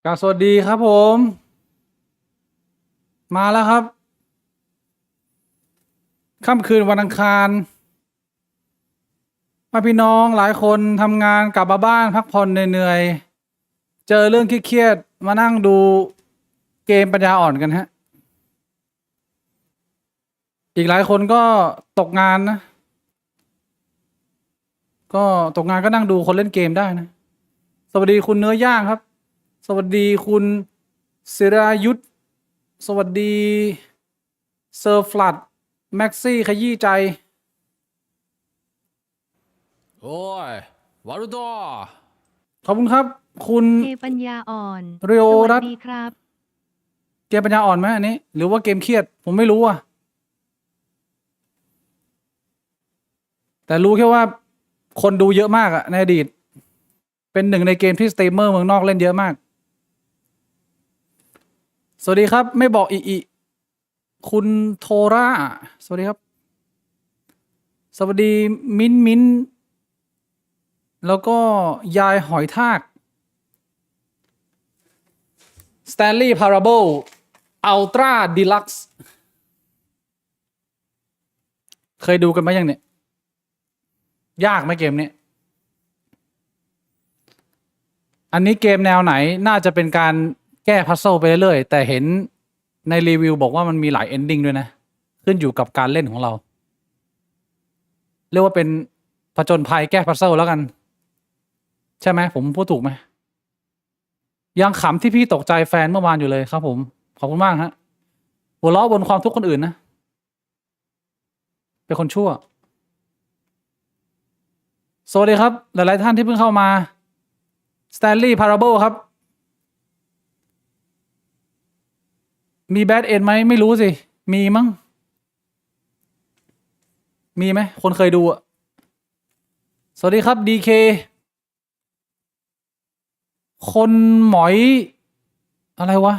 กราบสวัสดีครับผมมาแล้วครับค่ำคืนวันอังคารพี่น้องหลายคนทำงานกลับมาบ้านพักผ่อนเหนื่อยๆเจอเรื่องเครียดๆมานั่งดูเกมปัญญาอ่อนกันฮะอีกหลายคนก็ตกงานนะก็ตกงานก็นั่งดูคนเล่นเกมได้นะสวัสดีคุณเนื้อย่างครับสวัสดีคุณศิรายุทธสวัสดีเซอร์ฟลัดแม็กซี่ขยี้ใจโอ้ยวารุโตขอบคุณครับคุณเกมปัญญาอ่อนเรียวสวัรัสตดีครับเกมปัญญาอ่อนไหมอันนี้หรือว่าเกมเครียดผมไม่รู้อ่ะแต่รู้แค่ว่าคนดูเยอะมากอ่ะในอดีตเป็นหนึ่งในเกมที่สตรีมเมอร์เมืองนอกเล่นเยอะมากสวัสดีครับไม่บอกอีคุณโทราสวัสดีครับสวัสดีมิ้นแล้วก็ยายหอยทาก Stanley Parable Ultra Deluxe เคยดูกันไหมยังเนี่ยยากไหมเกมนี้อันนี้เกมแนวไหนน่าจะเป็นการแก้พัซเซิลไปเรื่อยๆแต่เห็นในรีวิวบอกว่ามันมีหลายเอนดิ้งด้วยนะขึ้นอยู่กับการเล่นของเราเรียกว่าเป็นผจญภัยแก้พัซเซิลแล้วกันใช่ไหมผมพูดถูกไหมยังขำที่พี่ตกใจแฟนเมื่อวานอยู่เลยครับผมขอบคุณมากฮะหัวเราะบนความทุกข์คนอื่นนะเป็นคนชั่วสวัสดีครับหลายๆท่านที่เพิ่งเข้ามา Stanley Parable ครับมีแบดเอ็นไหมไม่รู้สิมีมั้งมีไหมคนเคยดูอ่ะสวัสดีครับ DK คนหมอยอะไรวะ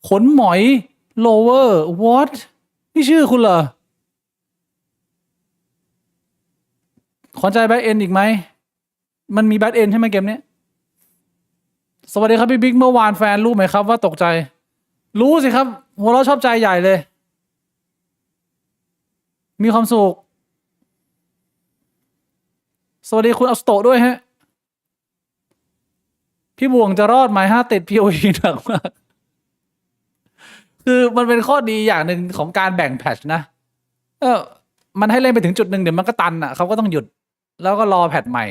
ขนหมอย lower what นี่ชื่อคุณเหรอขอใจแบดเอ็นอีกไหมมันมีแบดเอ็นใช่ไหมเกมนี้สวัสดีครับพี่บิ๊กเมื่อวานแฟนรู้ไหมครับว่าตกใจรู้สิครับหัวเราะชอบใจใหญ่เลยมีความสุขสวัสดีคุณอัสโตะด้วยฮะพี่บ่วงจะรอดไหมฮะติด POE หนักมากคือมันเป็นข้อดีอย่างหนึ่งของการแบ่งแพทช์นะมันให้เล่นไปถึงจุดหนึ่งเดี๋ยวมันก็ตันอ่ะเขาก็ต้องหยุดแล้วก็รอแพทช์ใหม่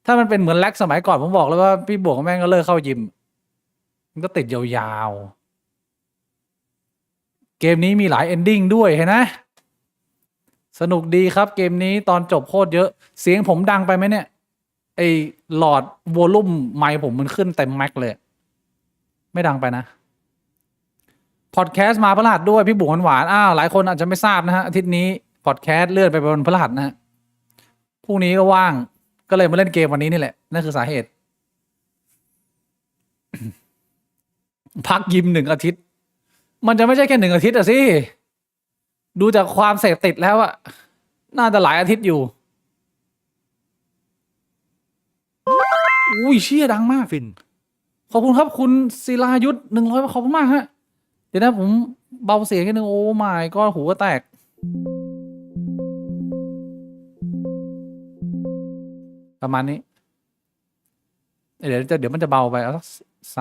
ถ้ามันเป็นเหมือนแล็กสมัยก่อนผมบอกเลยว่าพี่บ่วงแม่งก็เลิกเข้ายิมมันก็ติดยาวๆเกมนี้มีหลายเอนดิ้งด้วยเห็นไหมสนุกดีครับเกมนี้ตอนจบโคตรเยอะเสียงผมดังไปไหมเนี่ยไอหลอดวอลลุ่มไมค์ผมมันขึ้นเต็มแม็กเลยไม่ดังไปนะพอดแคสต์มาพฤหัสด้วยพี่บุ๋มหวานหลายคนอาจจะไม่ทราบนะฮะอาทิตย์นี้พอดแคสต์เลื่อนไปวันพฤหัสนะฮะพรุ่งนี้ก็ว่างก็เลยมาเล่นเกมวันนี้นี่แหละนั่นคือสาเหตุ พักยิม1 อาทิตย์มันจะไม่ใช่แค่1 อาทิตย์อะสิดูจากความเสพติดแล้วอะน่าจะหลายอาทิตย์อยู่อุ้ยเชี่ยดังมากฟินขอบคุณครับคุณศิลายุทธ100ขอบคุณมากฮะเดี๋ยวนะผมเบาเสียงนิดนึงโอ้ไม่ก็หูก็แตกประมาณนี้เดี๋ยวมันจะเบาไปเอาสัก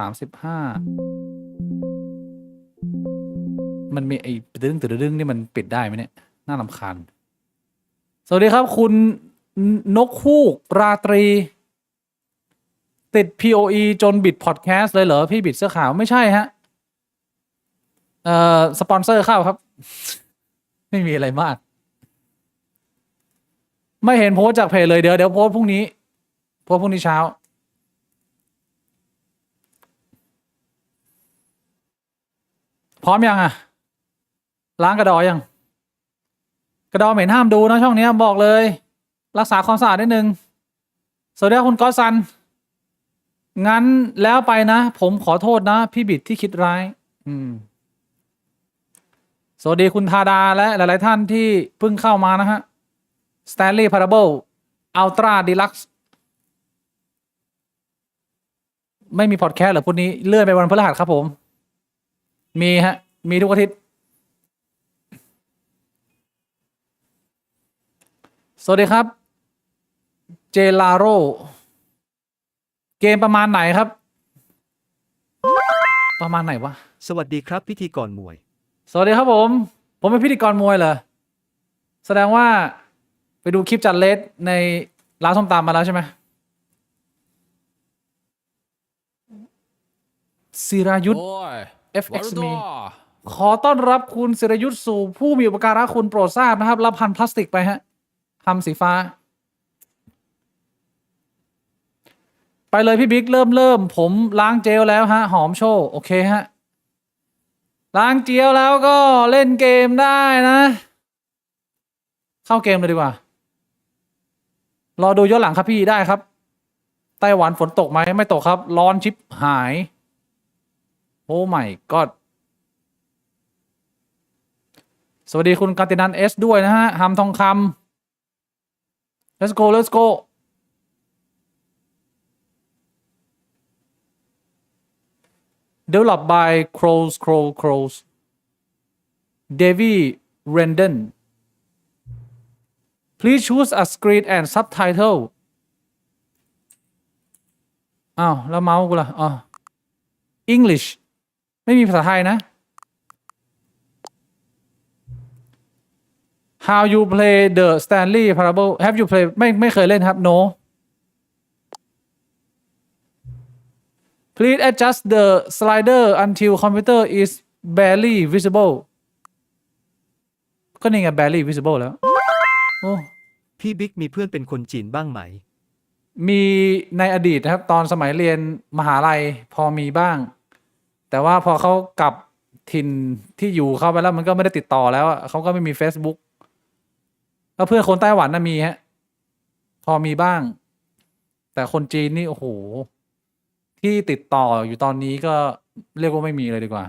35มันมีไอ้ตึ้งนี่มันปิดได้ไหมเนี่ยน่ารำคาญสวัสดีครับคุณนกฮูกราตรีติด POE จนบิดพอดแคสต์เลยเหรอพี่บิดเสื้อขาวไม่ใช่ฮะสปอนเซอร์เข้าครับ ไม่มีอะไรมากไม่เห็นโพสต์จากเพจเลยเดี๋ยวโพสต์พรุ่งนี้เช้าพร้อมยังอะล้างกระดอยังกระดอเหม็นห้ามดูนะช่องนี้บอกเลยรักษาความสะอาดนิดนึงสวัสดีครับคุณก๊อตซันงั้นแล้วไปนะผมขอโทษนะพี่บิดที่คิดร้ายสวัสดีคุณธาดาและหลายๆท่านที่เพิ่งเข้ามานะฮะ Stanley Parable Ultra Deluxe ไม่มีพอดแคสต์เหรอพุธนี้เลื่อนไปวันพฤหัสครับผมมีฮะมีทุกอาทิตย์สวัสดีครับเจลาโรเกมประมาณไหนครับประมาณไหนวะสวัสดีครับพิธีกรมวย สวัสดีครับผมเป็นพิธีกรมวยเหรอแสดงว่าไปดูคลิปจัดเลสในร้านส้มตำมาแล้วใช่ไหมศิรายุทธ โอ้ย FX วารุโต มีขอต้อนรับคุณศิรายุทธสู่ผู้มีอุปการะคุณโปรดทราบนะครับรับพันพลาสติกไปฮะทำสีฟ้าไปเลยพี่บิ๊กเริ่มผมล้างเจลแล้วฮะหอมโชว์โอเคฮะล้างเจลแล้วก็เล่นเกมได้นะเข้าเกมเลยดีกว่ารอดูย้อนหลังครับพี่ได้ครับไต้หวันฝนตกไหมไม่ตกครับร้อนชิบหายโอ้ไม่ก็สวัสดีคุณกาตินันเอสด้วยนะฮะหำทองคำ let's go developed by Crows Davy Rendon please choose a screen and subtitle อ้าวแล้วเมาส์กูล่ะอ๋อ English ไม่มีภาษาไทยนะ How you play the Stanley Parable Have you played ไม่เคยเล่นครับ No Please adjust the slider until computer is barely visible ก็นี่ไง barely visible แล้วโอ้ พี่บิ๊กมีเพื่อนเป็นคนจีนบ้างไหม มีในอดีตนะครับตอนสมัยเรียนมหาลัยพอมีบ้างแต่ว่าพอเขากลับถิ่นที่อยู่เข้าไปแล้วมันก็ไม่ได้ติดต่อแล้วเขาก็ไม่มี Facebook แล้วเพื่อนคนไต้หวันน่ะมีฮะพอมีบ้างแต่คนจีนนี่โอ้โหที่ติดต่ออยู่ตอนนี้ก็เรียกว่าไม่มีเลยดีกว่า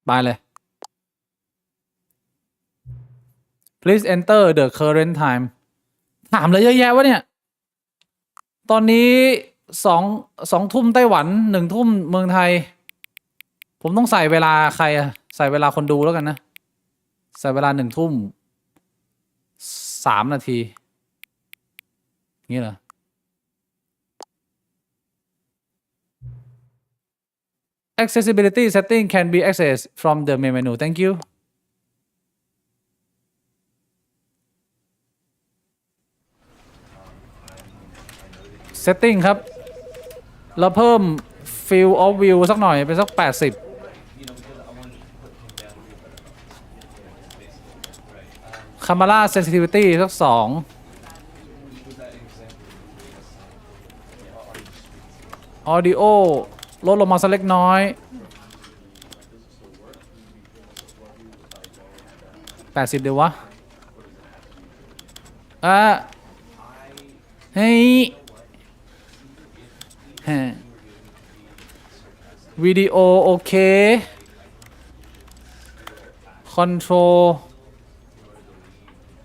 ไปเลย please enter the current time ถามเลยเยอะแยะวะเนี่ยตอนนี้สองทุ่มไต้หวัน1 ทุ่มเมืองไทยผมต้องใส่เวลาใครอะใส่เวลาคนดูแล้วกันนะใส่เวลา1 ทุ่ม3 นาทีงี้เหรอAccessibility setting can be accessed from the main menu. Thank you. Setting ครับเราเพิ่ม Field of View สักหน่อยเป็นสัก80 Camera Sensitivity สัก2 Audio ลดลงมาสักเล็กน้อย80เดี๋ยววะเฮ้ยวิดีโอโอเคคอนโทรล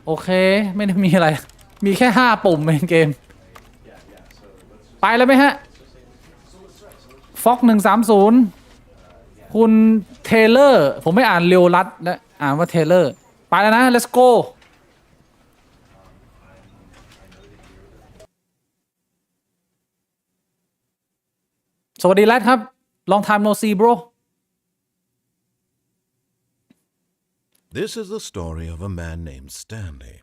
โอเคไม่ได้มีอะไรมีแค่5 ปุ่มเองเกมไปแล้วไหมฮะฟ็อก130คุณเทเลอร์ผมไม่อ่านเรียวรัดนะอ่านว่าเทเลอร์ไปแล้วนะ let's go สวัสดีแรดครับ long time no see bro This is the story of a man named Stanley.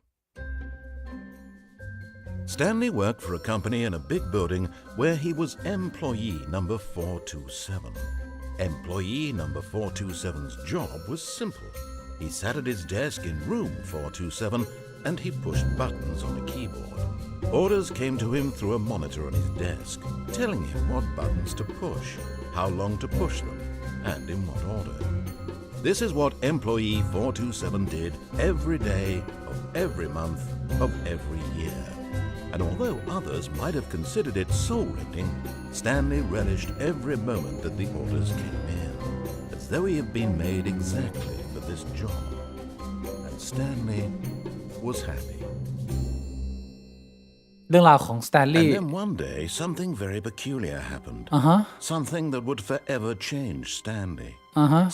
Stanley worked for a company in a big building where he was employee number 427. Employee number 427's job was simple. He sat at his desk in room 427 and he pushed buttons on a keyboard. Orders came to him through a monitor on his desk, telling him what buttons to push, how long to push them, and in what order. This is what employee 427 did every day of every month of every year. And although others might have considered it soul-rending, Stanley relished every moment that the orders came in, as though he had been made exactly for this job. And Stanley was happy. เรื่องราวของสแตนลี And ย์ then one day, something very peculiar happened. Something that would forever change Stanley.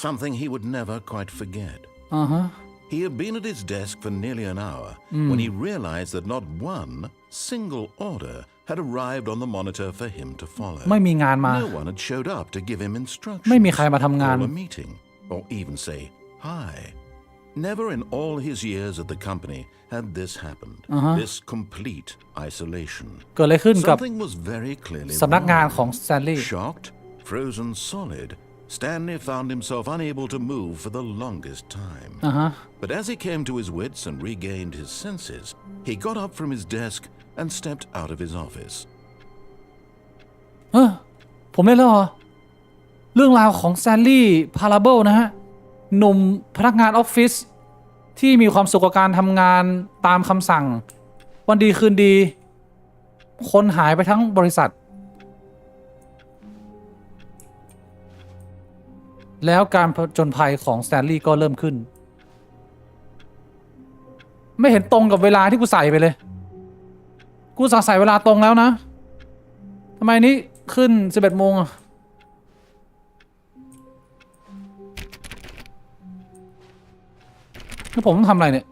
Something he would never quite forget. He had been at his desk for nearly an hour when he realized that not one single order had arrived on the monitor for him to follow. ไม่มีงานมา No one had showed up to give him instructions, ไม่มีใครมาทำงาน call a meeting, or even say hi. Never in all his years at the company had this happened. This complete isolation. เกิดอะไรขึ้นกับ Something was very clearly สำนักงาน wrong. ของสแตนลีย์ Shocked, frozen solid, Stanley found himself unable to move for the longest time. But as he came to his wits and regained his senses, he got up from his desk and stepped out of his office. ผมเล่นแล้วเหรอเรื่องราวของสแตนลีย์พาราเบิลนะฮะหนุ่มพนักงานออฟฟิศที่มีความสุขกับการทำงานตามคำสั่งวันดีคืนดีคนหายไปทั้งบริษัทแล้วการผจญภัยของสแตนลีย์ก็เริ่มขึ้นไม่เห็นตรงกับเวลาที่กูใส่ไปเลยกูใส่เวลาตรงแล้วนะทำไมนี้ขึ้น 11 โมงอะแล้วผมต้องทำอะไรเนี่ย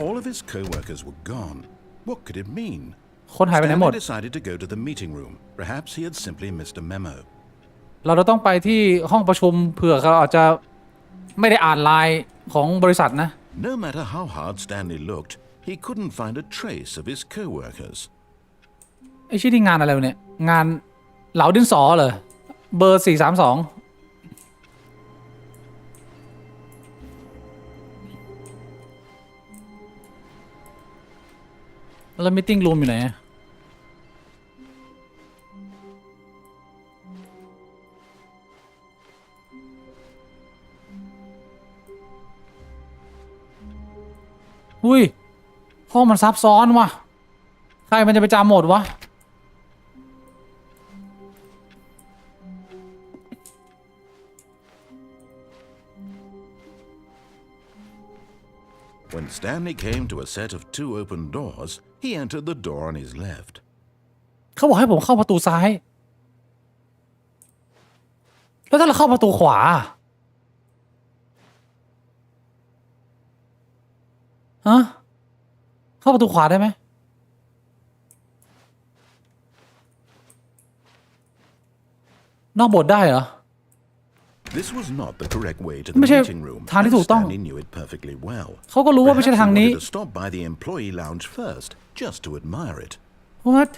All of his co-workers were gone. What could it mean? คนหายไปไหนหมด Stanley decided to go to the meeting room. Perhaps he had simply missed a memo. เราจะต้องไปที่ห้องประชุมเผื่อเขาอาจจะไม่ได้อ่านไลน์ของบริษัทนะ No matter how hard Stanley looked, he couldn't find a trace of his co-workers. ไอ้ชื่อที่งานอะไรวะเนี่ยงานเหลาดินสอเหรอเบอร์ 432 แล้วมิทติ้งรูมอยู่ไหนอุ้ยห้องมันซับซ้อนว่ะใครมันจะไปจำหมดวะ When Stanley came to a set of 2 open doors, he entered the door on his left. เขาบอกให้ผมเข้าประตูซ้ายแล้วถ้าเราเข้าประตูขวาฮะเข้าประตูขวาได้ไหมนอกบทได้เหรอ This was not the correct way to the ไม่ใช่ meeting room. ทางที่ถูกต้อง Stanley knew it perfectly well. เขาก็รู้ว่าไม่ใช่ Perhaps ทาง he นี้ wanted to stop by the employee lounge first, just to admire it. What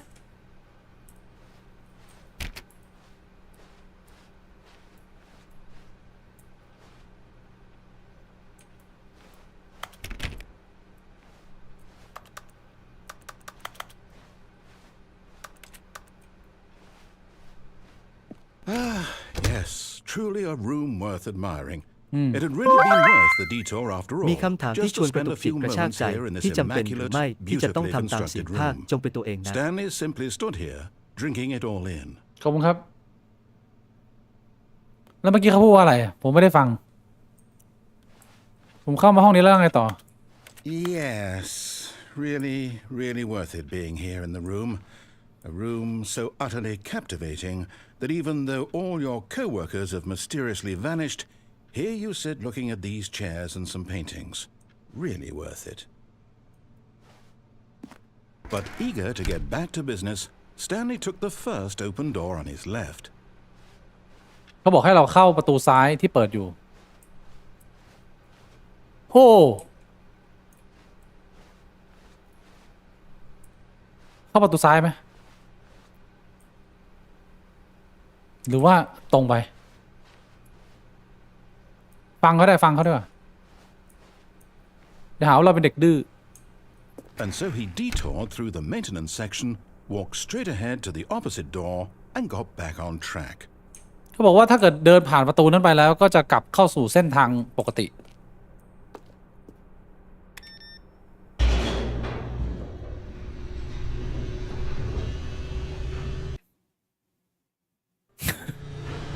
Yes, truly a room worth admiring. It had really been worth the detour after all. มีคำถามที่ Just ช to วนกระ spend ตุ a กจิต few กระชาก moments ใจ here in this ที่จำเป็นหรือ immaculate, ไม่ที่จะต้อง beautifully ทำตามสิ่ง constructed ภาค room. จงเป็นตัวเองนะ Stanley simply stood here, drinking it all in. ขอบคุณครับแล้วเมื่อกี้เขาพูดว่าอะไรผมไม่ได้ฟังผมเข้ามาห้องนี้แล้วไงต่อ Yes, really worth it being here in the room. A room so utterly captivating that even though all your co-workers have mysteriously vanished, here you sit looking at these chairs and some paintings. Really worth it. But eager to get back to business, Stanley took the first open door on his left. เขาบอกให้เราเข้าประตูซ้ายที่เปิดอยู่โอ้เข้าประตูซ้ายไหมหรือว่าตรงไปฟังเขาได้ฟังเขาด้วยเดี๋ยวหาว่าเราเป็นเด็กดื้อ And so he detoured through the maintenance section, walked straight ahead to the opposite door, and got back on track. เขาบอกว่าถ้าเกิดเดินผ่านประตูนั้นไปแล้วก็จะกลับเข้าสู่เส้นทางปกติ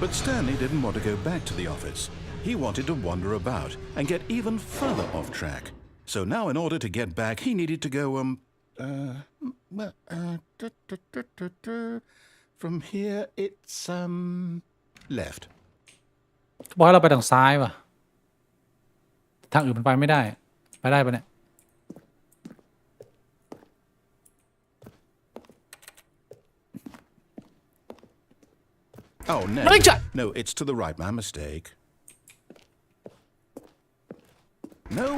But Stanley didn't want to go back to the office. He wanted to wander about and get even further off track. So now in order to get back, he needed to go, From here, it's left. บอกให้เราไปทางซ้ายว่ะทางอื่นมันไปไม่ได้ไปได้ปะเนี่ย Oh, no. Richard! No, it's to the right. My mistake. No,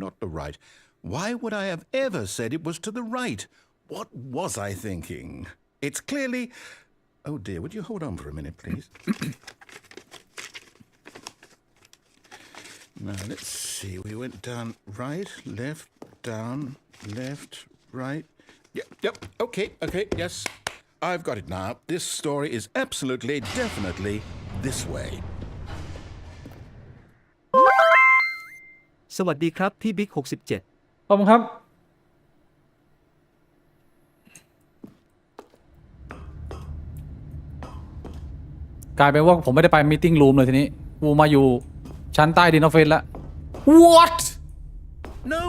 not the right. Why would I have ever said it was to the right? What was I thinking? It's clearly... Oh, dear. Would you hold on for a minute, please? Now, let's see. We went down right, left, down, left, right. Yep. Okay, yes. I've got it now. This story is absolutely, definitely this way. สวัสดีครับพี่บิ๊ก67ขอบคุณครับกลายเป็นว่าผมไม่ได้ไปมีตติ้งรูมเลยทีนี้กูมาอยู่ชั้นใต้ดินออฟฟิศแล้ว What No.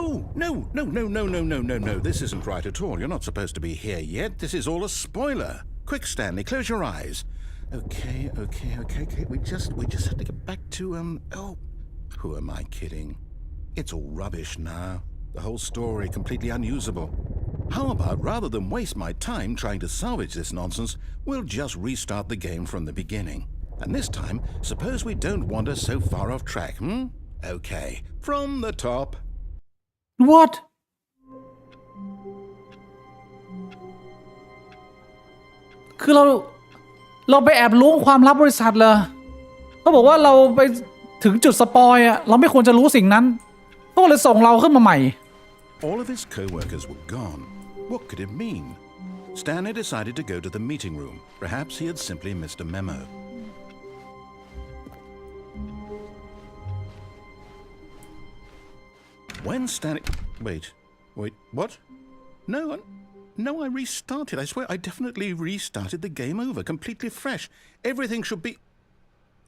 This isn't right at all. You're not supposed to be here yet. This is all a spoiler. Quick, Stanley, close your eyes. Okay. We just have to get back to, oh, who am I kidding? It's all rubbish now. The whole story completely unusable. How about, rather than waste my time trying to salvage this nonsense, we'll just restart the game from the beginning. And this time, suppose we don't wander so far off track, Okay, from the top. What คือเราไปแอบล้วงความลับบริษัทเหรอเขาบอกว่าเราไปถึงจุดสปอยอะเราไม่ควรจะรู้สิ่งนั้นเขาเลยส่งเราขึ้นมาใหม่ All of his co-workers were gone. What could it mean? Stanley decided to go to the meeting room. Perhaps he had simply missed a memo. When Stanley... Wait, what? No, I restarted. I swear I definitely restarted the game over, completely fresh. Everything should be...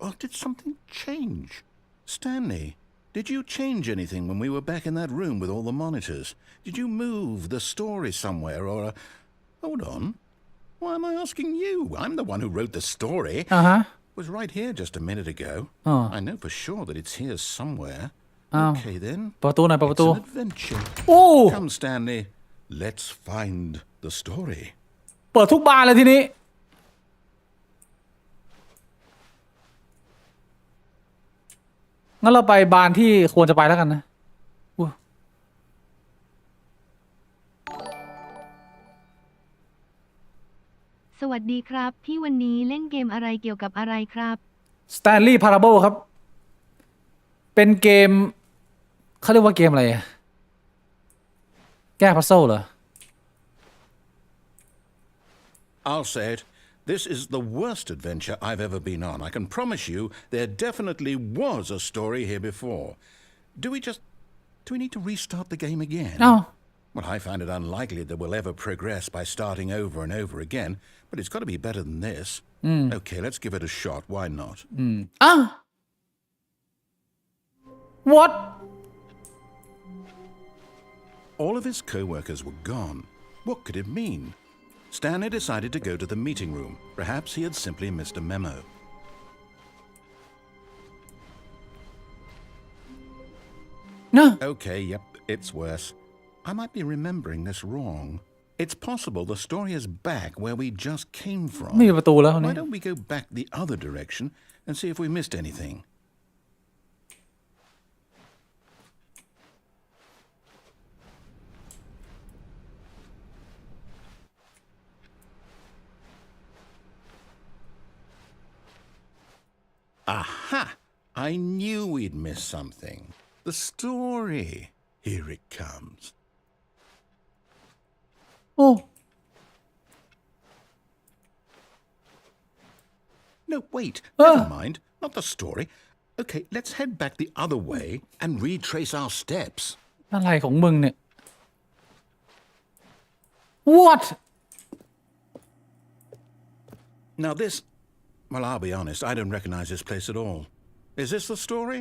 Oh, did something change? Stanley, did you change anything when we were back in that room with all the monitors? Did you move the story somewhere or... Hold on. Why am I asking you? I'm the one who wrote the story. Uh-huh. It was right here just a minute ago. Oh. I know for sure that it's here somewhere. Oh. Okay, then. ประตูหน่อยประตู It's an adventure. โอ้ Come, Stanley. Let's find the story. เปิดทุกบานเลยทีนี้งั้นเราไปบานที่ควรจะไปแล้วกันนะอุ๊ย สวัสดีครับพี่วันนี้เล่นเกมอะไรเกี่ยวกับอะไรครับ Stanley Parable ครับเป็นเกมเขาเรียกว่าเกมอะไรอะแก้พัซเซิลเหรอ I'll say it. This is the worst adventure I've ever been on. I can promise you there definitely was a story here before. Do we need to restart the game again? No. Well, I find it unlikely that we'll ever progress by starting over and over again, but it's got to be better than this. Okay, let's give it a shot. Why not? What All of his co-workers were gone. What could it mean? Stanley decided to go to the meeting room. Perhaps he had simply missed a memo. No. Okay, yep, it's worse. I might be remembering this wrong. It's possible the story is back where we just came from. ไม่มีประตูแล้วนี่ Why don't we go back the other direction and see if we missed anything? Aha! I knew we'd miss something. The story. Here it comes. โอ้ No, wait. Never mind. Not the story. Okay, let's head back the other way and retrace our steps. อะไรของมึงเนี่ย What Now this... Well, I'll be honest. I don't recognize this place at all. Is this the story?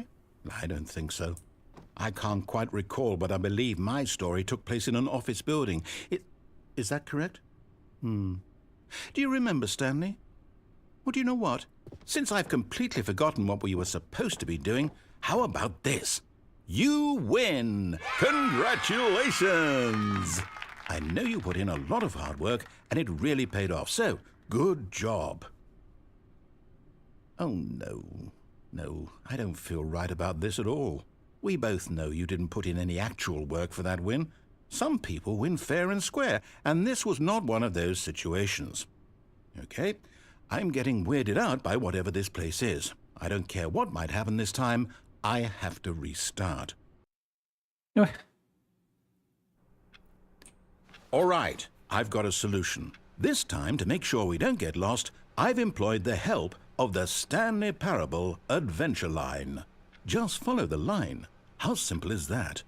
I don't think so. I can't quite recall, but I believe my story took place in an office building. Is that correct? Do you remember, Stanley? Well, do you know what? Since I've completely forgotten what we were supposed to be doing, how about this? You win! Congratulations! I know you put in a lot of hard work, and it really paid off, so good job. Oh, no. No, I don't feel right about this at all. We both know you didn't put in any actual work for that win. Some people win fair and square, and this was not one of those situations. Okay, I'm getting weirded out by whatever this place is. I don't care what might happen this time. I have to restart. เฮ้ย All right, I've got a solution. This time, to make sure we don't get lost, I've employed the help of the Stanley Parable Adventure Line. Just follow the line. How simple is that?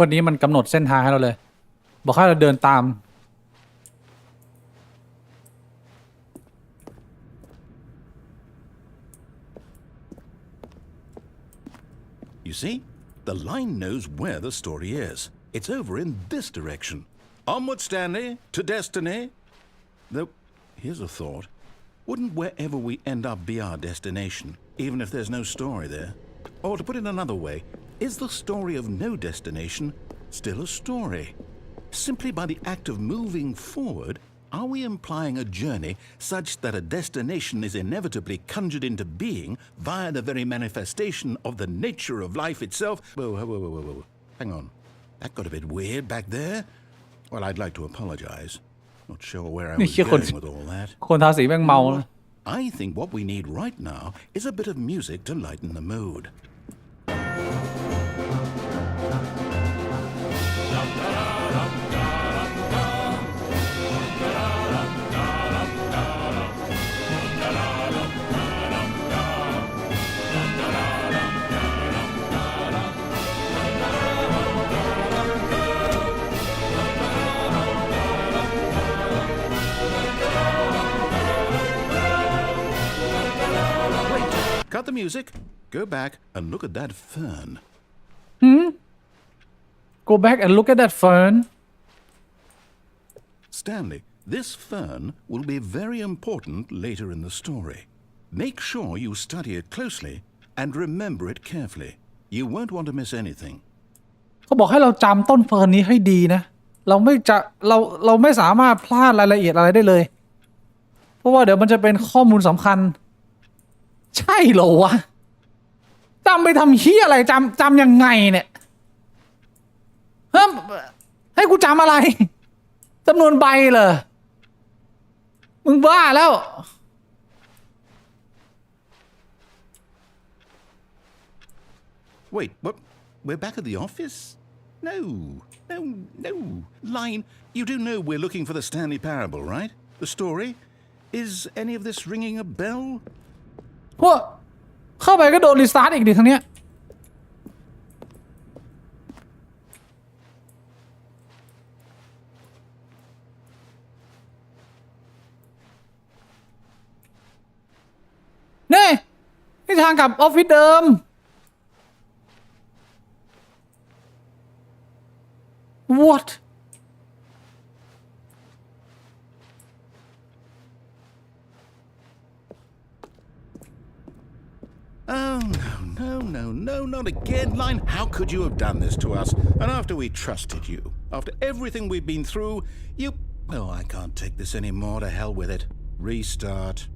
คนนี้มันกำหนดเส้นทางให้เราเลยบอกให้เราเดินตาม You see, the line knows where the story is. It's over in this direction. Onward, Stanley, to destiny. Though, here's a thought. Wouldn't wherever we end up be our destination, even if there's no story there? Or to put it another way, is the story of no destination still a story? Simply by the act of moving forward, are we implying a journey such that a destination is inevitably conjured into being via the very manifestation of the nature of life itself? Whoa. Hang on. That got a bit weird back there. Well, I'd like to apologize. Not sure where I was going with all that. คนทาสีแม่งเมานะ I think what we need right now is a bit of music to lighten the mood. Cut the music, go back and look at that fern. Go back and look at that fern Stanley, this fern will be very important later in the story. Make sure you study it closely and remember it carefully. You won't want to miss anything. เขาบอกให้เราจำต้นเฟิร์นนี้ให้ดีนะเราไม่สามารถพลาดรายละเอียดอะไรได้เลยเพราะว่าเดี๋ยวมันจะเป็นข้อมูลสำคัญใช่เหรอวะจำไปทำเหี้ยอะไรจำยังไงเนี่ยเฮ้ยให้กูจำอะไรจำนวนใบเหรอมึงบ้าแล้ว Wait, what? We're back at the office? No. Line, you do know we're looking for the Stanley Parable, right? The story? Is any of this ringing a bell? พวกเข้าไปก็โดนรีสตาร์ทอีกดิทั้งเนี้ยนี่ทางกลับออฟฟิศเดิม What Oh, no, not again, Line. How could you have done this to us? And after we trusted you, after everything we've been through, you... Oh, I can't take this anymore. To hell with it. Restart.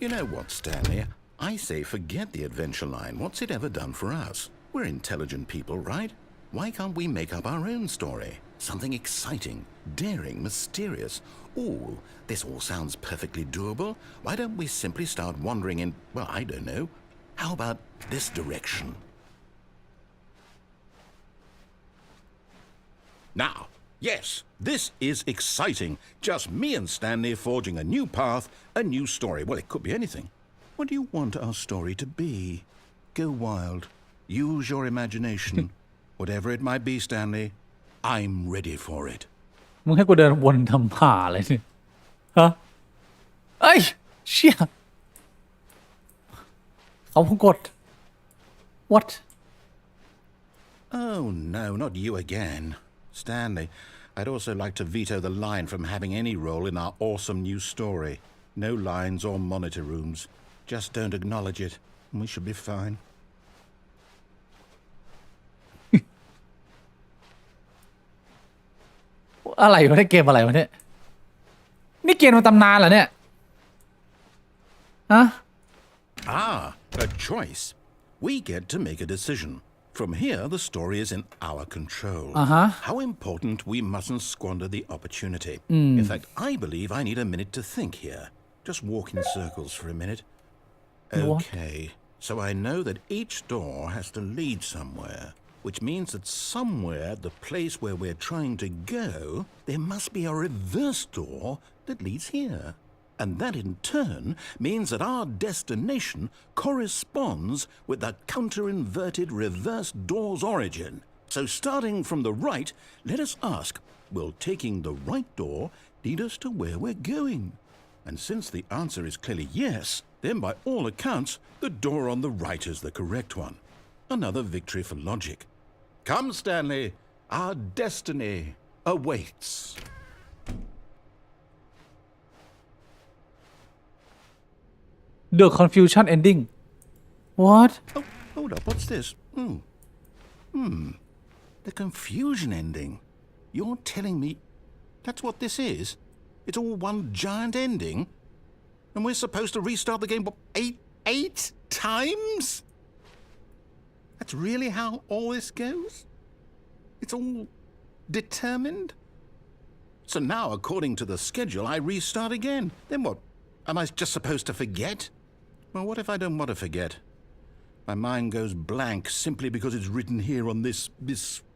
You know what, Stanley? I say forget the adventure line. What's it ever done for us? We're intelligent people, right? Why can't we make up our own story? Something exciting, daring, mysterious. Ooh, this all sounds perfectly doable. Why don't we simply start wandering in, well, I don't know. How about this direction? Now, yes, this is exciting. Just me and Stanley forging a new path, a new story. Well, it could be anything. What do you want our story to be? Go wild. Use your imagination. Whatever it might be, Stanley, I'm ready for it. มึงให้กูเดินวนทำผ่าอะไรเนี่ยฮะเอ้ยเชี่ย เขาเพิ่งกด what Oh, no, not you again. Stanley, I'd also like to veto the line from having any role in our awesome new story. No lines or monitor rooms. Just don't acknowledge it, and we should be fine. อะไรวะเนี่ยเกมอะไรวะเนี่ยนี่เกมมันตำนานเหรอเนี่ยฮะ Ah, a choice. We get to make a decision. From here, the story is in our control. How important we mustn't squander the opportunity. In fact, I believe I need a minute to think here. Just walk in circles for a minute. Okay, so I know that each door has to lead somewhere, which means that somewhere, the place where we're trying to go, there must be a reverse door that leads here. And that in turn means that our destination corresponds with the counter-inverted reverse door's origin. So starting from the right, let us ask, will taking the right door lead us to where we're going? And since the answer is clearly yes, then by all accounts, the door on the right is the correct one. Another victory for logic. Come, Stanley, our destiny awaits. The confusion ending what Oh, hold up, what's this? The confusion ending. You're telling me that's what this is? It's all one giant ending? And we're supposed to restart the game, what, eight times? That's really how all this goes? It's all determined? So now, according to the schedule, I restart again. Then what? Am I just supposed to forget? Well, what if I don't want to forget? My mind goes blank simply because it's written here on this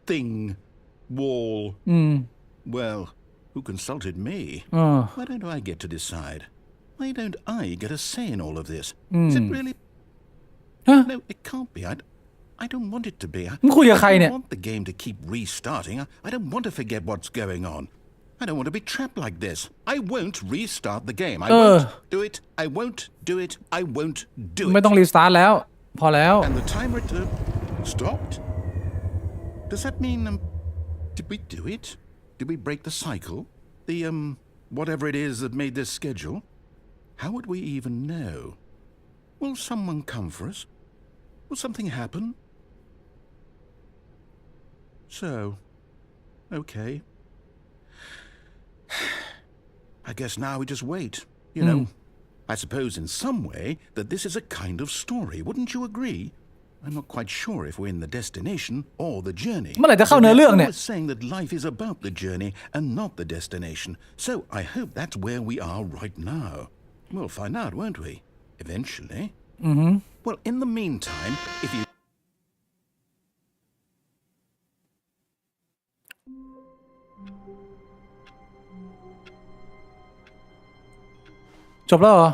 thing, wall. Well, who consulted me? Why don't I get to decide? Why don't I get a say in all of this? Is it really? No, it can't be. I don't want it to be. I มึงคุยกับใครเนี่ย don't want the game to keep restarting. I don't want to forget what's going on. I don't want to be trapped like this. I won't restart the game. I won't do it. I won't do it. I won't do ไม่ it. ต้องรีสตาร์ทแล้วพอแล้ว And the timer stopped? Does that mean, did we do it? Did we break the cycle? The, whatever it is that made this schedule? How would we even know? Will someone come for us? Will something happen? So, okay. I guess now we just wait, you know. I suppose in some way that this is a kind of story, wouldn't you agree? I'm not quite sure if we're in the destination or the journey. เมื่อไหร่จะเข้าเนื้อเรื่องเนี่ย We're saying that life is about the journey and not the destination. So I hope that's where we are right now. We'll find out, won't we? Eventually. Well, in the meantime, if you... จบแล้วเหรอ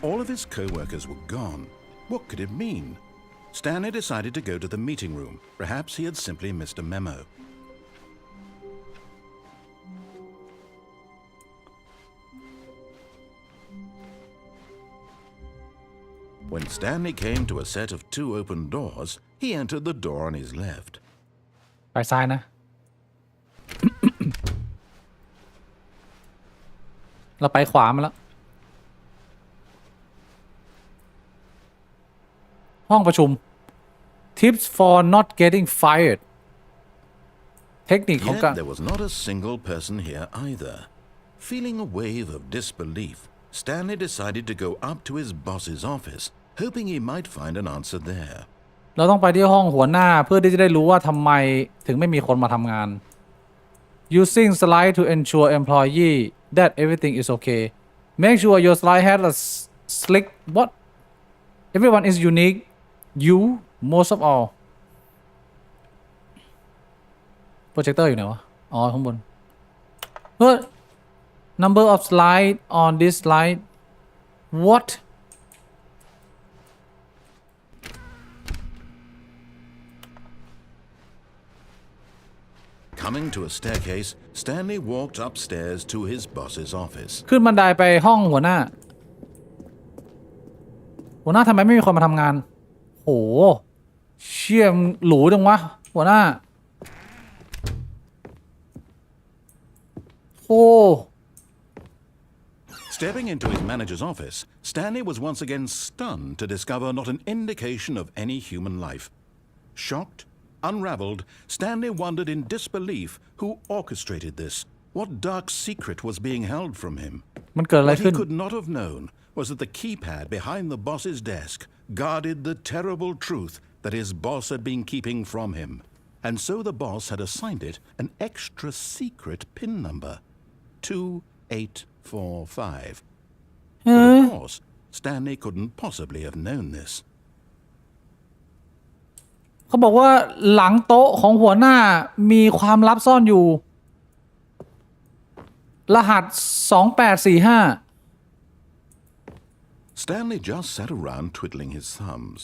All of his co-workers were gone. What could it mean? Stanley decided to go to the meeting room. Perhaps he had simply missed a memo. When Stanley came to a set of 2 open doors, he entered the door on his left. ไปซ้ายนะ เราไปขวามาแล้ว ห้องประชุม Tips for not getting fired เทคนิคของ Yet การ there was not a single person here either. Feeling a wave of disbelief, Stanley decided to go up to his boss's office, hoping he might find an answer there. เราต้องไปที่ห้องหัวหน้าเพื่อที่จะได้รู้ว่าทำไมถึงไม่มีคนมาทำงาน Using slide to ensure employee that everything is okay. Make sure your slide has a slick what? Everyone is unique. You most of all. โปรเจคเตอร์อยู่ไหนวะ อ๋อ ข้างบน Number of slide on this slide. What? Coming to a staircase, Stanley walked upstairs to his boss's office. ขึ้นบันไดไปห้องหัวหน้า หัวหน้าทำไมไม่มีคนมาทำงานโหเชี่ยมหรูจังวะหัวหน้าโอ้ Stepping into his manager's office, Stanley was once again stunned to discover not an indication of any human life. Shocked, unraveled, Stanley wondered in disbelief who orchestrated this. What dark secret was being held from him? มันเกิดอะไร What ขึ้น he could not have known was that the keypad behind the boss's desk guarded the terrible truth that his boss had been keeping from him. And so the boss had assigned it an extra secret PIN number, 2845. But of course, Stanley couldn't possibly have known this. เขาบอกว่าหลังโต๊ะของหัวหน้ามีความลับซ่อนอยู่รหัส2845 Stanley just sat around twiddling his thumbs.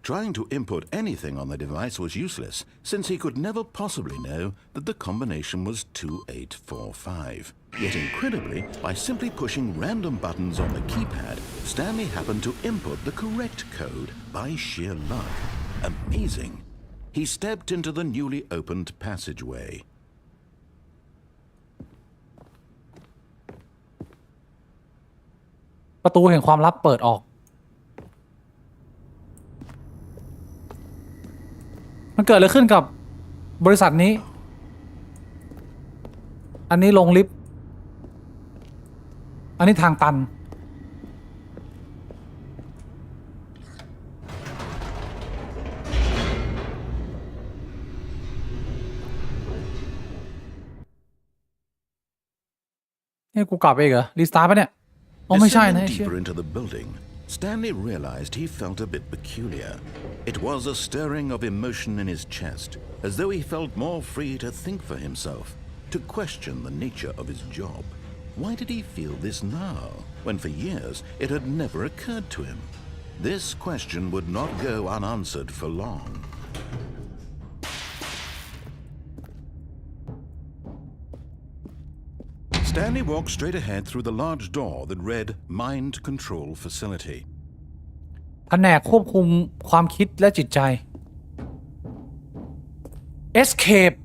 Trying to input anything on the device was useless, since he could never possibly know that the combination was 2845. Yet incredibly, by simply pushing random buttons on the keypad, Stanley happened to input the correct code by sheer luck. Amazing. He stepped into the newly opened passageway. ประตูแห่งความลับเปิดออกมันเกิดอะไรขึ้นกับบริษัทนี้อันนี้ลงลิฟต์อันนี้ทางตันนี่กูกลับเองเหรอรีสตาร์ทปะเนี่ยอ๋อไม่ใช่นะ Descending deeper into the building, Stanley realized he felt a bit peculiar. It was a stirring of emotion in his chest, as though he felt more free to think for himself, to question the nature of his job. Why did he feel this now, when for years it had never occurred to him? This question would not go unanswered for long. Stanley walked straight ahead through the large door that read Mind Control Facility. แผนกควบคุมความคิดและจิตใจ Escape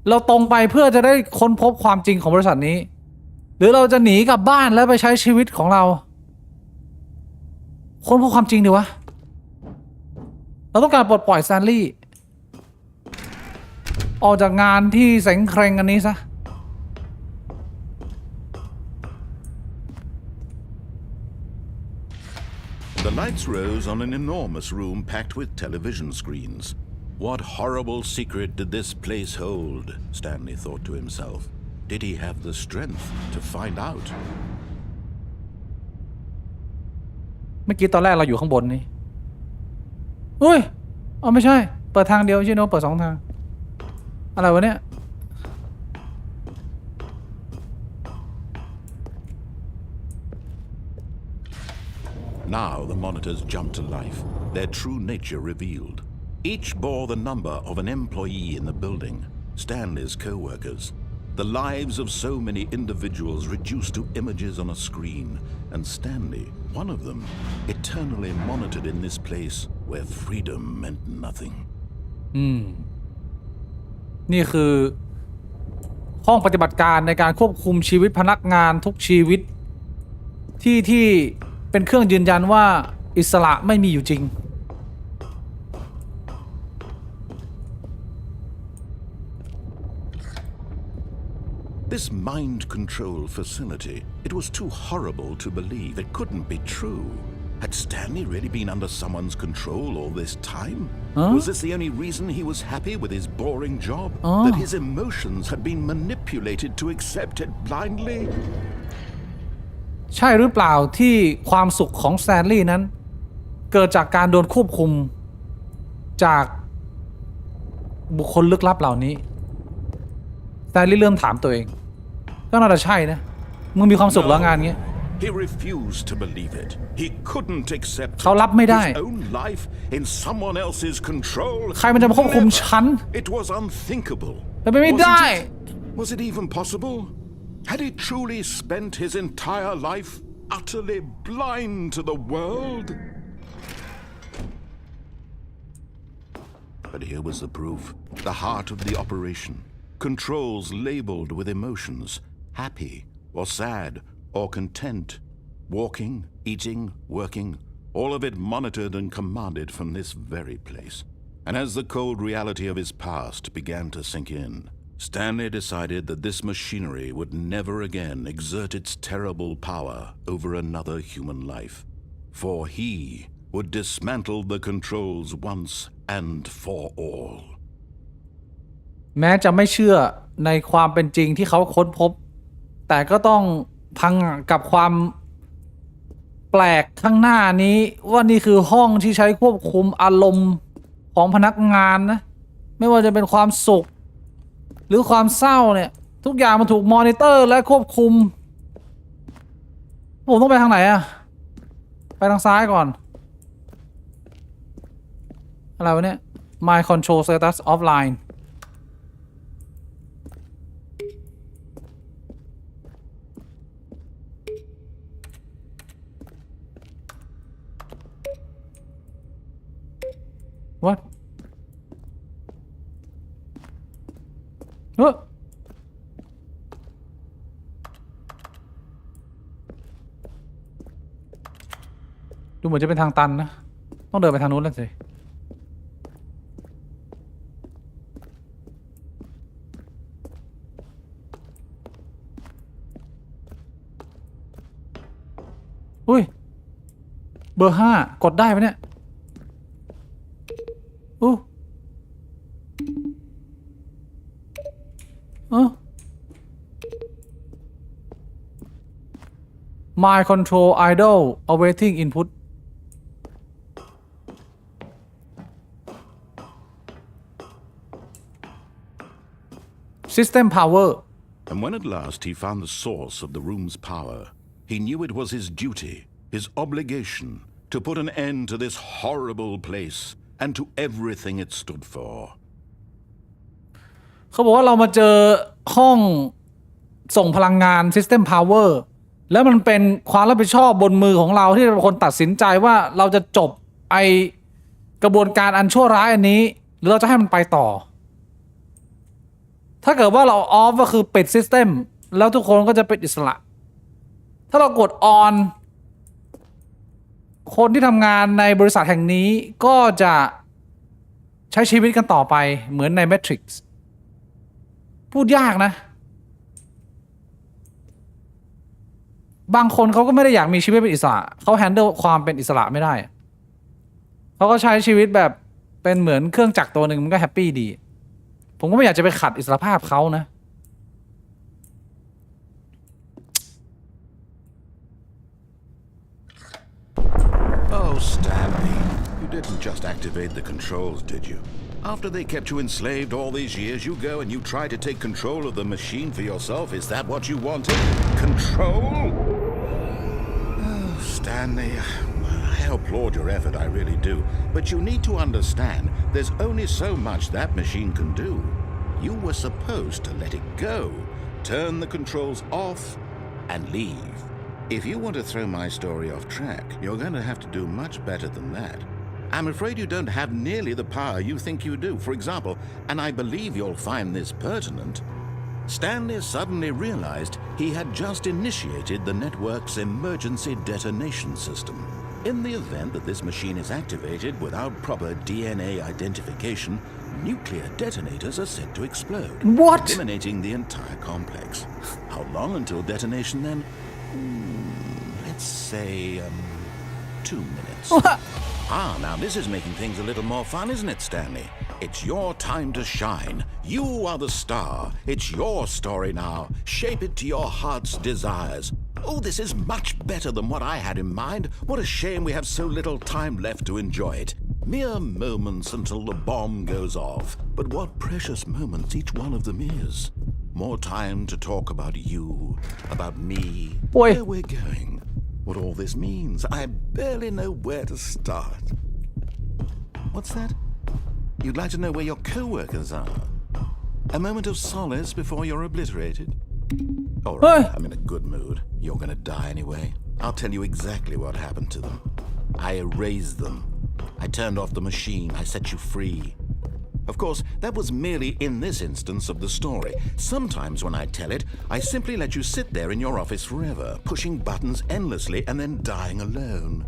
เราตรงไปเพื่อจะได้ค้นพบความจริงของบริษัทนี้หรือเราจะหนีกลับบ้านแล้วไปใช้ชีวิตของเราค้นพบความจริงดีวะเราต้องการปลดปล่อยแซนลี่ออกจากงานที่แสงเคร่งอันนี้ซะ The lights rose on an enormous room packed with television screens. What horrible secret did this place hold? Stanley thought to himself. Did he have the strength to find out? เมื่อกี้ตอนแรกเราอยู่ข้างบนนี่อุ้ยอ๋อไม่ใช่เปิดทางเดียวใช่ไหมเปิดสองทางอะไรวะเนี่ย Now the monitors jumped to life, their true nature revealed. Each bore the number of an employee in the building, Stanley's co-workers. The lives of so many individuals reduced to images on a screen, and Stanley, one of them, eternally monitored in this place where freedom meant nothing. นี่คือห้องปฏิบัติการในการควบคุมชีวิตพนักงานทุกชีวิตที่เป็นเครื่องยืนยันว่าอิสระไม่มีอยู่จริง This mind control facility, it was too horrible to believe. It couldn't be true. Had Stanley really been under someone's control all this time? Was this the only reason he was happy with his boring job? That his emotions had been manipulated to accept it blindly? ใช่หรือเปล่าที่ความสุขของแซนลี่นั้นเกิดจากการโดนควบคุมจากบุคคลลึกลับเหล่านี้แซนลี่เริ่มถามตัวเองก็น่าจะใช่นะมึงมีความสุขแล้วงานเงี้ย He refused to believe it. He couldn't accept it. เขารับไม่ได้ His own life in someone else's control. ใครมันจะมาควบคุมฉัน It was unthinkable. เป็นไปไม่ได้ Was it even possible? Had he truly spent his entire life utterly blind to the world? But here was the proof. The heart of the operation. Controls labeled with emotions. Happy or sad or content. Walking, eating, working. All of it monitored and commanded from this very place. And as the cold reality of his past began to sink in, Stanley decided that this machinery would never again exert its terrible power over another human life. For he would dismantle the controls once and for all. แม้จะไม่เชื่อในความเป็นจริงที่เขาค้นพบแต่ก็ต้องพังกับความแปลกข้างหน้านี้ว่านี่คือห้องที่ใช้ควบคุมอารมณ์ของพนักงานนะไม่ว่าจะเป็นความสุขหรือความเศร้าเนี่ยทุกอย่างมันถูกมอนิเตอร์และควบคุมผมต้องไปทางไหนอะไปทางซ้ายก่อนอะไรวะเนี่ย My control status offline What? ดูเหมือนจะเป็นทางตันนะต้องเดินไปทางนู้นแล้วสิอุ้ยเบอร์5กดได้ไหมเนี่ยMy control idle awaiting input system power And when at last he found the source of the room's power, he knew it was his duty, his obligation, to put an end to this horrible place and to everything it stood for. เขาบอกว่าเรามาเจอห้องส่งพลังงาน System Power แล้วมันเป็นความรับผิดชอบบนมือของเราที่เราเป็นคนตัดสินใจว่าเราจะจบไอกระบวนการอันชั่วร้ายอันนี้หรือเราจะให้มันไปต่อถ้าเกิดว่าเราออฟก็คือปิด System แล้วทุกคนก็จะเป็นอิสระถ้าเรากด on คนที่ทำงานในบริษัทแห่งนี้ก็จะใช้ชีวิตกันต่อไปเหมือนใน Matrix พูดยากนะบางคนเขาก็ไม่ได้อยากมีชีวิตเป็นอิสระเขาแฮนเดิลความเป็นอิสระไม่ได้เขาก็ใช้ชีวิตแบบเป็นเหมือนเครื่องจักรตัวหนึ่งมันก็แฮปปี้ดีผมก็ไม่อยากจะไปขัดอิสรภาพเขานะOh, Stanley, you didn't just activate the controls, did you? After they kept you enslaved all these years, you go and you try to take control of the machine for yourself. Is that what you wanted? Control? Oh, Stanley, I applaud your effort, I really do. But you need to understand, there's only so much that machine can do. You were supposed to let it go, turn the controls off, and leave. If you want to throw my story off track, you're going to have to do much better than that. I'm afraid you don't have nearly the power you think you do. For example, and I believe you'll find this pertinent, Stanley suddenly realized he had just initiated the network's emergency detonation system. In the event that this machine is activated without proper DNA identification, nuclear detonators are set to explode, What? eliminating the entire complex. How long until detonation then? Let's say 2 minutes. Now this is making things a little more fun, isn't it, Stanley? It's your time to shine. You are the star. It's your story now. Shape it to your heart's desires. Oh, this is much better than what I had in mind. What a shame we have so little time left to enjoy it. Mere moments until the bomb goes off. But what precious moments each one of them is. More time to talk about you, about me, where we're going, what all this means. I barely know where to start. What's that? You'd like to know where your co-workers are? A moment of solace before you're obliterated? All Hey. right, I'm in a good mood. You're gonna die anyway. I'll tell you exactly what happened to them. I erased them. I turned off the machine. I set you free. Of course, that was merely in this instance of the story. Sometimes when I tell it, I simply let you sit there in your office forever, pushing buttons endlessly and then dying alone.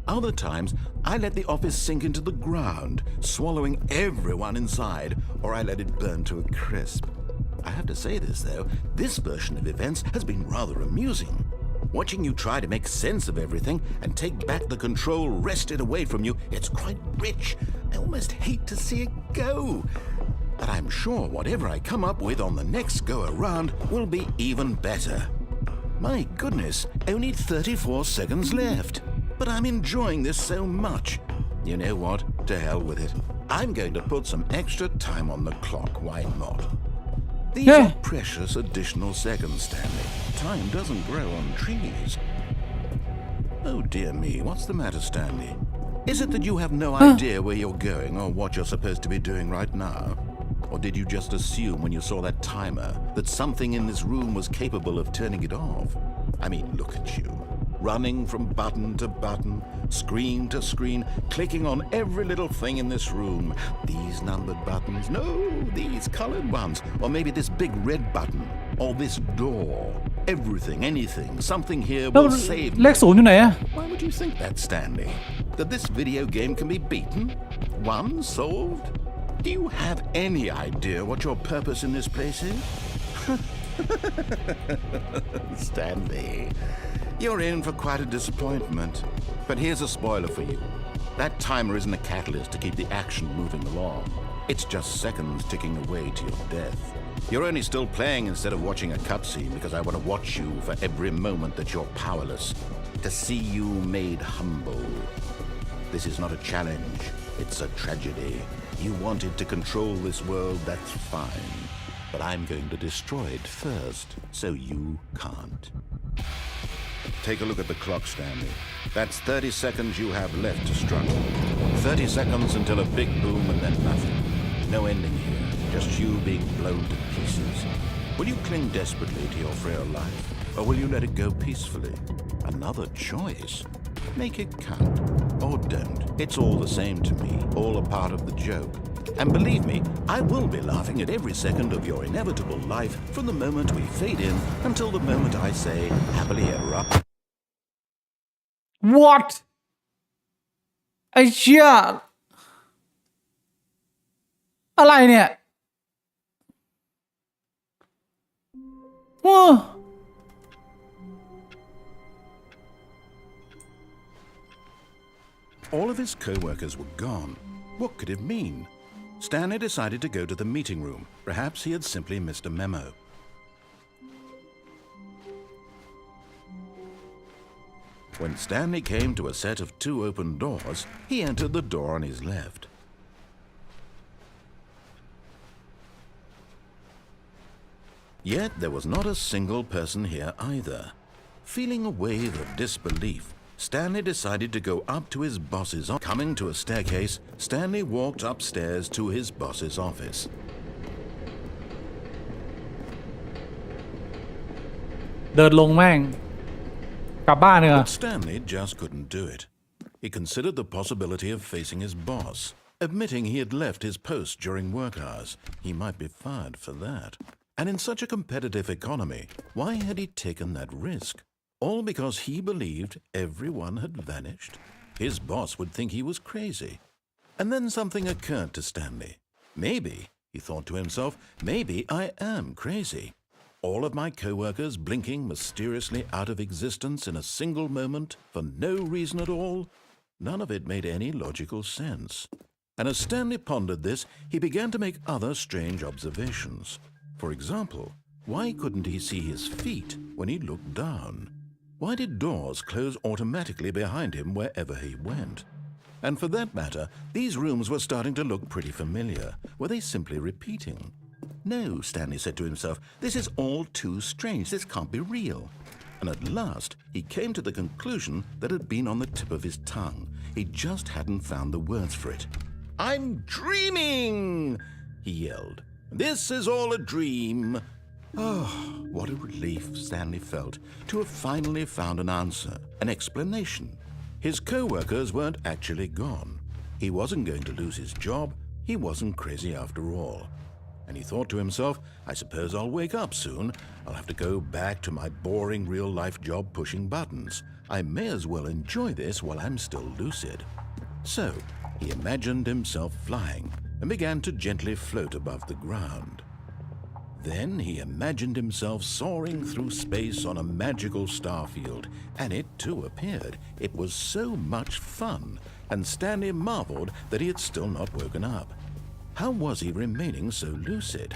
Other times, I let the office sink into the ground, swallowing everyone inside, or I let it burn to a crisp. I have to say this, though, this version of events has been rather amusing. Watching you try to make sense of everything and take back the control wrested away from you, it's quite rich. I almost hate to see it go. But I'm sure whatever I come up with on the next go-around will be even better. My goodness, only 34 seconds left. But I'm enjoying this so much. You know what? To hell with it. I'm going to put some extra time on the clock, why not? These Yeah. are precious additional seconds, Stanley. Time doesn't grow on trees. Oh dear me, what's the matter, Stanley? Is it that you have no idea where you're going or what you're supposed to be doing right now? Or did you just assume when you saw that timer that something in this room was capable of turning it off? I mean, look at you. Running from button to button, screen to screen, clicking on every little thing in this room. These numbered buttons, no, these colored ones, or maybe this big red button, or this door. Everything, anything, something here แล้ว will save เล me. ขศูนย์อยู่ไหนอะ Why would you think that, Stanley? That this video game can be beaten? Won? Solved? Do you have any idea what your purpose in this place is? Stanley, you're in for quite a disappointment. But here's a spoiler for you. That timer isn't a catalyst to keep the action moving along. It's just seconds ticking away to your death. You're only still playing instead of watching a cutscene because I want to watch you for every moment that you're powerless, to see you made humble. This is not a challenge, it's a tragedy. You wanted to control this world, that's fine. But I'm going to destroy it first, so you can't. Take a look at the clock, Stanley. That's 30 seconds you have left to struggle. 30 seconds until a big boom and then nothing. No ending here, just you being blown to pieces. Will you cling desperately to your frail life, or will you let it go peacefully? Another choice. Make it count, or don't. It's all the same to me, all a part of the joke. And believe me, I will be laughing at every second of your inevitable life from the moment we fade in until the moment I say happily ever after. What ไอ้เชี่ยอะไรเนี่ยโอ้ All of his co-workers were gone. What could it mean? Stanley decided to go to the meeting room. Perhaps he had simply missed a memo. When Stanley came to a set of 2 open doors, he entered the door on his left. Yet there was not a single person here either. Feeling a wave of disbelief, Stanley decided to go up to his boss's office. Coming to a staircase, Stanley walked upstairs to his boss's office. เดินลงแม่งกลับบ้านเนอะ But Stanley just couldn't do it. He considered the possibility of facing his boss, admitting he had left his post during work hours. He might be fired for that. And in such a competitive economy, why had he taken that risk? All because he believed everyone had vanished? His boss would think he was crazy. And then something occurred to Stanley. Maybe, he thought to himself, maybe I am crazy. All of my co-workers blinking mysteriously out of existence in a single moment for no reason at all? None of it made any logical sense. And as Stanley pondered this, he began to make other strange observations. For example, why couldn't he see his feet when he looked down? Why did doors close automatically behind him wherever he went? And for that matter, these rooms were starting to look pretty familiar. Were they simply repeating? No, Stanley said to himself, this is all too strange. This can't be real. And at last, he came to the conclusion that had been on the tip of his tongue. He just hadn't found the words for it. I'm dreaming, he yelled. This is all a dream. Oh, what a relief Stanley felt to have finally found an answer, an explanation. His co-workers weren't actually gone. He wasn't going to lose his job. He wasn't crazy after all. And he thought to himself, I suppose I'll wake up soon. I'll have to go back to my boring real-life job pushing buttons. I may as well enjoy this while I'm still lucid. So, he imagined himself flying and began to gently float above the ground. Then he imagined himself soaring through space on a magical starfield, and it too appeared. It was so much fun, and Stanley marveled that he had still not woken up. How was he remaining so lucid?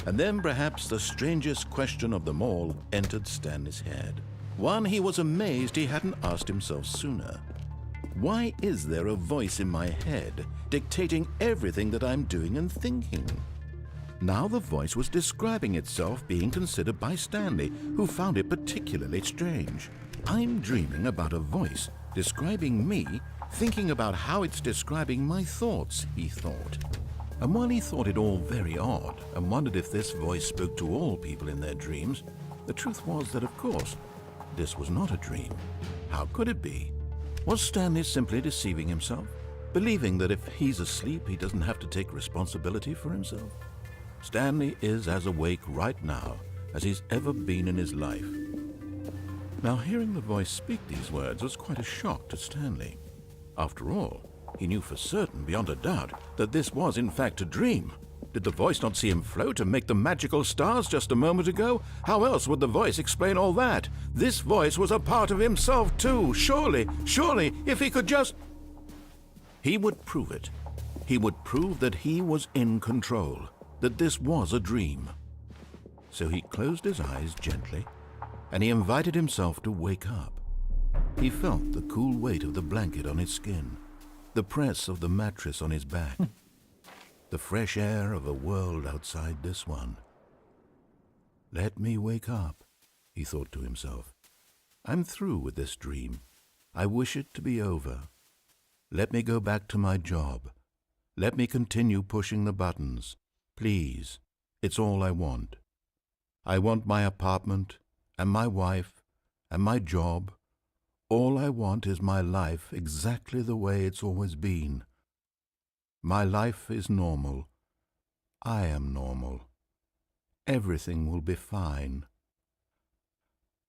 And then perhaps the strangest question of them all entered Stanley's head. One he was amazed he hadn't asked himself sooner. Why is there a voice in my head dictating everything that I'm doing and thinking? Now the voice was describing itself being considered by Stanley, who found it particularly strange. I'm dreaming about a voice describing me, thinking about how it's describing my thoughts, he thought. And while he thought it all very odd and wondered if this voice spoke to all people in their dreams, the truth was that, of course, this was not a dream. How could it be? Was Stanley simply deceiving himself, believing that if he's asleep, he doesn't have to take responsibility for himself? Stanley is as awake right now as he's ever been in his life. Now, hearing the voice speak these words was quite a shock to Stanley. After all, he knew for certain, beyond a doubt, that this was in fact a dream. Did the voice not see him float and make the magical stars just a moment ago? How else would the voice explain all that? This voice was a part of himself too. Surely, if he could just... He would prove it. He would prove that he was in control, that this was a dream. So he closed his eyes gently, and he invited himself to wake up. He felt the cool weight of the blanket on his skin, the press of the mattress on his back, the fresh air of a world outside this one. Let me wake up, he thought to himself. I'm through with this dream. I wish it to be over. Let me go back to my job. Let me continue pushing the buttons. Please, it's all I want. I want my apartment and my wife and my job. All I want is my life exactly the way it's always been. My life is normal. I am normal. Everything will be fine.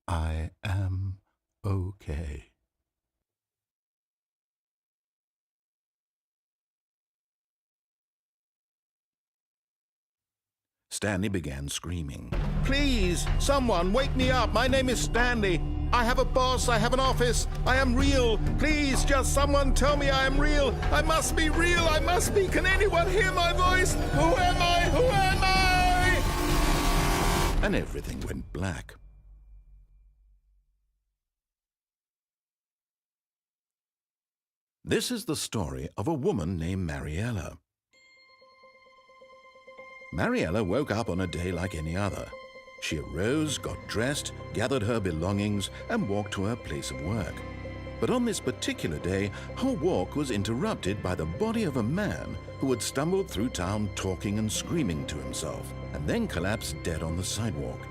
I am okay. Stanley began screaming. Please, someone wake me up. My name is Stanley. I have a boss. I have an office. I am real. Please, just someone tell me I am real. I must be real. I must be. Can anyone hear my voice? Who am I? Who am I? And everything went black. This is the story of a woman named Mariella. Mariella woke up on a day like any other. She arose, got dressed, gathered her belongings, and walked to her place of work. But on this particular day, her walk was interrupted by the body of a man who had stumbled through town talking and screaming to himself, and then collapsed dead on the sidewalk.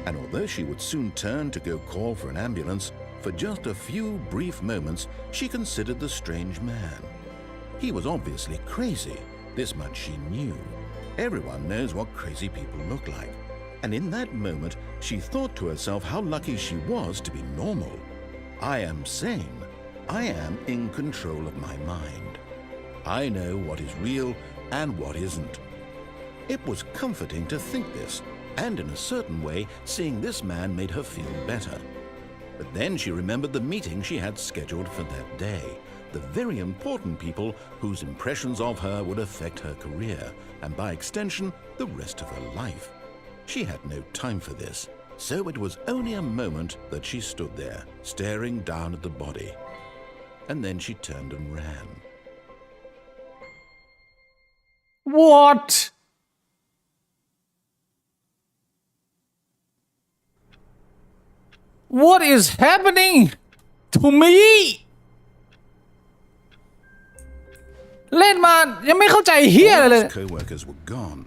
And although she would soon turn to go call for an ambulance, for just a few brief moments she considered the strange man. He was obviously crazy, this much she knew. Everyone knows what crazy people look like. And in that moment, she thought to herself how lucky she was to be normal. I am sane. I am in control of my mind. I know what is real and what isn't. It was comforting to think this, and in a certain way, seeing this man made her feel better. But then she remembered the meeting she had scheduled for that day, the very important people whose impressions of her would affect her career, and by extension, the rest of her life. She had no time for this, so it was only a moment that she stood there, staring down at the body. And then she turned and ran. What? What is happening to me? เล่นมายังไม่เข้าใจเฮียอะไรเลย Co-workers were gone.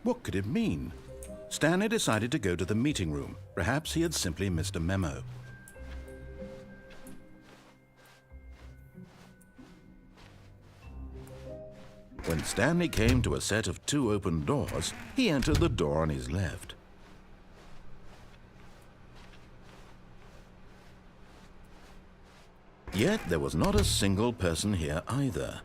What could it mean? Stanley decided to go to the meeting room. Perhaps he had simply missed a memo. When Stanley came to a set of 2 open doors, he entered the door on his left. Yet there was not a single person here either.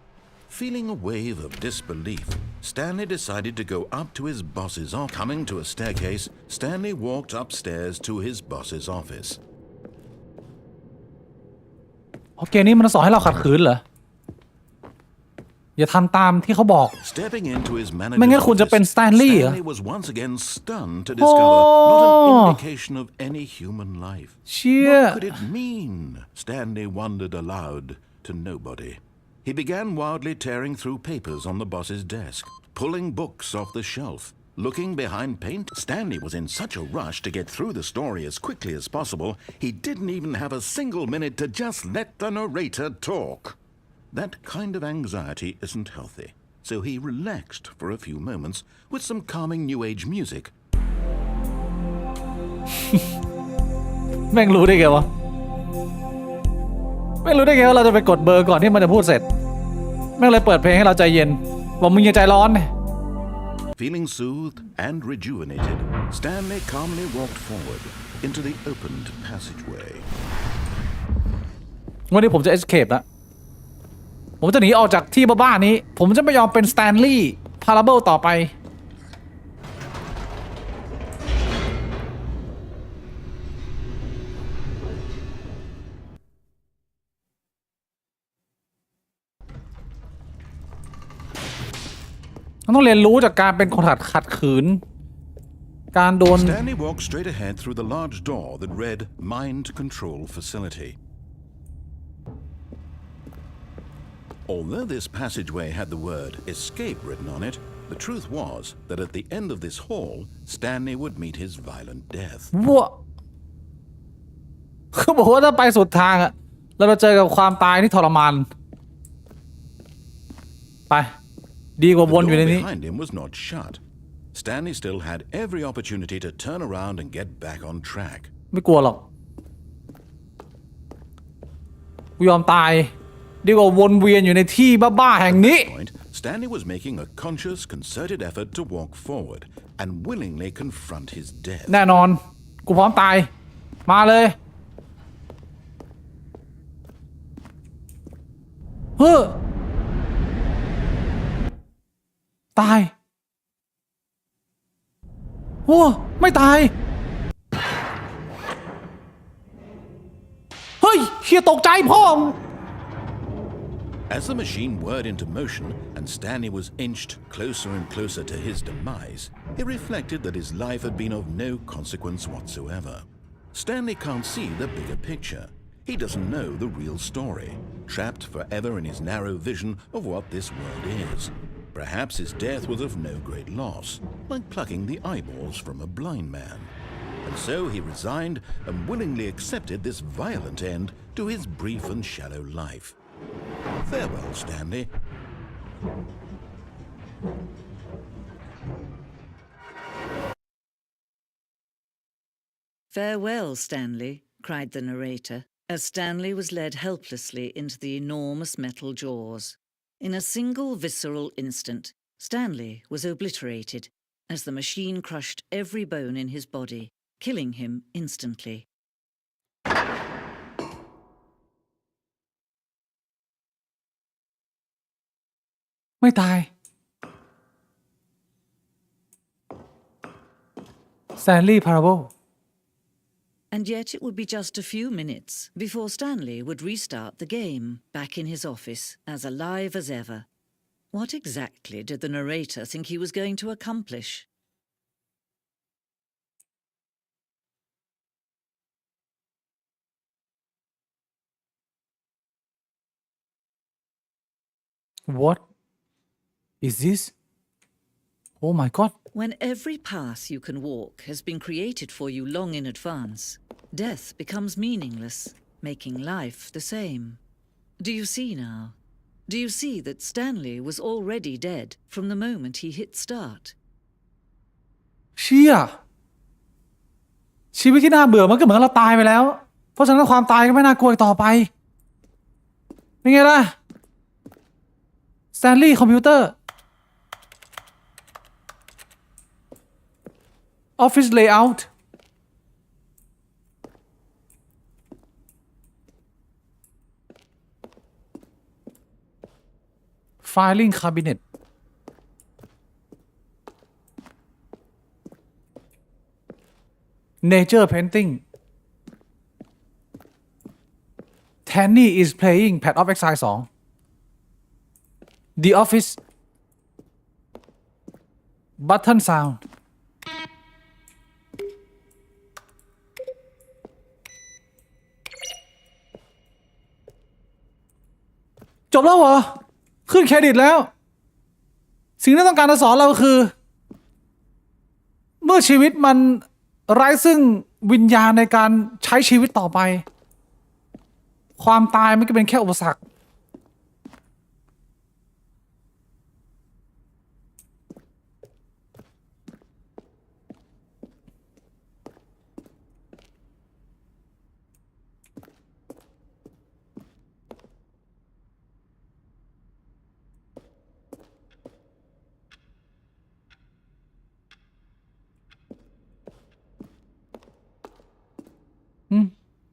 Feeling a wave of disbelief, Stanley decided to go up to his boss's office. Coming to a staircase, Stanley walked upstairs to his boss's office. โอเคนี้มันสอนให้เราขัดขืนเหรออย่าทำตามที่เขาบอก Stepping into his ไม่งั้น manager's คุณจะเป็น office, Stanley เหรอ Stanley was once again stunned to discover not an indication of any human life. เชี่ย What could it mean? Stanley wondered aloud to nobody. He began wildly tearing through papers on the boss's desk, pulling books off the shelf, looking behind paint. Stanley was in such a rush to get through the story as quickly as possible, he didn't even have a single minute to just let the narrator talk. That kind of anxiety isn't healthy, so he relaxed for a few moments with some calming new age music. แม่งรู้ได้ไงวะแม่งรู้ได้ไงว่าเราจะไปกดเบอร์ก่อนที่มันจะพูดเสร็จแม่งเลยเปิดเพลงให้เราใจเย็นบอกมึงอย่าใจร้อน Feeling soothed and rejuvenated, Stanley calmly walked forward into the opened passageway. วันนี้ผมจะ escape แล้วผมจะหนีออกจากที่บ้าๆนี้ผมจะไม่ยอมเป็น Stanley Parable ต่อไปต้องเรียนรู้จากการเป็นคนขัดขืนการโดน Stanley walked straight ahead through the large door that read Mind Control Facility. Although this passageway had the word escape written on it, the truth was that at the end of this hall, Stanley would meet his violent death. วัวเขาบอกว่าถ้าไปสุดทางอะเราจะเจอกับความตายที่ทรมานไปดีกว่า The วนอยู่ใน door นี้ behind him was not shut. Stanley still had every opportunity to turn around and get back on track. ไม่กลัวหรอกกูยอมตายดีกว่าวนเวียนอยู่ในที่บ้าๆแห่งนี้ At this point, Stanley was making a conscious, concerted effort to walk forward and willingly confront his death. แน่นอนกูพร้อมตายมาเลยเฮ้อตายโอ้ไม่ตายเฮ้ยเฮียตกใจพ่อ As the machine whirred into motion and Stanley was inched closer and closer to his demise, he reflected that his life had been of no consequence whatsoever. Stanley can't see the bigger picture. He doesn't know the real story, trapped forever in his narrow vision of what this world is. Perhaps his death was of no great loss, like plucking the eyeballs from a blind man. And so he resigned and willingly accepted this violent end to his brief and shallow life. Farewell, Stanley. Farewell, Stanley, cried the narrator, as Stanley was led helplessly into the enormous metal jaws. In a single visceral instant, Stanley was obliterated as the machine crushed every bone in his body, killing him instantly. Stanley Parable. And yet it would be just a few minutes before Stanley would restart the game, back in his office, as alive as ever. What exactly did the narrator think he was going to accomplish? What is this? Oh my god. When every path you can walk has been created for you long in advance, death becomes meaningless, making life the same. Do you see now? Do you see that Stanley was already dead from the moment he hit start? เชี่ยชีวิตที่น่าเบื่อมันก็เหมือนเราตายไปแล้วเพราะฉะนั้นความตายก็ไม่น่ากลัวอีกต่อไปเป็นไงล่ะ Stanley คอมพิวเตอร์ Office Layout Filing Cabinet Nature Painting Tanny is playing Path of Exile 2 The Office Button Sound จบแล้วเหรอ ขึ้นเครดิตแล้ว สิ่งที่ต้องการจะสอนเราคือ เมื่อชีวิตมันไร้ซึ่งวิญญาณในการใช้ชีวิตต่อไป ความตายมันก็เป็นแค่อุปสรรค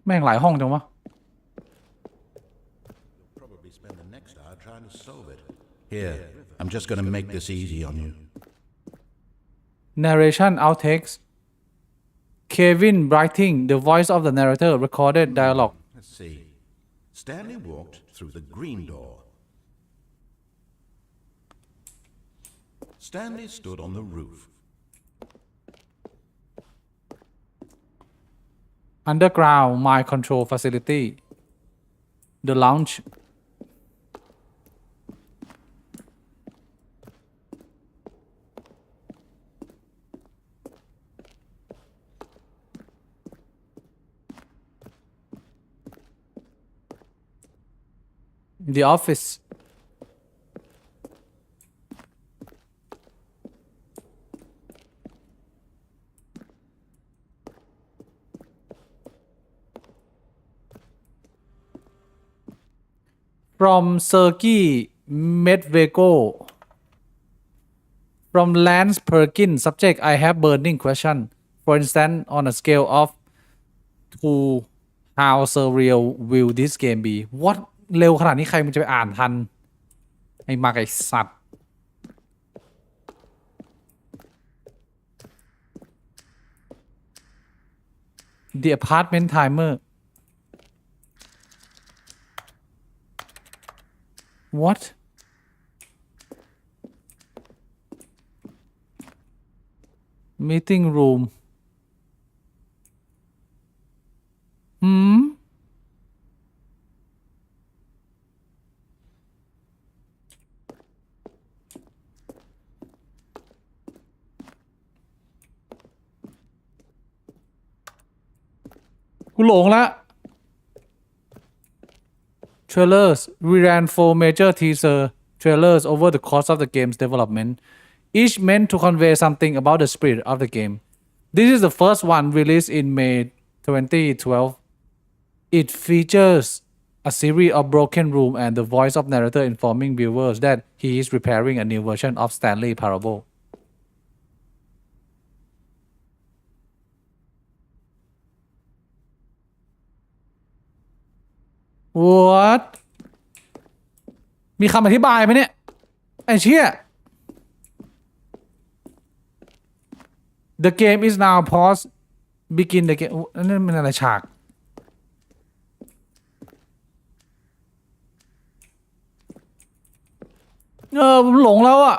แม่งหลายห้องจังวะ Probably spend the next hour trying to solve it. Here, I'm just going to make this easy on you. Narration outtakes Kevin writing the voice of the narrator recorded dialogue Let's see. Stanley walked through the green door. Stanley stood on the roof. Underground Mind Control Facility The Lounge The Office From Sergey Medvedev From Lance Perkins Subject I have burning question For instance on a scale of 2 How surreal will this game be What เร็วขนาดนี้ใครมันจะไปอ่านทันไอ้มาไอ้สัตว์ The Apartment Timer What Meeting room กูหลงละ Trailers We ran 4 major teaser trailers over the course of the game's development each meant to convey something about the spirit of the game this is the first one released in May 2012 it features a series of broken room and the voice of narrator informing viewers that he is preparing a new version of Stanley Parable What มีคำอธิบายไหมเนี่ยไอ้เชี่ย The game is now paused begin the game นั่นมันอะไรฉากผมหลงแล้วอ่ะ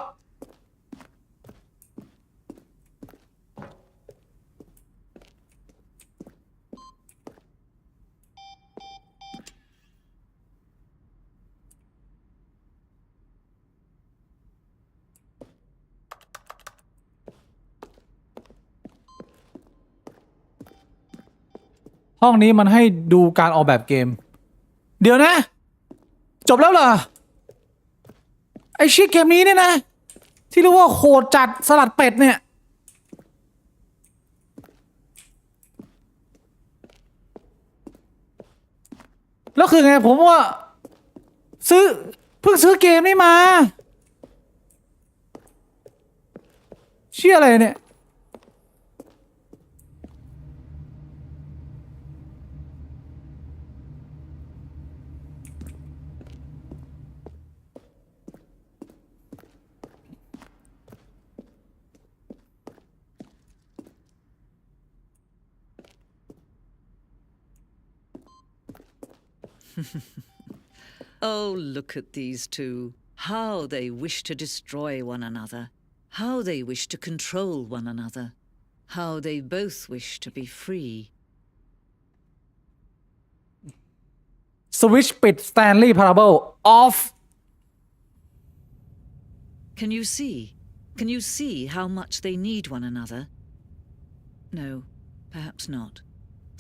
ห้องนี้มันให้ดูการออกแบบเกมเดี๋ยวนะจบแล้วเหรอไอชิเกมนี้เนี่ยนะที่เรียกว่าโหดจัดสลัดเป็ดเนี่ย แล้วคือไงผมว่าเพิ่งซื้อเกมนี้มาเชี่ยอะไรเนี่ยOh, look at these two. How they wish to destroy one another. How they wish to control one another. How they both wish to be free. สวิตช์ปิด Stanley Parable off Can you see? Can you see how much they need one another? No, perhaps not.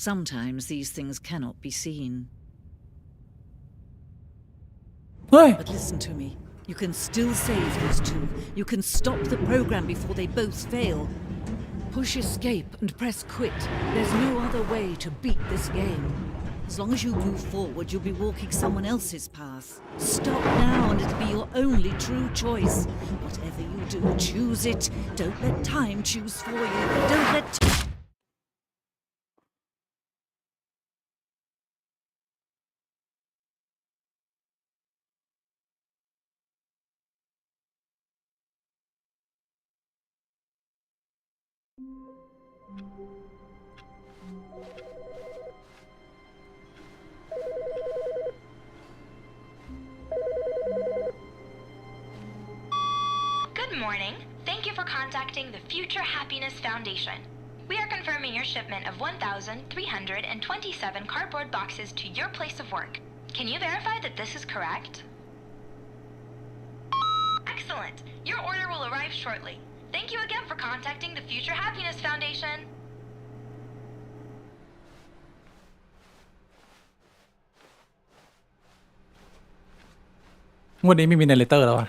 Sometimes these things cannot be seen. เฮ้ย But listen to me. You can still save these two. You can stop the program before they both fail. Push escape and press quit. There's no other way to beat this game. As long as you move forward, you'll be walking someone else's path. Stop now and it'll be your only true choice. Whatever you do, choose it. Don't let time choose for you. Don't let... Good morning. Thank you for contacting the Future Happiness Foundation. We are confirming your shipment of 1,327 cardboard boxes to your place of work. Can you verify that this is correct? Excellent. Your order will arrive shortly. Thank you again for contacting the Future Happiness Foundation. วันนี้ไม่มี narrator แล้วอะ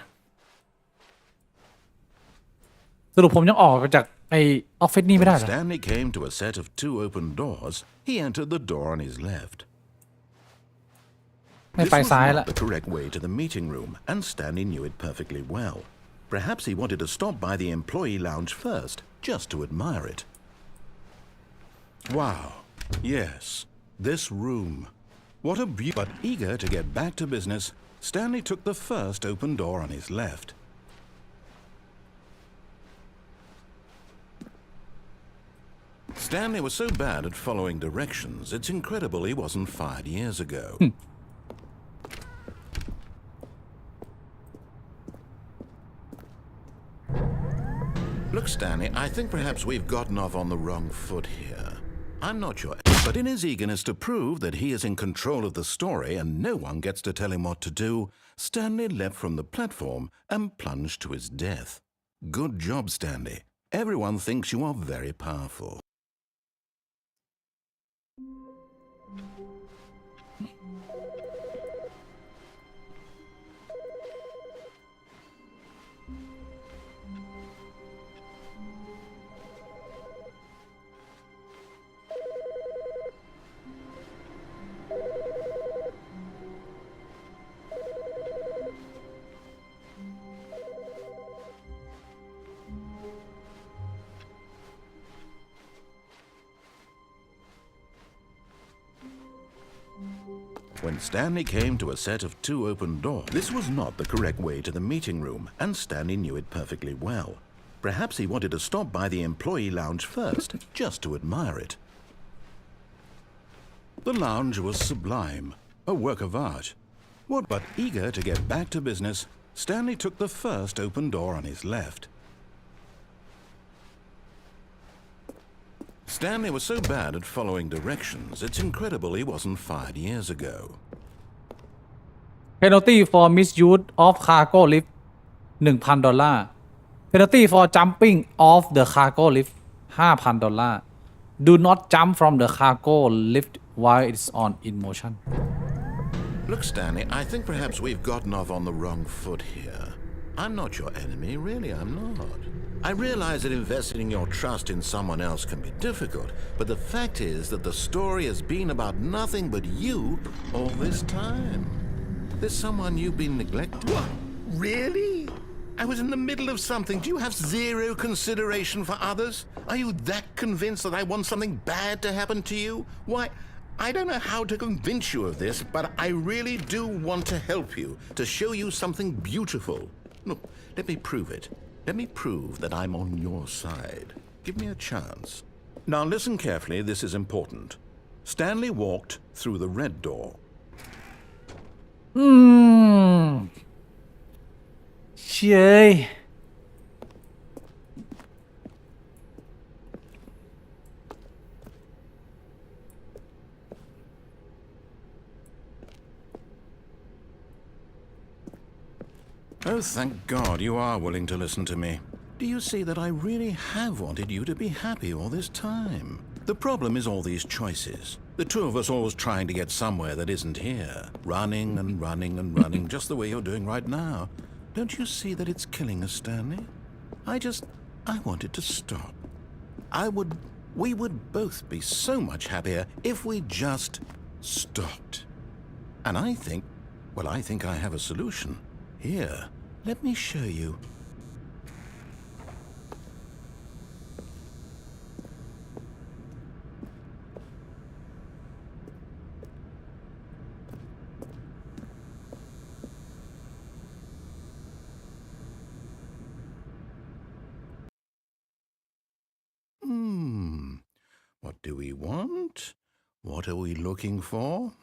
สรุปผมยังออกไปจากไอ้ออฟฟิศนี่ไม่ได้ When เหรอ Stanley came to a set of 2 open doors, he entered the door on his left. ไม่ This ไป was ซ้ายละ not the correct way to the meeting room, and Stanley knew it perfectly well. Perhaps he wanted to stop by the employee lounge first, just to admire it. Wow. Yes. This room. What a beauty. But eager to get back to business, Stanley took the first open door on his left. Stanley was so bad at following directions, it's incredible he wasn't fired years ago. Look, Stanley, I think perhaps we've gotten off on the wrong foot here. I'm not sure, but in his eagerness to prove that he is in control of the story and no one gets to tell him what to do, Stanley leapt from the platform and plunged to his death. Good job, Stanley. Everyone thinks you are very powerful. When Stanley came to a set of 2 open doors, this was not the correct way to the meeting room, and Stanley knew it perfectly well. Perhaps he wanted to stop by the employee lounge first, just to admire it. The lounge was sublime, a work of art. But eager to get back to business, Stanley took the first open door on his left. Stanley was so bad at following directions, it's incredible he wasn't fired years ago. penalty for misuse of cargo lift $1,000 penalty for jumping off the cargo lift $5,000 do not jump from the cargo lift while it's on in motion. Look, Stanley, I think perhaps we've gotten off on the wrong foot here. I'm not your enemy, really, I'm not. I realize that investing your trust in someone else can be difficult, but the fact is that the story has been about nothing but you all this time. There's someone you've been neglecting. What? Really? I was in the middle of something. Do you have zero consideration for others? Are you that convinced that I want something bad to happen to you? Why, I don't know how to convince you of this, but I really do want to help you, to show you something beautiful. Look, let me prove it. Let me prove that I'm on your side. Give me a chance. Now listen carefully, this is important. Stanley walked through the red door. เชยOh, thank God you are willing to listen to me. Do you see that I really have wanted you to be happy all this time? The problem is all these choices. The two of us always trying to get somewhere that isn't here. Running and running and running, just the way you're doing right now. Don't you see that it's killing us, Stanley? I wanted to stop. We would both be so much happier if we just stopped. And I think I have a solution. Here, let me show you. What do we want? What are we looking for?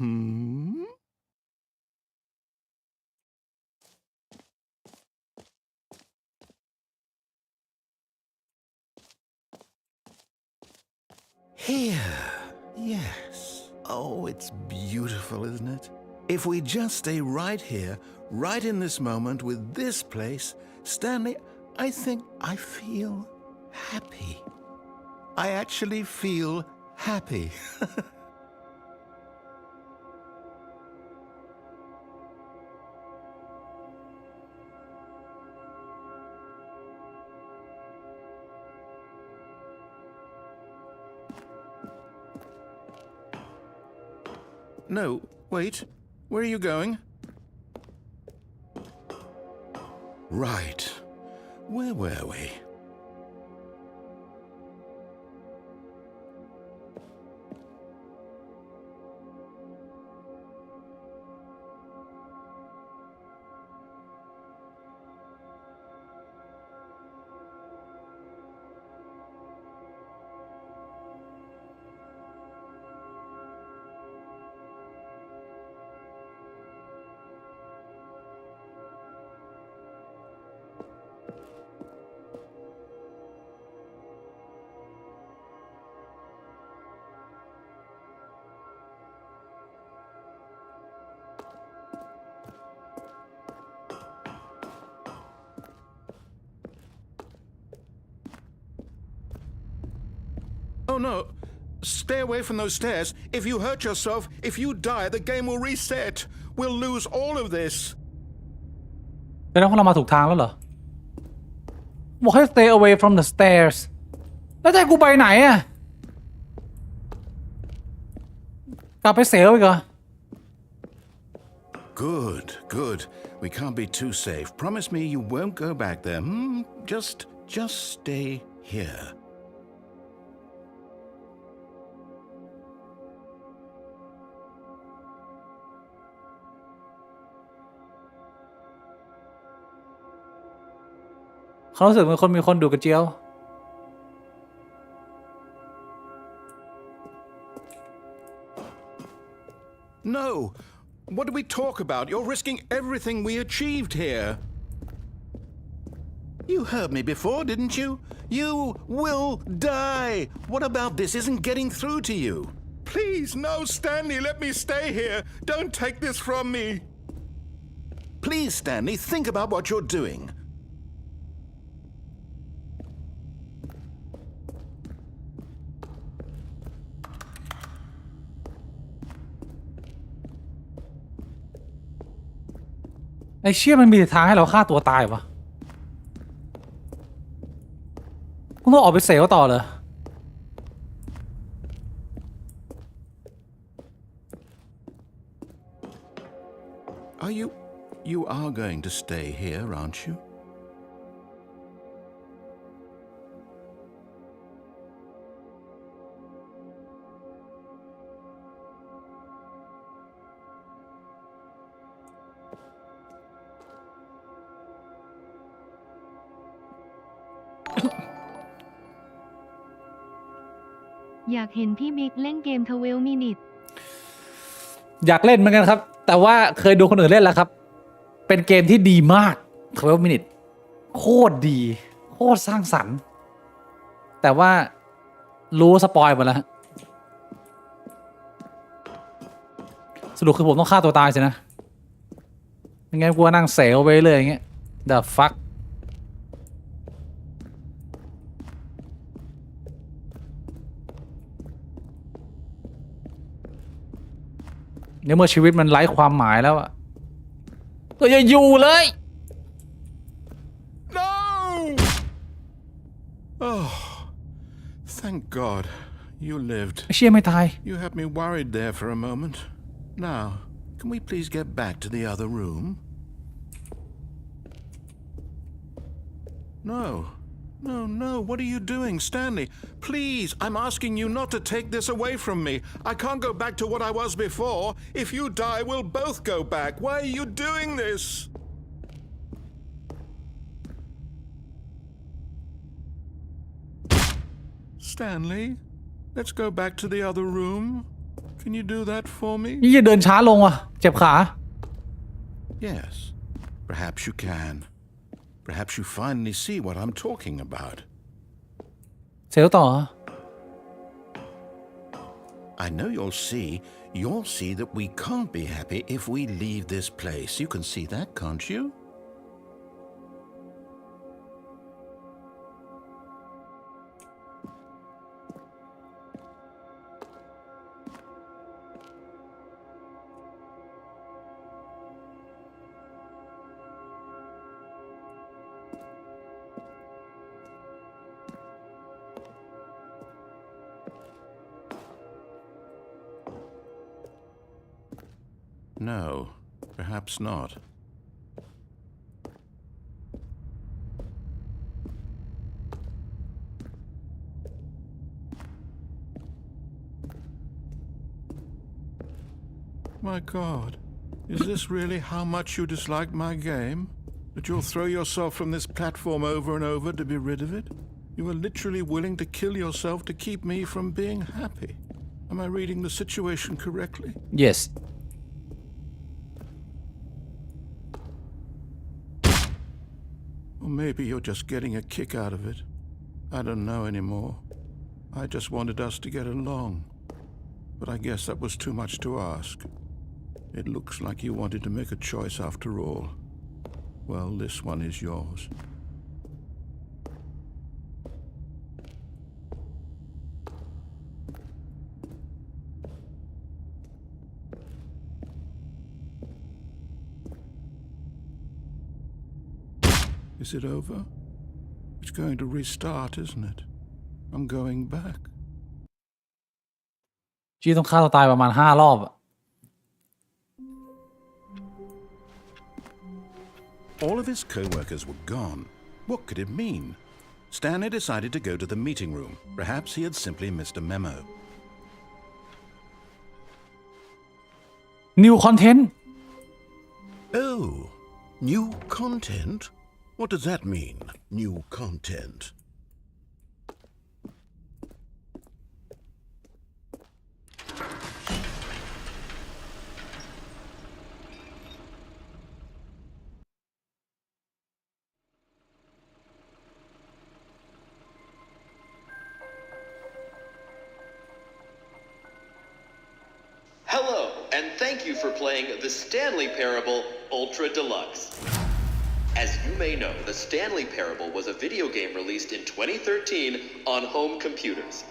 Here, yes. Oh, it's beautiful, isn't it? If we just stay right here, right in this moment with this place, Stanley, I think I feel happy. I actually feel happy. No, wait. Where are you going? Right. Where were we? Oh no! Stay away from those stairs. If you hurt yourself, if you die, the game will reset. We'll lose all of this. แล้วพวกเรามาถูกทางแล้วเหรอบอกให้ stay away from the stairs แล้วจะให้กูไปไหนอะกลับไปเสียอีกเหรอ Good, good. We can't be too safe. Promise me you won't go back there. Just stay here.เขารู้สึกเหมือนมีคนดูดกระเจียว No! What did we talk about? You're risking everything we achieved here. You heard me before, didn't you? You will die. What about this isn't getting through to you? Please, no, Stanley, let me stay here. Don't take this from me. Please, Stanley, think about what you're doing.ไอ้เชี่ยมันมีทางให้เราฆ่าตัวตายวะ กูต้องออกไปเสวต่อเลย You are going to stay here, aren't you? .อยากเห็นพี่บิ๊กเล่นเกม12 minutes อยากเล่นเหมือนกันครับแต่ว่าเคยดูคนอื่นเล่นแล้วครับเป็นเกมที่ดีมาก12 minutes โคตรดีโคตรสร้างสรรค์แต่ว่ารู้สปอยหมดแล้วสรุปคือผมต้องฆ่าตัวตายสินะยังไงกูนั่งเซลไปเลยอย่างเงี้ย The fuck เนี่ยเมื่อชีวิตมันไร้ความหมายแล้วอะก็อย่าอยู่เลย No! Oh, thank God you lived. ไอ้เชี่ยไม่ตาย You had me worried there for a moment. Now, can we please get back to the other room? No. No, what are you doing, Stanley? Please, I'm asking you not to take this away from me. I can't go back to what I was before. If you die, we'll both go back. Why are you doing this? Stanley, let's go back to the other room. Can you do that for me? นี่จะเดินช้าลงว่ะเจ็บขา Yes, perhaps you can. Perhaps you finally see what I'm talking about. เซลต่อ I know you'll see that we can't be happy if we leave this place. You can see that, can't you? No, perhaps not. My God, is this really how much you dislike my game? That you'll throw yourself from this platform over and over to be rid of it? You were literally willing to kill yourself to keep me from being happy. Am I reading the situation correctly? yes Or maybe you're just getting a kick out of it. I don't know anymore. I just wanted us to get along. But I guess that was too much to ask. It looks like you wanted to make a choice after all. Well, this one is yours. Is it over? It's going to restart, isn't it? I'm going back. จี้ต้องฆ่าตัวตายประมาณ5 รอบอะ All of his co-workers were gone. What could it mean? Stanley decided to go to the meeting room. Perhaps he had simply missed a memo. New content Oh, new content? What does that mean, new content? Hello, and thank you for playing the Stanley Parable Ultra Deluxe. As you may know, the Stanley Parable was a video game released in 2013 on home computers.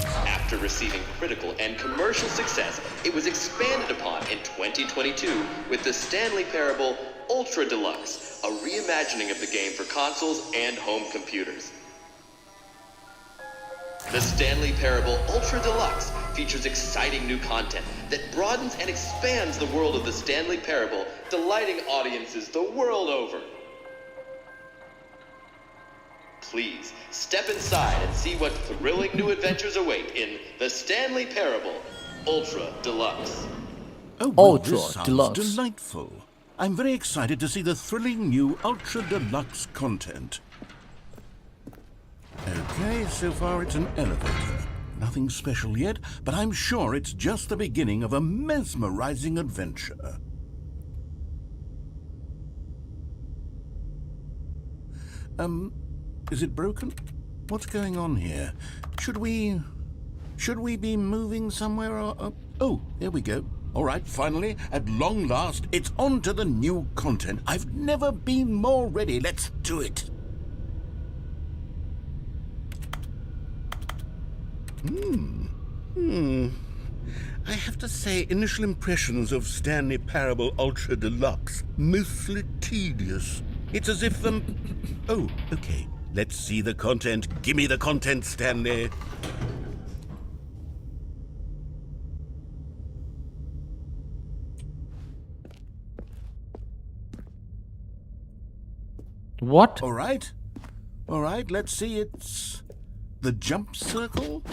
After receiving critical and commercial success, it was expanded upon in 2022 with the Stanley Parable Ultra Deluxe, a reimagining of the game for consoles and home computers. The Stanley Parable Ultra Deluxe features exciting new content that broadens and expands the world of the Stanley Parable, delighting audiences the world over. Please step inside and see what thrilling new adventures await in The Stanley Parable Ultra Deluxe. Oh, well, Ultra this sounds Deluxe. delightful. I'm very excited to see the thrilling new Ultra Deluxe content. Okay, so far it's an elevator. Nothing special yet, but I'm sure it's just the beginning of a mesmerizing adventure. Is it broken? What's going on here? Should we be moving somewhere or... Oh, there we go. All right, finally, at long last, it's on to the new content. I've never been more ready. Let's do it. I have to say, initial impressions of Stanley Parable Ultra Deluxe, mostly tedious. It's as if Oh, okay. Let's see the content. Give me the content, Stanley. what All right, let's see. It's the jump circle.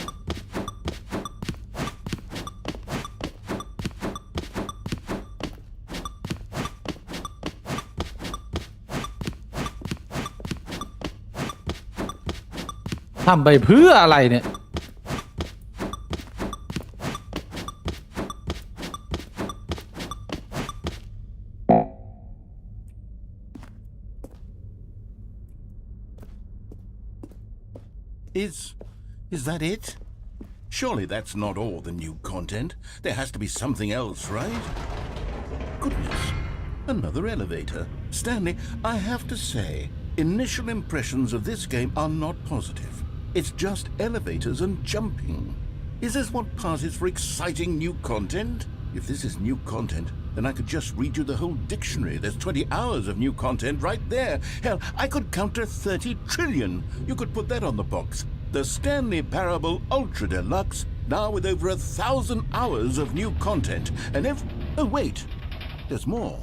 ทำไปเพื่ออะไรเนี่ย Is that it? Surely that's not all the new content. There has to be something else, right? Goodness, another elevator. Stanley, I have to say, initial impressions of this game are not positive. It's just elevators and jumping. Is this what passes for exciting new content? If this is new content, then I could just read you the whole dictionary. There's 20 hours of new content right there. Hell, I could count to 30 trillion. You could put that on the box. The Stanley Parable Ultra Deluxe, now with over 1,000 hours of new content. And oh, wait. There's more.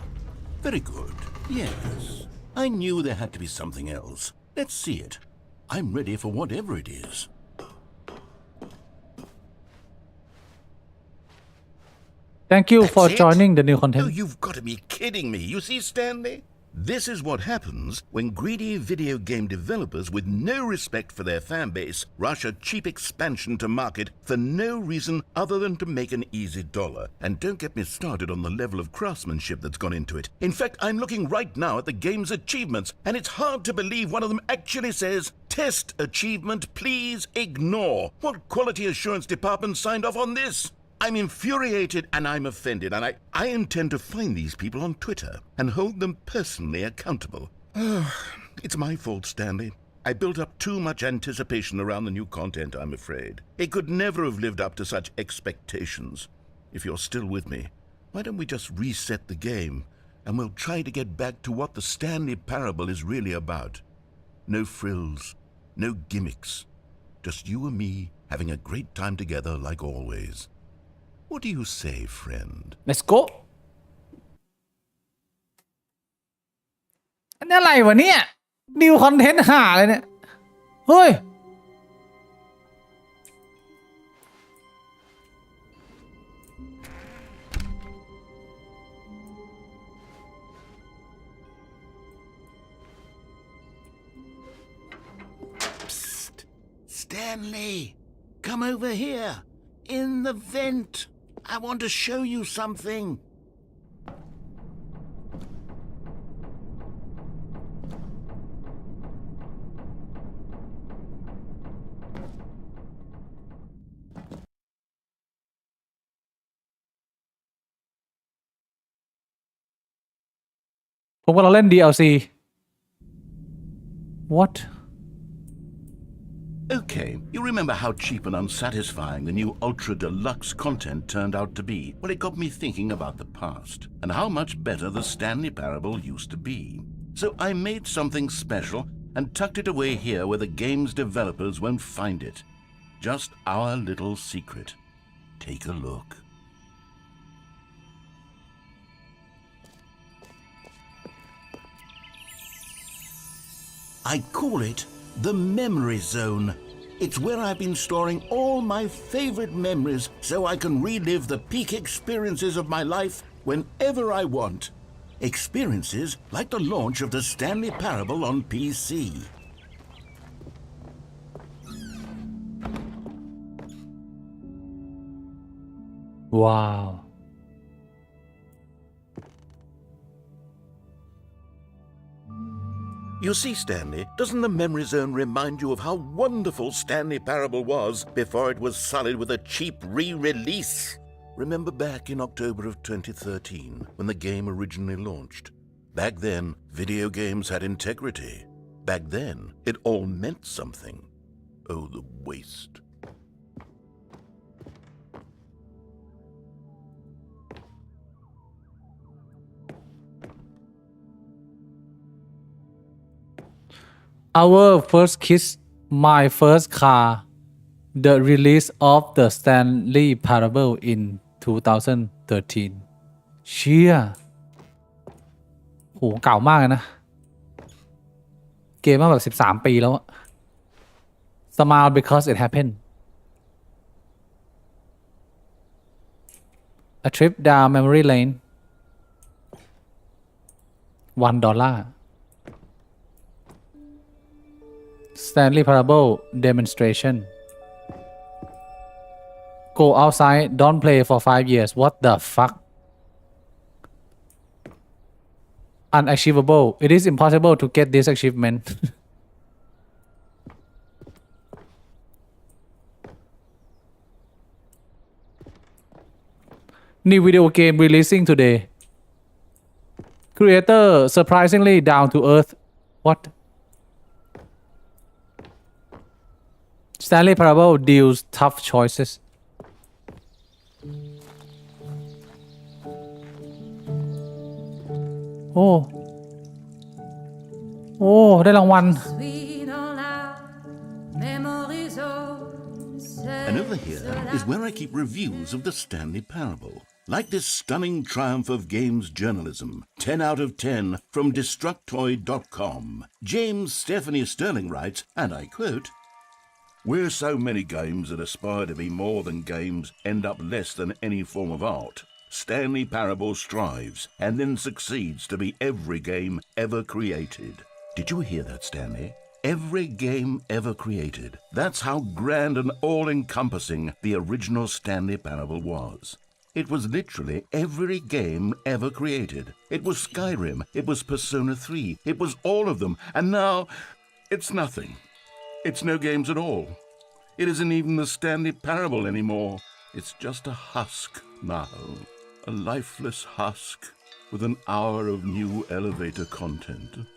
Very good. Yes. I knew there had to be something else. Let's see it. I'm ready for whatever it is. Thank you for That's it? joining the new Oh, content. you've got to be kidding me. You see, Stanley? This is what happens when greedy video game developers with no respect for their fan base rush a cheap expansion to market for no reason other than to make an easy dollar. And don't get me started on the level of craftsmanship that's gone into it. In fact, I'm looking right now at the game's achievements, and it's hard to believe one of them actually says, "Test achievement, please ignore." What quality assurance department signed off on this? I'm infuriated and I'm offended, and I intend to find these people on Twitter and hold them personally accountable. It's my fault, Stanley. I built up too much anticipation around the new content, I'm afraid. It could never have lived up to such expectations. If you're still with me, why don't we just reset the game and we'll try to get back to what the Stanley Parable is really about. No frills, no gimmicks. Just you and me having a great time together like always. What do you say, friend? Let's go อันนี้อะไรวะเนี่ยนิวคอนเทนต์หาเลยเนี่ยเฮ้ย Psst! Stanley! Come over here! In the vent! I want to show you something.ผมกำลังเล่น DLC What Okay, you remember how cheap and unsatisfying the new Ultra Deluxe content turned out to be? Well, it got me thinking about the past and how much better the Stanley Parable used to be. So I made something special and tucked it away here where the game's developers won't find it. just our little secret. Take a look. I call it the memory zone. It's where I've been storing all my favorite memories so I can relive the peak experiences of my life whenever I want. Experiences like the launch of the Stanley Parable on PC. Wow. You see, Stanley, doesn't the memory zone remind you of how wonderful Stanley Parable was before it was sullied with a cheap re-release? Remember back in October of 2013, when the game originally launched? Back then, video games had integrity. Back then, it all meant something. Oh, the waste. Our first kiss, my first car, the release of the Stanley Parable in 2013 เชี่ยโหเก่ามากเลยนะเกมมาแบบ13 ปีแล้วอะ Smile because it happened A trip down memory lane $1 Stanley Parable demonstration Go outside don't play for 5 years what the fuck Unachievable it is impossible to get this achievement นี่ video game releasing today Creator surprisingly down to earth what Stanley Parable deals tough choices โอ้ได้รางวัล And over here is where I keep reviews of the Stanley Parable. Like this stunning triumph of games journalism, 10 out of 10 from Destructoid.com. James Stephanie Sterling writes, and I quote, Where so many games that aspire to be more than games end up less than any form of art, Stanley Parable strives and then succeeds to be every game ever created. Did you hear that, Stanley? Every game ever created. That's how grand and all-encompassing the original Stanley Parable was. It was literally every game ever created. It was Skyrim, it was Persona 3, it was all of them, and now it's nothing. It's no games at all. It isn't even the Stanley Parable anymore. It's just a husk now. A lifeless husk with an hour of new elevator content.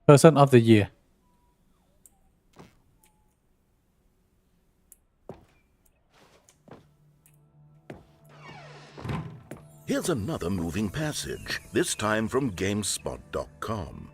Person of the Year Here's another moving passage, this time from GameSpot.com.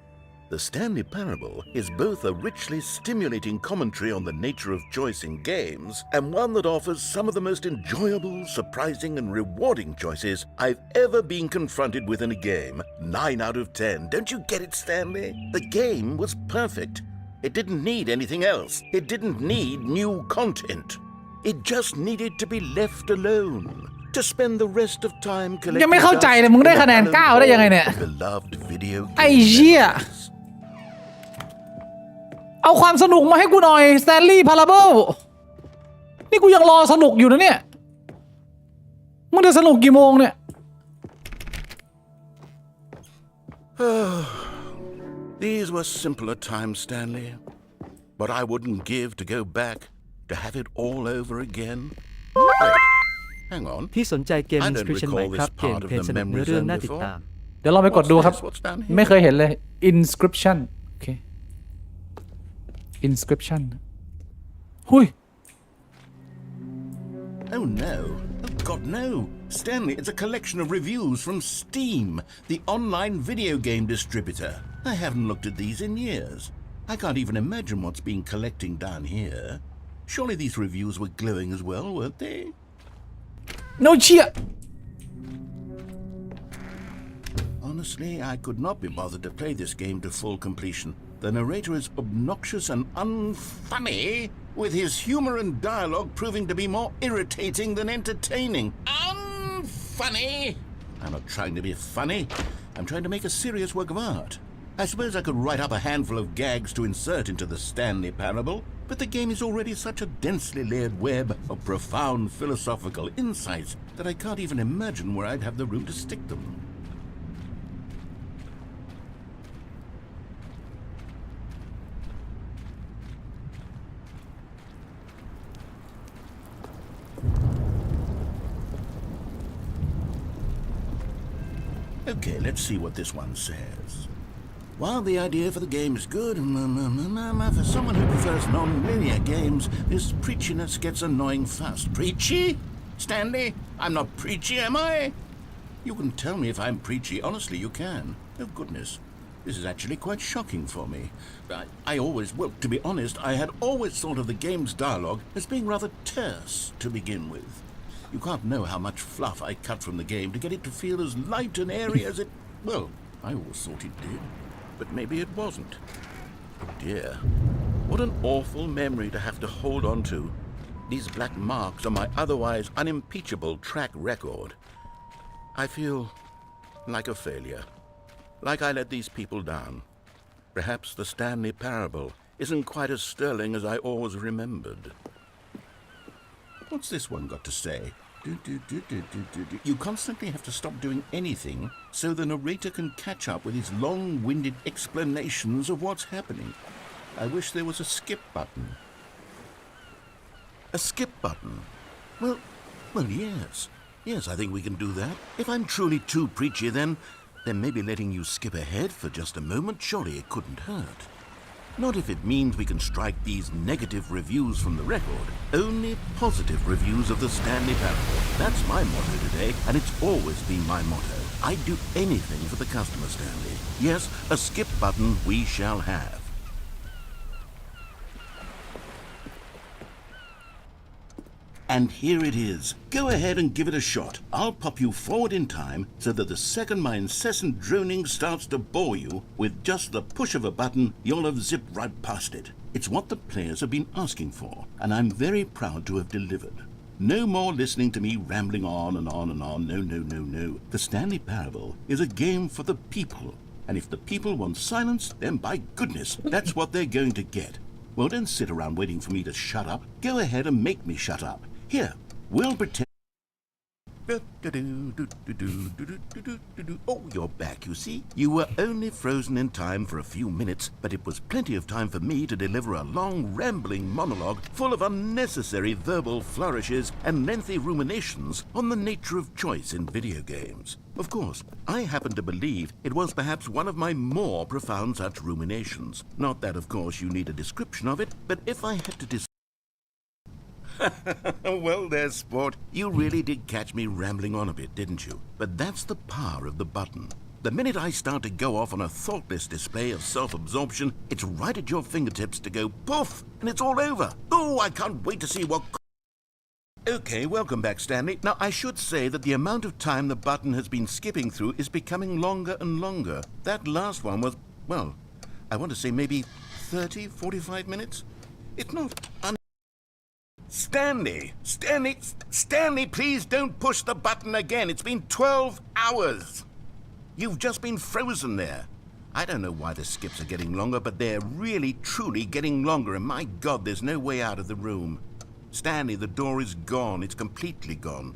The Stanley Parable is both a richly stimulating commentary on the nature of choice in games and one that offers some of the most enjoyable, surprising, and rewarding choices I've ever been confronted with in a game. 9 out of 10. Don't you get it, Stanley? The game was perfect. It didn't need anything else. It didn't need new content. It just needed to be left alone. To spend the rest of time ยังไม่เข้าใจเลยมึงได้คะแนน9ได้ยังไงเนี่ยไอ้เหี้ยเอาความสนุกมาให้กูหน่อย Stanley Parable นี่กูยังรอสนุกอยู่นะเนี่ยมึงจะสนุกกี่โมงเนี่ย These were simpler times, Stanley. But I wouldn't give to go back to have it all over again. Wait, hang on. ที่สนใจเกม I don't Inscription ไหม recall ครับ this เกม part of เพลง the สนุก memory เนื้อเรื่อง zone น่าติด before. ตาม เดี๋ยวเราไปกดดูครับ What's down here? ไม่เคยเห็นเลย inscription โอเค inscription หุย Oh no. Oh God, no. Stanley, it's a collection of reviews from Steam, the online video game distributor. I haven't looked at these in years. I can't even imagine what's been collecting down here. Surely these reviews were glowing as well, weren't they? no shit Honestly, I could not be bothered to play this game to full completion. The narrator is obnoxious and unfunny, with his humor and dialogue proving to be more irritating than entertaining. Unfunny! I'm not trying to be funny. I'm trying to make a serious work of art. I suppose I could write up a handful of gags to insert into the Stanley Parable, but the game is already such a densely layered web of profound philosophical insights that I can't even imagine where I'd have the room to stick them. Okay, let's see what this one says. While the idea for the game is good, for someone who prefers non-linear games, this preachiness gets annoying fast. Preachy? Stanley? I'm not preachy, am I? You can tell me if I'm preachy. Honestly, you can. Oh, goodness. This is actually quite shocking for me. Well, to be honest, I had always thought of the game's dialogue as being rather terse to begin with. You can't know how much fluff I cut from the game to get it to feel as light and airy as it... Well, I always thought it did. But maybe it wasn't. Oh dear. What an awful memory to have to hold on to. These black marks on my otherwise unimpeachable track record. I feel like a failure. Like I let these people down. Perhaps the Stanley Parable isn't quite as sterling as I always remembered. What's this one got to say? You constantly have to stop doing anything so the narrator can catch up with his long-winded explanations of what's happening. I wish there was a skip button. A skip button? Well, yes. Yes, I think we can do that. If I'm truly too preachy, then maybe letting you skip ahead for just a moment, surely it couldn't hurt. Not if it means we can strike these negative reviews from the record. Only positive reviews of the Stanley Parable. That's my motto today, and it's always been my motto. I'd do anything for the customer, Stanley. Yes, a skip button we shall have. And here it is. Go ahead and give it a shot. I'll pop you forward in time so that the second my incessant droning starts to bore you, with just the push of a button, you'll have zipped right past it. It's what the players have been asking for, and I'm very proud to have delivered. No more listening to me rambling on and on and on. No. The Stanley Parable is a game for the people. And if the people want silence, then by goodness, that's what they're going to get. Well, don't sit around waiting for me to shut up. Go ahead and make me shut up. Here, we'll pretend... Oh, you're back, you see. You were only frozen in time for a few minutes, but it was plenty of time for me to deliver a long, rambling monologue full of unnecessary verbal flourishes and lengthy ruminations on the nature of choice in video games. Of course, I happen to believe it was perhaps one of my more profound such ruminations. Not that, of course, you need a description of it, but if I had to Well, there's sport. You really did catch me rambling on a bit, didn't you? But that's the power of the button. The minute I start to go off on a thoughtless display of self-absorption, it's right at your fingertips to go poof, and it's all over. Oh, I can't wait to see what... Okay, welcome back, Stanley. Now, I should say that the amount of time the button has been skipping through is becoming longer and longer. That last one was, well, I want to say maybe 30, 45 minutes? It's not... Stanley, please don't push the button again. It's been 12 hours. You've just been frozen there. I don't know why the skips are getting longer, but they're really, truly getting longer, and my God, there's no way out of the room. Stanley, the door is gone. It's completely gone.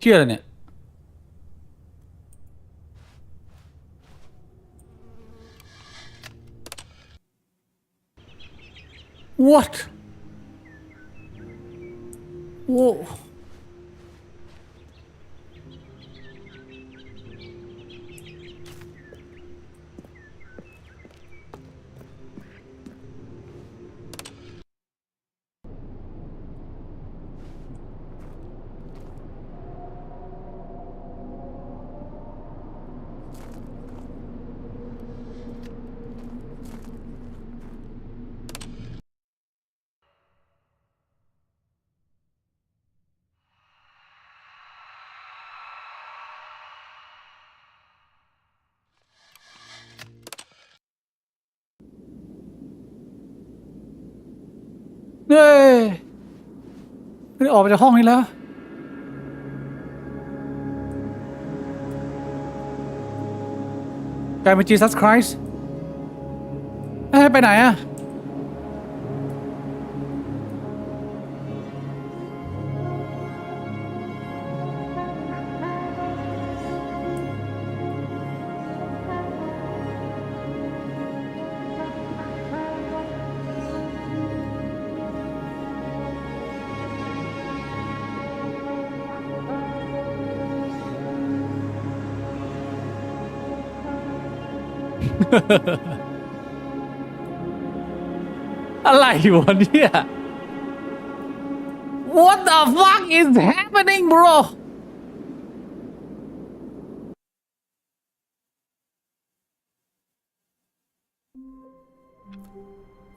เชื่ออะไรเนี่ย What โว้เฮ้ยไม่ได้ออกมาจากห้องนี้แล้วกลายเป็น Jesus Christ ไปไหนอะ อะไรวะเนี่ย What the fuck is happening bro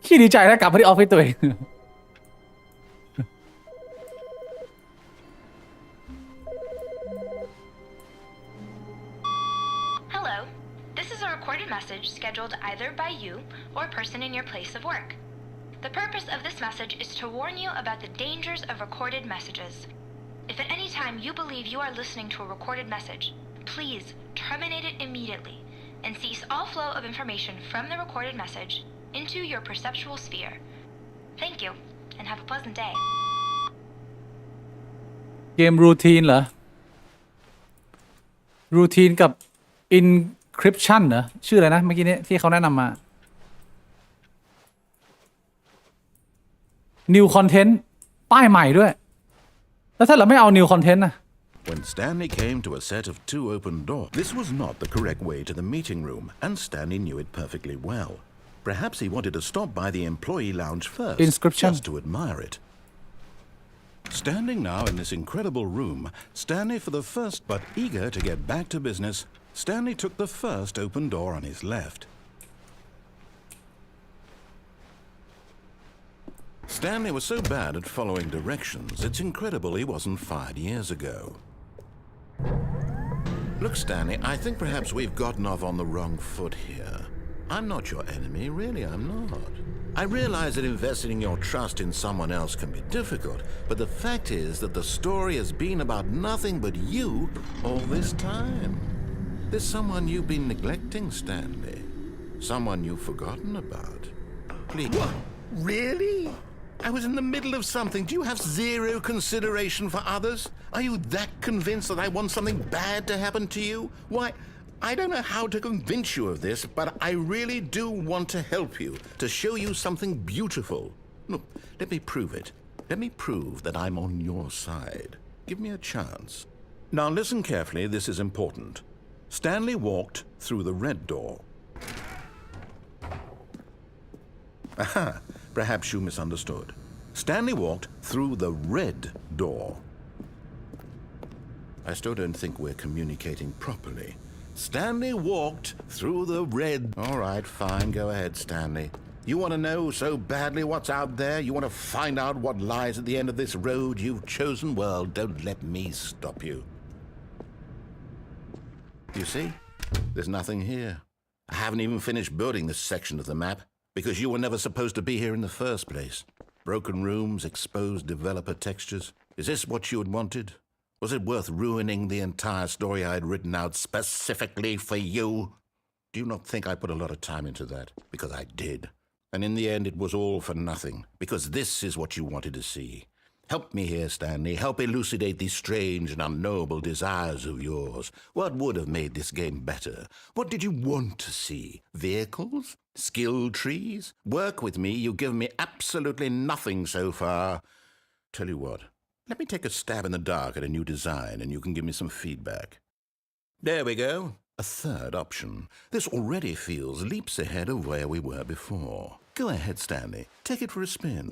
ขี้ดีใจแล้วกลับมาที่ออฟฟิศตัวเอง Hello. This is a recorded message scheduled either by you or a person in your place of work. The purpose of this message is to warn you about the dangers of recorded messages. If at any time you believe you are listening to a recorded message, please terminate it immediately and cease all flow of information from the recorded message into your perceptual sphere. Thank you, and have a pleasant day. เกมรูทีนเหรอ รูทีนกับ encryption เหรอ ชื่ออะไรนะเมื่อกี้นี้ที่เขาแนะนำมา new content ป้ายใหม่ด้วย แล้วถ้าเราไม่เอา new content นะ When Stanley came to a set of 2 open doors, this was not the correct way to the meeting room, and Stanley knew it perfectly well. Perhaps he wanted to stop by the employee lounge first, Inscription. just to admire it. Standing now in this incredible room, Stanley for the first, but eager to get back to business, Stanley took the first open door on his left. Stanley was so bad at following directions, it's incredible he wasn't fired years ago. Look, Stanley, I think perhaps we've gotten off on the wrong foot here. I'm not your enemy, really, I'm not. I realize that investing your trust in someone else can be difficult, but the fact is that the story has been about nothing but you all this time. There's someone you've been neglecting, Stanley. Someone you've forgotten about. Please. What? Really? I was in the middle of something. Do you have zero consideration for others? Are you that convinced that I want something bad to happen to you? Why, I don't know how to convince you of this, but I really do want to help you, to show you something beautiful. Look, let me prove it. Let me prove that I'm on your side. Give me a chance. Now listen carefully, this is important. Stanley walked through the red door. Aha, perhaps you misunderstood. Stanley walked through the red door. I still don't think we're communicating properly. Stanley walked through the red... All right, fine, go ahead, Stanley. You want to know so badly what's out there? You want to find out what lies at the end of this road you've chosen? Well, don't let me stop you. You see? There's nothing here. I haven't even finished building this section of the map, because you were never supposed to be here in the first place. Broken rooms, exposed developer textures. Is this what you had wanted? Was it worth ruining the entire story I had written out specifically for you? Do you not think I put a lot of time into that? Because I did. And in the end, it was all for nothing, because this is what you wanted to see. Help me here, Stanley. Help elucidate these strange and unknowable desires of yours. What would have made this game better? What did you want to see? Vehicles? Skill trees? Work with me. You've given me absolutely nothing so far. Tell you what, let me take a stab in the dark at a new design and you can give me some feedback. There we go. A third option. This already feels leaps ahead of where we were before. Go ahead, Stanley. Take it for a spin.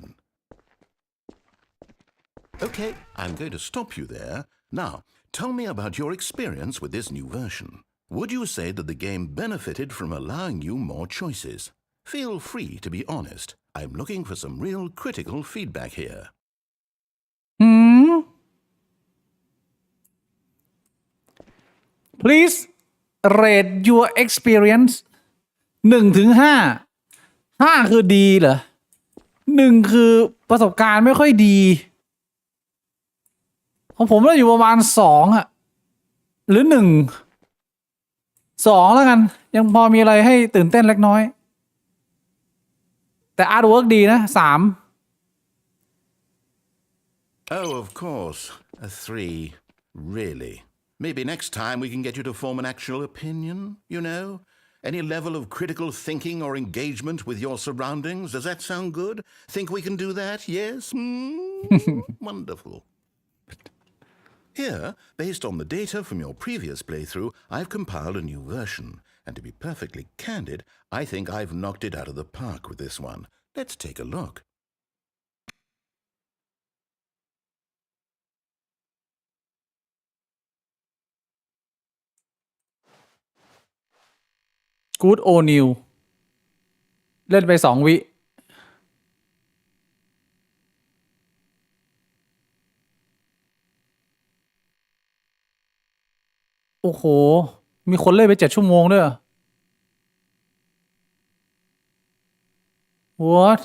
Okay, I'm going to stop you there. Now, tell me about your experience with this new version. Would you say that the game benefited from allowing you more choices? Feel free to be honest. I'm looking for some real critical feedback here. Please rate your experience 1 ถึง 5 5คือดีเหรอ1คือประสบการณ์ไม่ค่อยดีของผมน่าอยู่ประมาณ2อะหรือ1 2แล้วกันยังพอมีอะไรให้ตื่นเต้นเล็กน้อยแต่อาร์ตเวิร์กดีนะ3 Oh, of course. A 3. Really? Maybe next time we can get you to form an actual opinion, you know? Any level of critical thinking or engagement with your surroundings? Does that sound good? Think we can do that? Yes? Wonderful. Here, based on the data from your previous playthrough, I've compiled a new version. And to be perfectly candid, I think I've knocked it out of the park with this one. Let's take a look. Good O'Neil เล่นไป2 วิโอ้โหมีคนเล่นไป7 ชั่วโมงด้วย What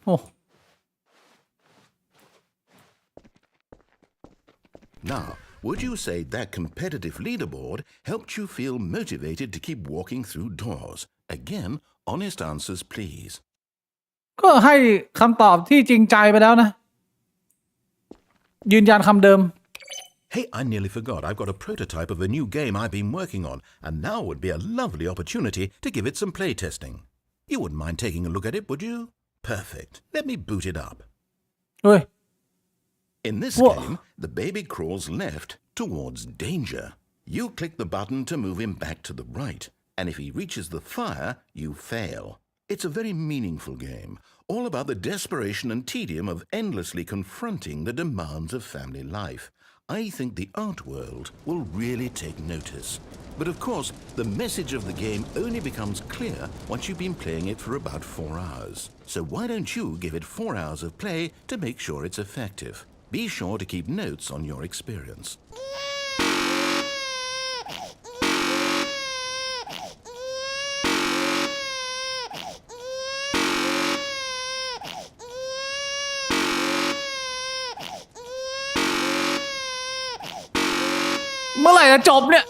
โอ้ Now, would you say that competitive leaderboard helped you feel motivated to keep walking through doors? Again, honest answers, please. ก็ให้คำตอบที่จริงใจไปแล้วนะยืนยันคำเดิม Hey, I nearly forgot. I've got a prototype of a new game I've been working on, and now would be a lovely opportunity to give it some playtesting. You wouldn't mind taking a look at it, would you? Perfect. Let me boot it up. เฮ้ย In this Whoa. game, the baby crawls left towards danger. You click the button to move him back to the right, and if he reaches the fire, you fail. It's a very meaningful game, all about the desperation and tedium of endlessly confronting the demands of family life. I think the art world will really take notice. But of course, the message of the game only becomes clear once you've been playing it for about 4 hours. So why don't you give it 4 hours of play to make sure it's effective? Be sure to keep notes on your experience.เมื่อไหร่จะจบเนี่ย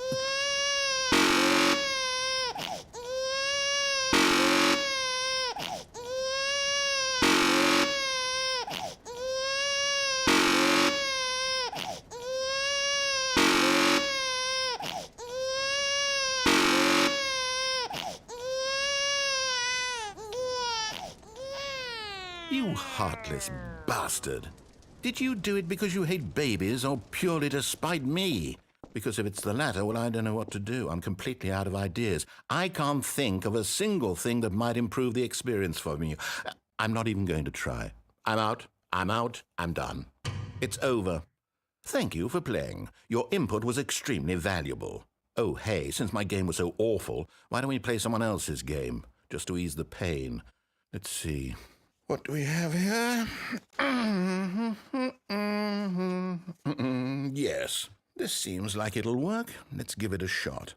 You heartless bastard. Did you do it because you hate babies or purely to spite me? Because if it's the latter, well, I don't know what to do. I'm completely out of ideas. I can't think of a single thing that might improve the experience for me. I'm not even going to try. I'm out. I'm done. It's over. Thank you for playing. Your input was extremely valuable. Oh, hey, since my game was so awful, why don't we play someone else's game? Just to ease the pain. Let's see. What do we have here? Yes. This seems like it'll work. Let's give it a shot.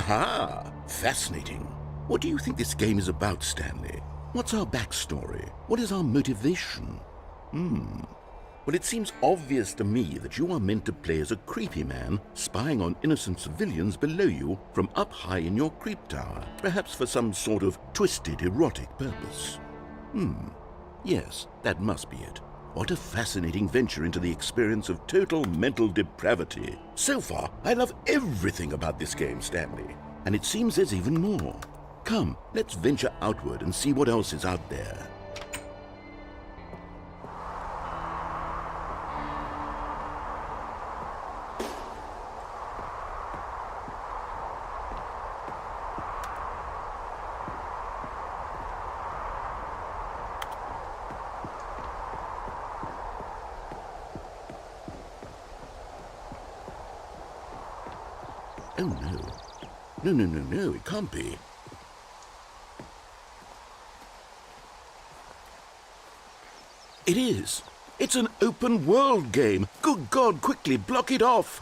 Aha! Fascinating. What do you think this game is about, Stanley? What's our backstory? What is our motivation? Well, it seems obvious to me that you are meant to play as a creepy man spying on innocent civilians below you from up high in your creep tower, perhaps for some sort of twisted erotic purpose. Yes, that must be it. What a fascinating venture into the experience of total mental depravity. So far, I love everything about this game, Stanley. And it seems there's even more. Come, let's venture outward and see what else is out there. Oh no. No, it can't be. It is. It's an open world game. Good God, quickly block it off.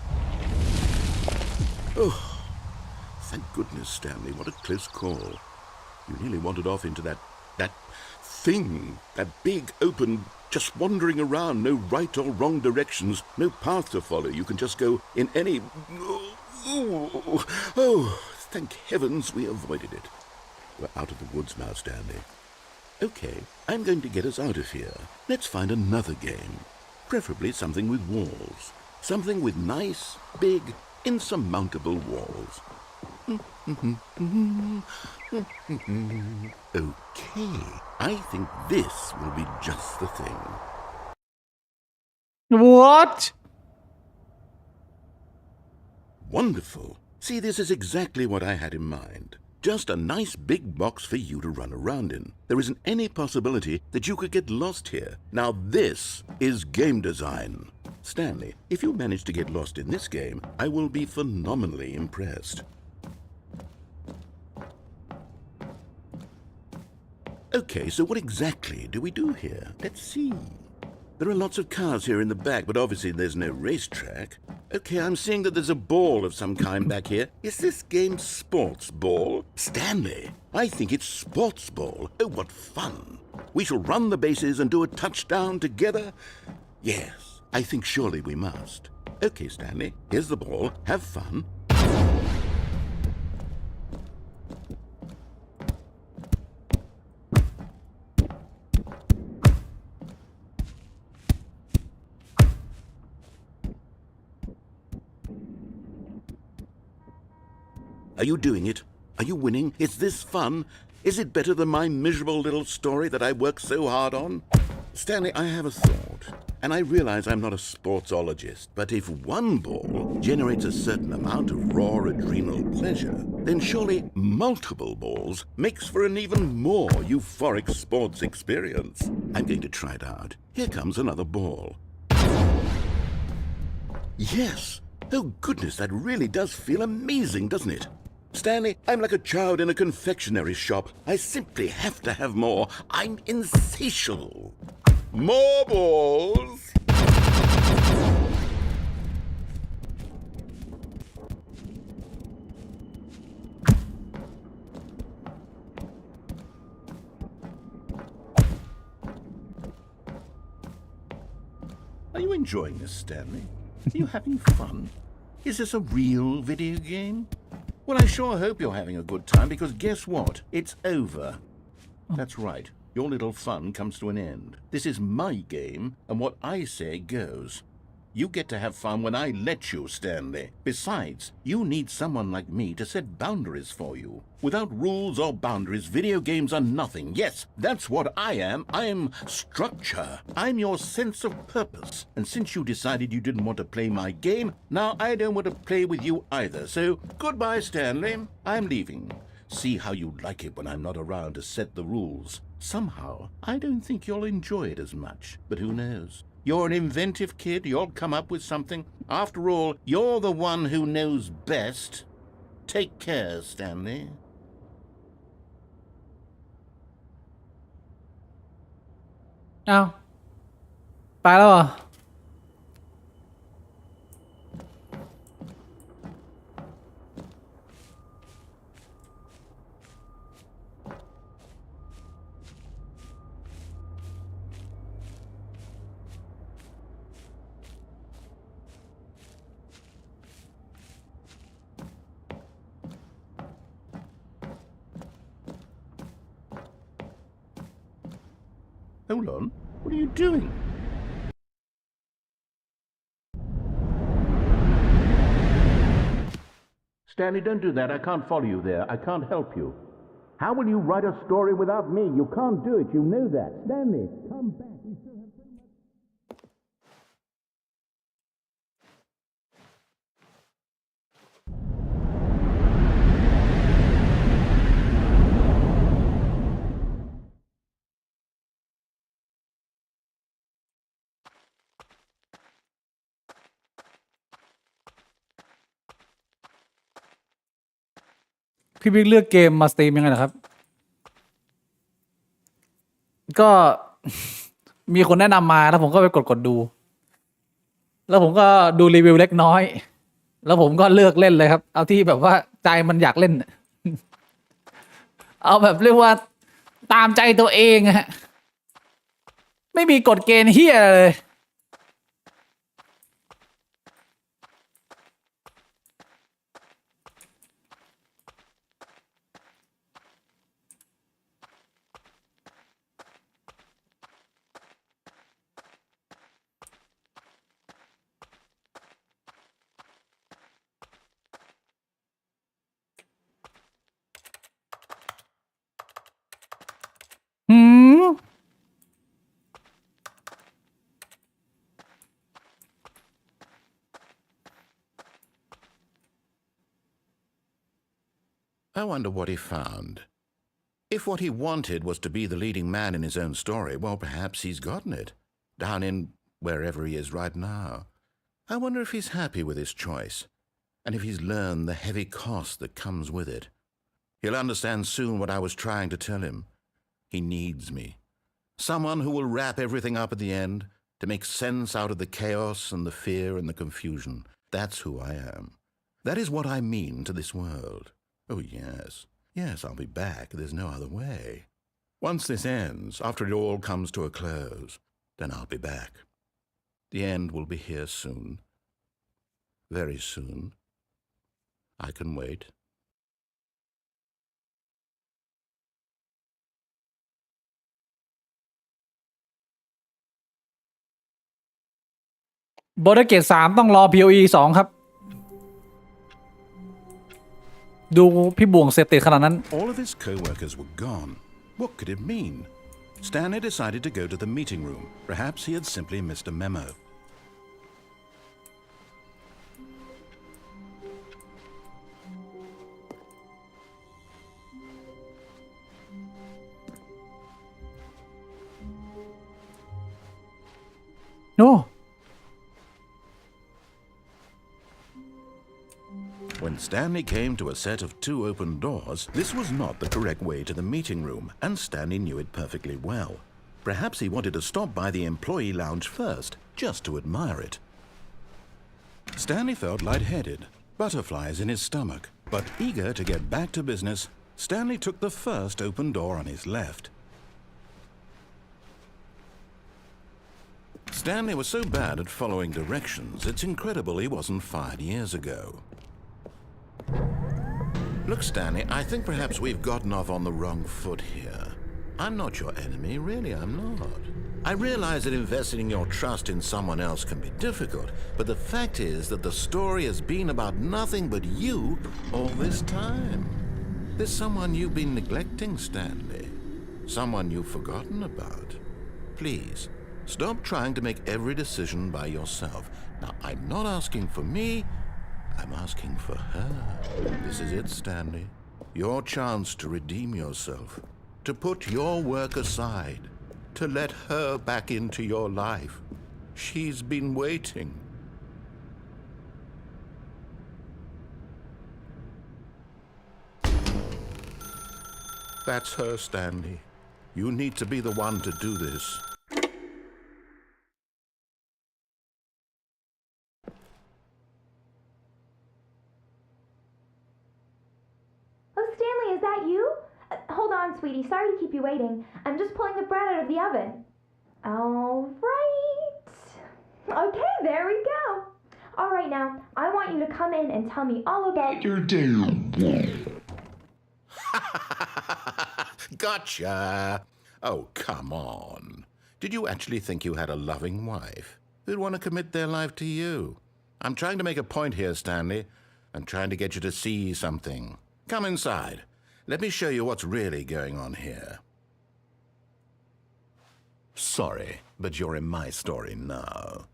Oh, thank goodness, Stanley. What a close call. You nearly wandered off into that thing, that big open, just wandering around, no right or wrong directions, no path to follow. You can just go in any... Oh, thank heavens we avoided it. We're out of the woods now, Stanley. Okay, I'm going to get us out of here. Let's find another game. Preferably something with walls. Something with nice, big, insurmountable walls. Okay, I think this will be just the thing. What? Wonderful. See, this is exactly what I had in mind. Just a nice big box for you to run around in. There isn't any possibility that you could get lost here. Now this is game design. Stanley, if you manage to get lost in this game, I will be phenomenally impressed. Okay, so what exactly do we do here? Let's see. There are lots of cars here in the back, but obviously there's no racetrack. Okay, I'm seeing that there's a ball of some kind back here. Is this game sports ball? Stanley, I think it's sports ball. Oh, what fun. We shall run the bases and do a touchdown together? Yes, I think surely we must. Okay, Stanley, here's the ball. Have fun. Are you doing it? Are you winning? Is this fun? Is it better than my miserable little story that I worked so hard on? Stanley, I have a thought, and I realize I'm not a sportsologist, but if one ball generates a certain amount of raw adrenal pleasure, then surely multiple balls makes for an even more euphoric sports experience. I'm going to try it out. Here comes another ball. Yes! Oh goodness, that really does feel amazing, doesn't it? Stanley, I'm like a child in a confectionery shop. I simply have to have more. I'm insatiable. More balls! Are you enjoying this, Stanley? Are you having fun? Is this a real video game? Well, I sure hope you're having a good time, because guess what? It's over. That's right. Your little fun comes to an end. This is my game, and what I say goes. You get to have fun when I let you, Stanley. Besides, you need someone like me to set boundaries for you. Without rules or boundaries, video games are nothing. Yes, that's what I am. I'm structure. I'm your sense of purpose. And since you decided you didn't want to play my game, now I don't want to play with you either. So, goodbye, Stanley. I'm leaving. See how you like it when I'm not around to set the rules. Somehow, I don't think you'll enjoy it as much. But who knows? You're an inventive kid. You'll come up with something. After all, you're the one who knows best. Take care, Stanley. อ้าวไปแล้วเหรอ Hold on. What are you doing? Stanley, don't do that. I can't follow you there. I can't help you. How will you write a story without me? You can't do it. You know that. Stanley, come back. We still have so much. พี่บิ๊กเลือกเกมมาสตรีมยังไงนะครับ ก็ มีคนแนะนำมาแล้วผมก็ไปกดดู แล้วผมก็ดูรีวิวเล็กน้อย แล้วผมก็เลือกเล่นเลยครับ เอาที่แบบว่าใจมันอยากเล่น เอาแบบเรียกว่าตามใจตัวเองฮะไม่มีกฎเกณฑ์เฮียอะไรเลย หืม I wonder what he found. If what he wanted was to be the leading man in his own story, well, perhaps he's gotten it, down in wherever he is right now. I wonder if he's happy with his choice, and if he's learned the heavy cost that comes with it. He'll understand soon what I was trying to tell him. He needs me. Someone who will wrap everything up at the end, to make sense out of the chaos and the fear and the confusion. That's who I am. That is what I mean to this world. Oh, yes. Yes, I'll be back. There's no other way. Once this ends, after it all comes to a close, then I'll be back. The end will be here soon. Very soon. I can wait. บอร์ดเกต3ต้องรอ POE 2 ครับ ดูพี่บ่วงเสพติดขนาดนั้น All of his co-workers were gone. What could it mean? Stanley decided to go to the meeting room. Perhaps he had simply missed a memo. No. When Stanley came to a set of 2 open doors, this was not the correct way to the meeting room, and Stanley knew it perfectly well. Perhaps he wanted to stop by the employee lounge first, just to admire it. Stanley felt lightheaded, butterflies in his stomach, but eager to get back to business, Stanley took the first open door on his left. Stanley was so bad at following directions, it's incredible he wasn't fired years ago. Look, Stanley, I think perhaps we've gotten off on the wrong foot here. I'm not your enemy, really, I'm not. I realize that investing your trust in someone else can be difficult, but the fact is that the story has been about nothing but you all this time. There's someone you've been neglecting, Stanley. Someone you've forgotten about. Please, stop trying to make every decision by yourself. Now, I'm not asking for me, I'm asking for her. This is it, Stanley. Your chance to redeem yourself, to put your work aside, to let her back into your life. She's been waiting. That's her, Stanley. You need to be the one to do this. Stanley, is that you? Hold on, sweetie. Sorry to keep you waiting. I'm just pulling the bread out of the oven. All right. Okay, there we go. All right, now, I want you to come in and tell me all about your day. Gotcha. Oh, come on. Did you actually think you had a loving wife who'd want to commit their life to you? I'm trying to make a point here, Stanley. I'm trying to get you to see something. Come inside. Let me show you what's really going on here. Sorry, but you're in my story now.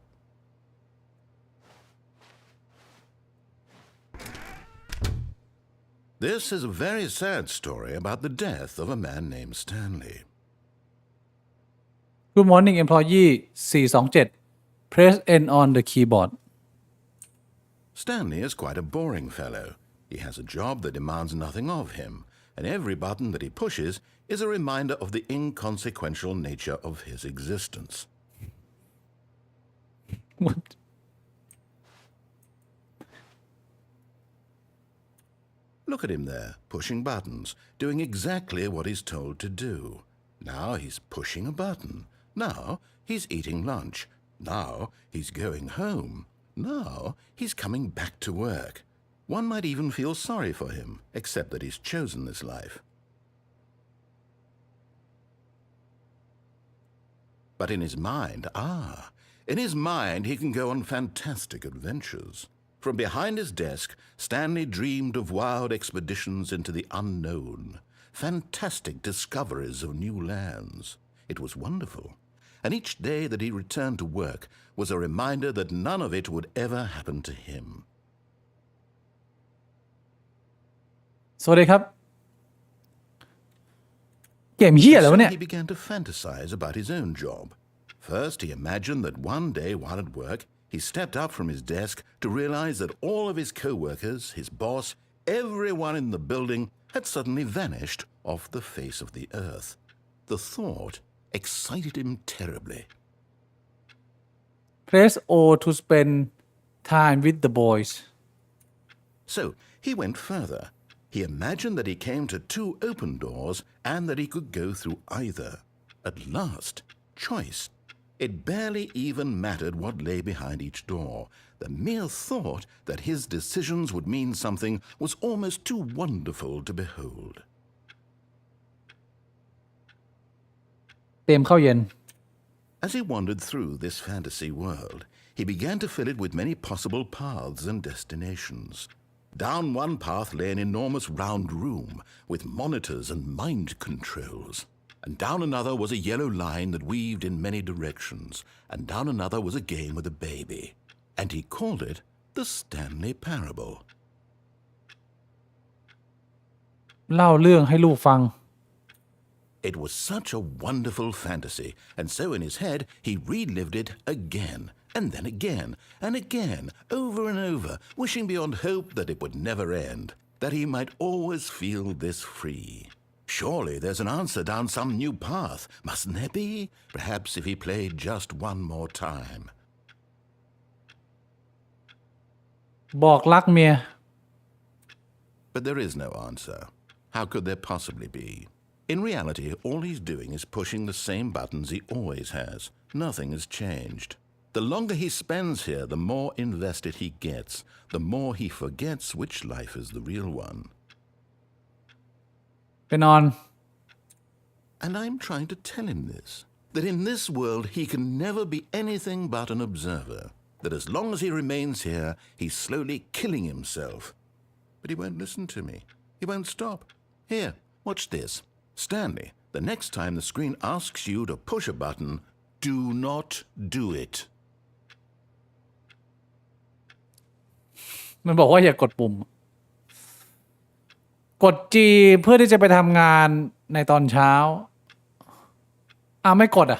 This is a very sad story about the death of a man named Stanley. Good morning employee 427 press N on the keyboard. Stanley is quite a boring fellow. He has a job that demands nothing of him, and every button that he pushes is a reminder of the inconsequential nature of his existence. What? Look at him there, pushing buttons, doing exactly what he's told to do. Now he's pushing a button. Now he's eating lunch. Now he's going home. Now he's coming back to work. One might even feel sorry for him, except that he's chosen this life. But in his mind, he can go on fantastic adventures. From behind his desk, Stanley dreamed of wild expeditions into the unknown, fantastic discoveries of new lands. It was wonderful, and each day that he returned to work was a reminder that none of it would ever happen to him. สวัสดีครับเกมเหี้ยอะไรวะเนี่ย So he began to fantasize about his own job. First, he imagined that one day while at work, he stepped up from his desk to realize that all of his co-workers, his boss, everyone in the building had suddenly vanished off the face of the earth. The thought excited him terribly. Press O to spend time with the boys. So he went further. He imagined that he came to 2 open doors and that he could go through either. At last, choice. It barely even mattered what lay behind each door. The mere thought that his decisions would mean something was almost too wonderful to behold. เตรียมเข้าเย็น As he wandered through this fantasy world, he began to fill it with many possible paths and destinations. Down one path lay an enormous round room with monitors and mind controls. And down another was a yellow line that weaved in many directions. And down another was a game with a baby. And he called it the Stanley Parable. เล่าเรื่องให้ลูกฟัง It was such a wonderful fantasy, and so in his head he relived it again, and then again, and again, over and over, wishing beyond hope that it would never end, that he might always feel this free. Surely there's an answer down some new path, mustn't there be? Perhaps if he played just one more time. บอกรักเมีย But there is no answer. How could there possibly be? In reality, all he's doing is pushing the same buttons he always has. Nothing has changed. The longer he spends here, the more invested he gets, the more he forgets which life is the real one. ไปนอน And I'm trying to tell him this, that in this world he can never be anything but an observer, that as long as he remains here, he's slowly killing himself. But he won't listen to me. He won't stop. Here, watch this. Stanley, the next time the screen asks you to push a button, do not do it. มันบอกว่าอย่ากดปุ่ม กด G เพื่อที่จะไปทำงานในตอนเช้าไม่กดแ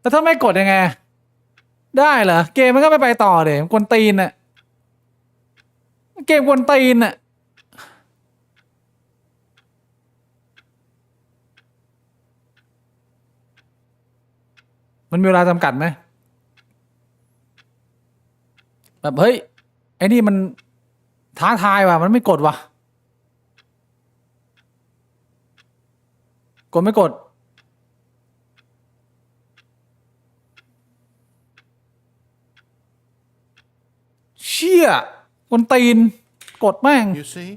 ล้วถ้าไม่กดยังไง ได้เหรอ เกมมันก็ไม่ไปต่อเลยกวนตีนน่ะเกมกวนตีนน่ะมันมีเวลาจำกัดไหมแบบเฮ้ยไอ้นี่มันท้าทายว่ะมันไม่กดว่ะกดไม่กดเชี่ยคนตีนกดแม่ง You see?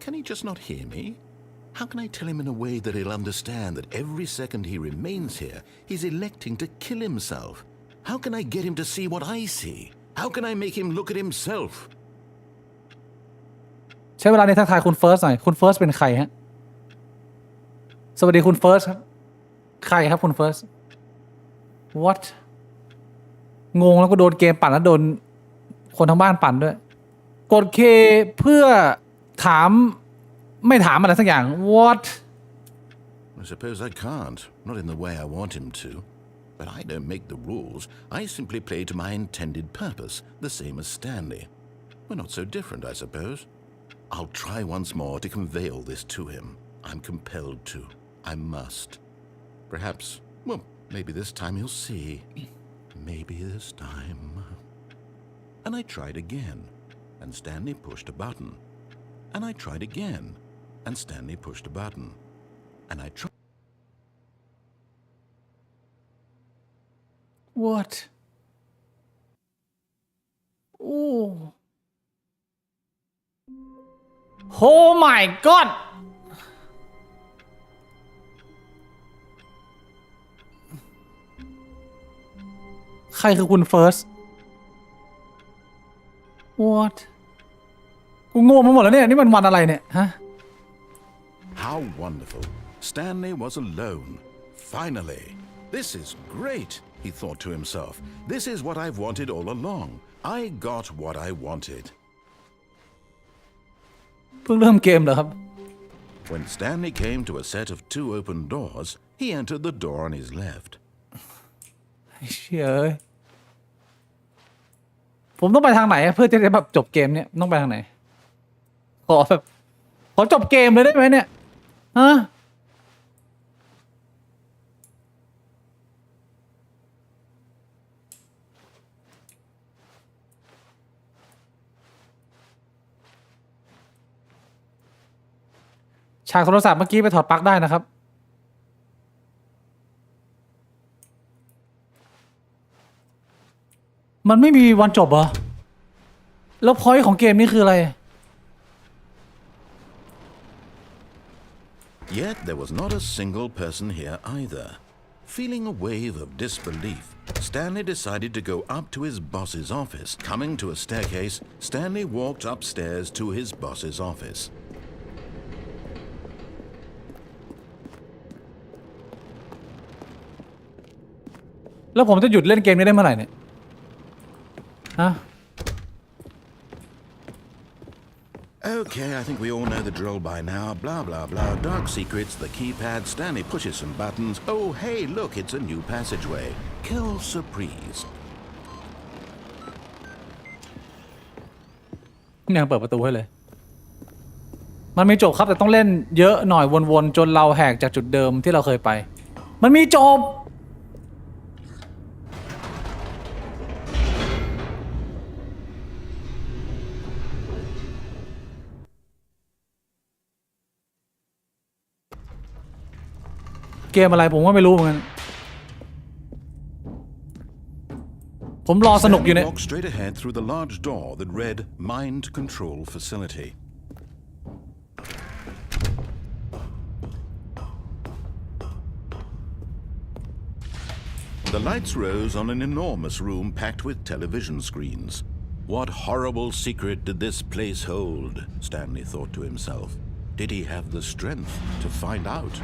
Can he just not hear me? How can I tell him in a way that he'll understand that every second he remains here, he's electing to kill himself? How can I get him to see what I see? How can I make him look at himself? ใช้เวลาในทักทายคุณเฟิร์สหน่อยคุณเฟิร์สเป็นใครฮะสวัสดีคุณเฟิร์สครับใครครับคุณเฟิร์ส what งงแล้วก็โดนเกมปั่นแล้วโดนคนทั้งบ้านปั่นด้วยกด K เพื่อถามไม่ถามอะไรสักอย่าง what I suppose I can't, not in the way I want him to. But I don't make the rules. I simply play to my intended purpose, the same as Stanley. We're not so different, I suppose. I'll try once more to convey all this to him. I'm compelled to. I must. Perhaps, well, maybe this time he'll see. Maybe this time. And I tried again, and Stanley pushed a button. And I tried again, and Stanley pushed a button. And I tried. what โอ้ oh my god ใครคือคุณเฟิร์ส what กูงงไปหมดแล้วเนี่ยนี่มันวันอะไรเนี่ยฮะ How wonderful. Stanley was alone. Finally. This is great, he thought to himself. This is what I've wanted all along. I got what I wanted. เพิ่งเริ่มเกมเหรอครับ When Stanley came to a set of 2 open doors, he entered the door on his left. เชี่ยเอ้ยผมต้องไปทางไหนเพื่อจะได้แบบจบเกมเนี่ยต้องไปทางไหนขอจบเกมเลยได้ไหมเนี่ยฮะฉากโทรศัพท์เมื่อกี้ไปถอดปลั๊กได้นะครับมันไม่มีวันจบเหรอแล้วพอยต์ของเกมนี้คืออะไร Yet there was not a single person here either. Feeling a wave of disbelief, Stanley decided to go up to his boss's office. Coming to a staircase, Stanley walked upstairs to his boss's office. แล้วผมจะหยุดเล่นเกมนี้ได้เมื่อไหร่เนี่ยฮะ Okay, I think we all know the drill by now. Blah, blah, blah. Dark secrets, the keypad. Stanley pushes some buttons. Oh, hey, look, it's a new passageway. Kill surprise. ยังเปิดประตูให้เลยมันมีจบครับแต่ต้องเล่นเยอะหน่อยวนๆจนเราแหกจากจุดเดิมที่เราเคยไปมันมีจบเกมอะไรผมก็ไม่รู้เหมือนกันผมรอสนุกอยู่เนี่ย Stanley walked straight ahead through the large door that read Mind Control Facility. The lights rose on an enormous room packed with television screens. What horrible secret did this place hold? Stanley thought to himself. Did he have the strength to find out?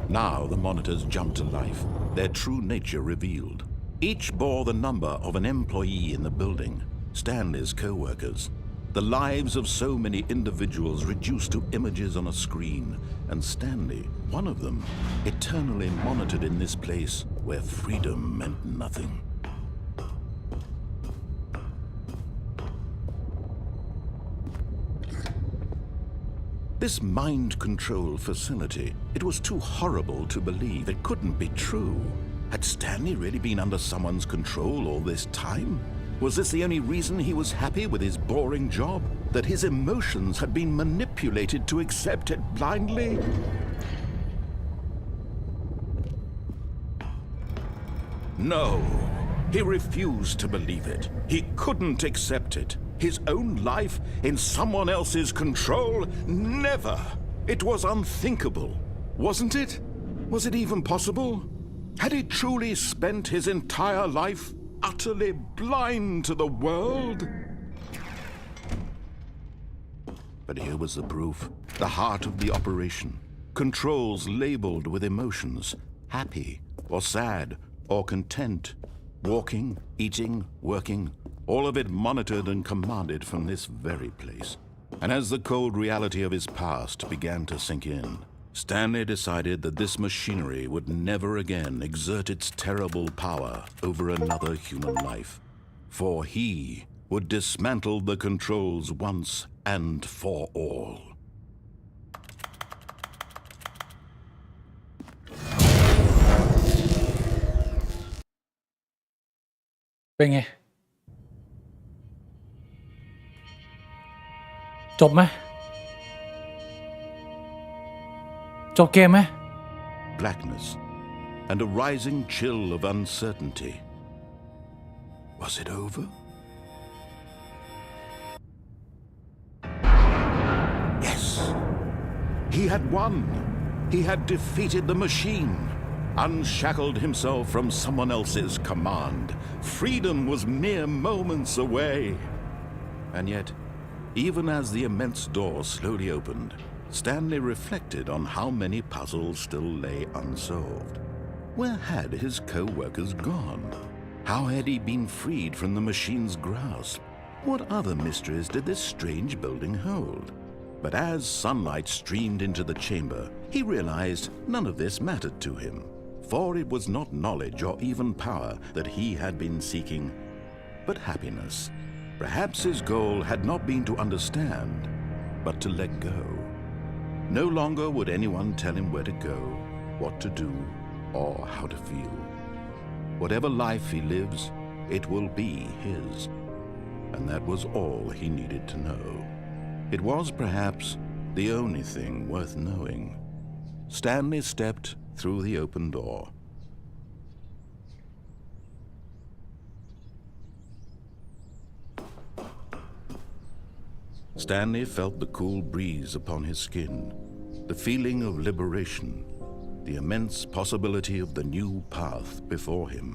Now the monitors jumped to life, their true nature revealed. Each bore the number of an employee in the building, Stanley's co-workers. The lives of so many individuals reduced to images on a screen, and Stanley, one of them, eternally monitored in this place where freedom meant nothing. This mind control facility, it was too horrible to believe. It couldn't be true. Had Stanley really been under someone's control all this time? Was this the only reason he was happy with his boring job? That his emotions had been manipulated to accept it blindly? No. He refused to believe it. He couldn't accept it. His own life in someone else's control? Never. It was unthinkable, wasn't it? Was it even possible? Had he truly spent his entire life utterly blind to the world? But here was the proof, the heart of the operation. Controls labeled with emotions, happy or sad or content, walking, eating, working, all of it monitored and commanded from this very place. And as the cold reality of his past began to sink in, Stanley decided that this machinery would never again exert its terrible power over another human life, for he would dismantle the controls once and for all. เป็นไง จบไหม จบเกมไหม Blackness and a rising chill of uncertainty. Was it over? Yes. He had won. He had defeated the machine, unshackled himself from someone else's command. Freedom was mere moments away. And yet, even as the immense door slowly opened, Stanley reflected on how many puzzles still lay unsolved. Where had his co-workers gone? How had he been freed from the machine's grasp? What other mysteries did this strange building hold? But as sunlight streamed into the chamber, he realized none of this mattered to him, for it was not knowledge or even power that he had been seeking, but happiness. Perhaps his goal had not been to understand, but to let go. No longer would anyone tell him where to go, what to do, or how to feel. Whatever life he lives, it will be his. And that was all he needed to know. It was perhaps the only thing worth knowing. Stanley stepped through the open door. Stanley felt the cool breeze upon his skin, the feeling of liberation, the immense possibility of the new path before him.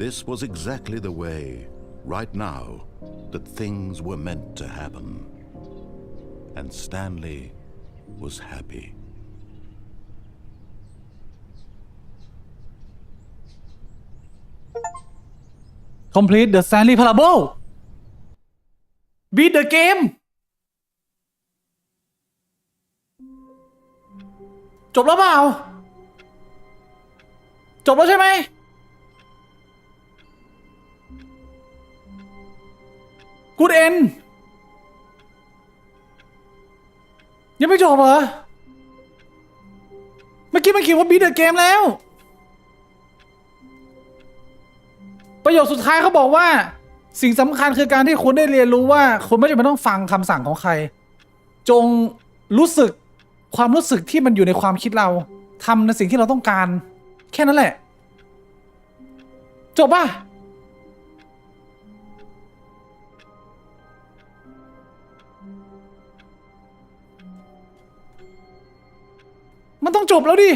This was exactly the way, right now, that things were meant to happen. And Stanley was happy. Complete the Stanley Parable. Beat the game. จบแล้วเปล่า จบแล้วใช่ไหม Good end ยังไม่จบเหรอ เมื่อกี้มันเขียนว่า Beat the game แล้ว ประโยคสุดท้ายเขาบอกว่าสิ่งสำคัญคือการที่คุณได้เรียนรู้ว่าคุณไม่จำเป็นต้องฟังคำสั่งของใคร จงรู้สึกความรู้สึกที่มันอยู่ในความคิดเราทำในสิ่งที่เราต้องการแค่นั้นแหละจบป่ะมันต้องจบแล้วดิ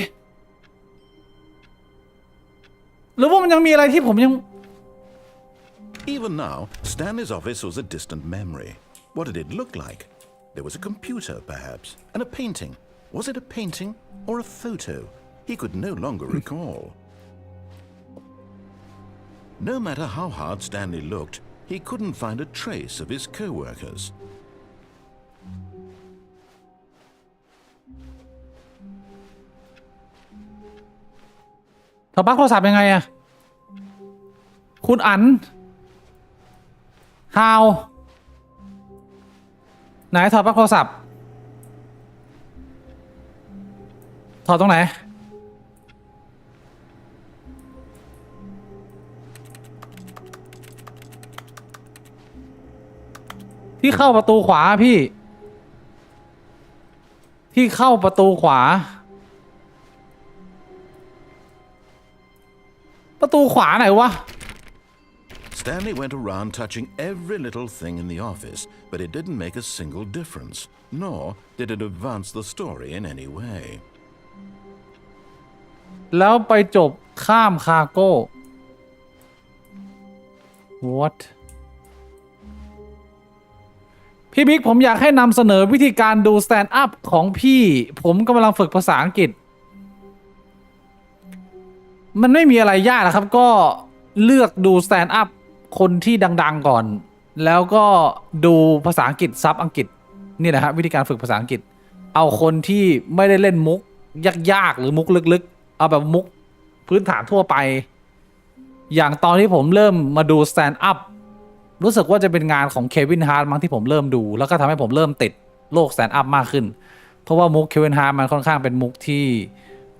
หรือว่ามันยังมีอะไรที่ผมยัง Even now, Stanley's office was a distant memory. What did it look like? There was a computer, perhaps, and a painting. Was it a painting or a photo? He could no longer recall. No matter how hard Stanley looked, he couldn't find a trace of his co-workers. ถอดปลั๊กโทรศัพท์ยังไงอะคุณอัน How ไหนถอดปลั๊กโทรศัพท์ถอดตรงไหนที่เข้าประตูขวาพี่ที่เข้าประตูขวาประตูขวาไหนวะ Stanley went around touching every little thing in the office, but it didn't make a single difference, nor did it advance the story in any way. แล้วไปจบข้ามคาโก้ What พี่บิ๊กผมอยากให้นำเสนอวิธีการดูสแตนด์อัพของพี่ผมกำลังฝึกภาษาอังกฤษมันไม่มีอะไรยากนะครับก็เลือกดูสแตนด์อัพคนที่ดังๆก่อนแล้วก็ดูภาษาอังกฤษซับอังกฤษนี่แหละครับวิธีการฝึกภาษาอังกฤษเอาคนที่ไม่ได้เล่นมุกยากๆหรือมุกลึกๆเอาแบบมุกพื้นฐานทั่วไปอย่างตอนที่ผมเริ่มมาดูสแตนด์อัพรู้สึกว่าจะเป็นงานของเควินฮาร์ทมั้งที่ผมเริ่มดูแล้วก็ทำให้ผมเริ่มติดโลกสแตนด์อัพมากขึ้นเพราะว่ามุกเควินฮาร์ทมันค่อนข้างเป็นมุกที่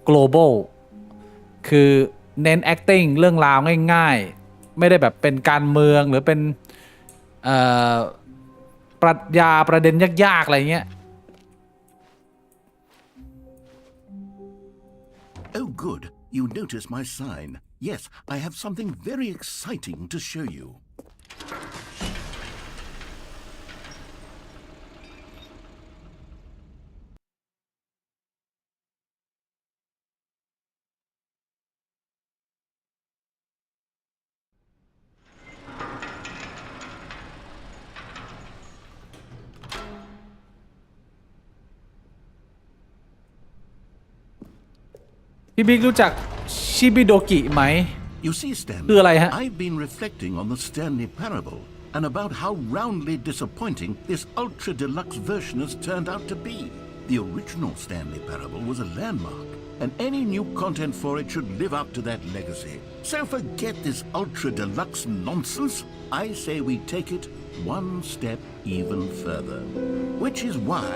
global คือเน้น acting เรื่องราวง่ายๆไม่ได้แบบเป็นการเมืองหรือเป็นปรัชญาประเด็นยากๆอะไรเงี้ย Oh, good. You noticed my sign. Yes, I have something very exciting to show you.พี่บิ๊กรู้จักชิบิโดกิไหม You see, Stanley, คืออะไรฮะ I've been reflecting on the Stanley parable and about how roundly disappointing this ultra deluxe version has turned out to be. The original Stanley parable was a landmark, and any new content for it should live up to that legacy. So forget this ultra deluxe nonsense. I say we take it one step even further. Which is why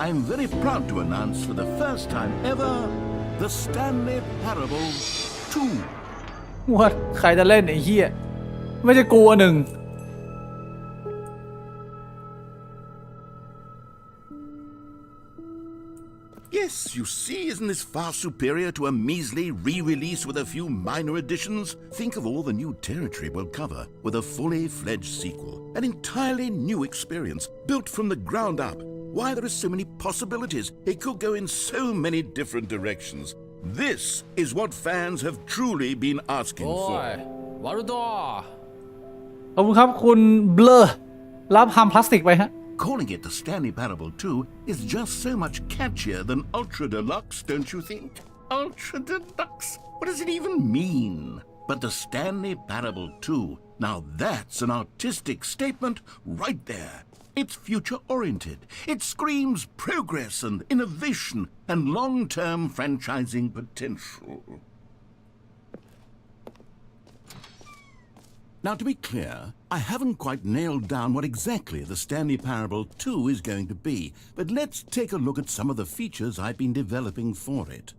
I'm very proud to announce for the first time ever the Stanley Parable 2. What ใครจะเล่นไอ้เหี้ยไม่ใช่กูหนึ่ง Yes, you see, isn't this far superior to a measly re-release with a few minor additions? Think of all the new territory we'll cover with a fully fledged sequel. An entirely new experience, built from the ground up. Why, there are so many possibilities. It could go in so many different directions. This is what fans have truly been asking โอ้ย for. วารุโต ขอบคุณครับคุณเบลอรับทำพลาสติกไปฮะ Calling it the Stanley Parable 2 is just so much catchier than Ultra Deluxe, don't you think? Ultra Deluxe? What does it even mean? But the Stanley Parable 2, now that's an artistic statement right there. It's future-oriented. It screams progress and innovation and long-term franchising potential. Now, to be clear, I haven't quite nailed down what exactly the Stanley Parable 2 is going to be, but let's take a look at some of the features I've been developing for it.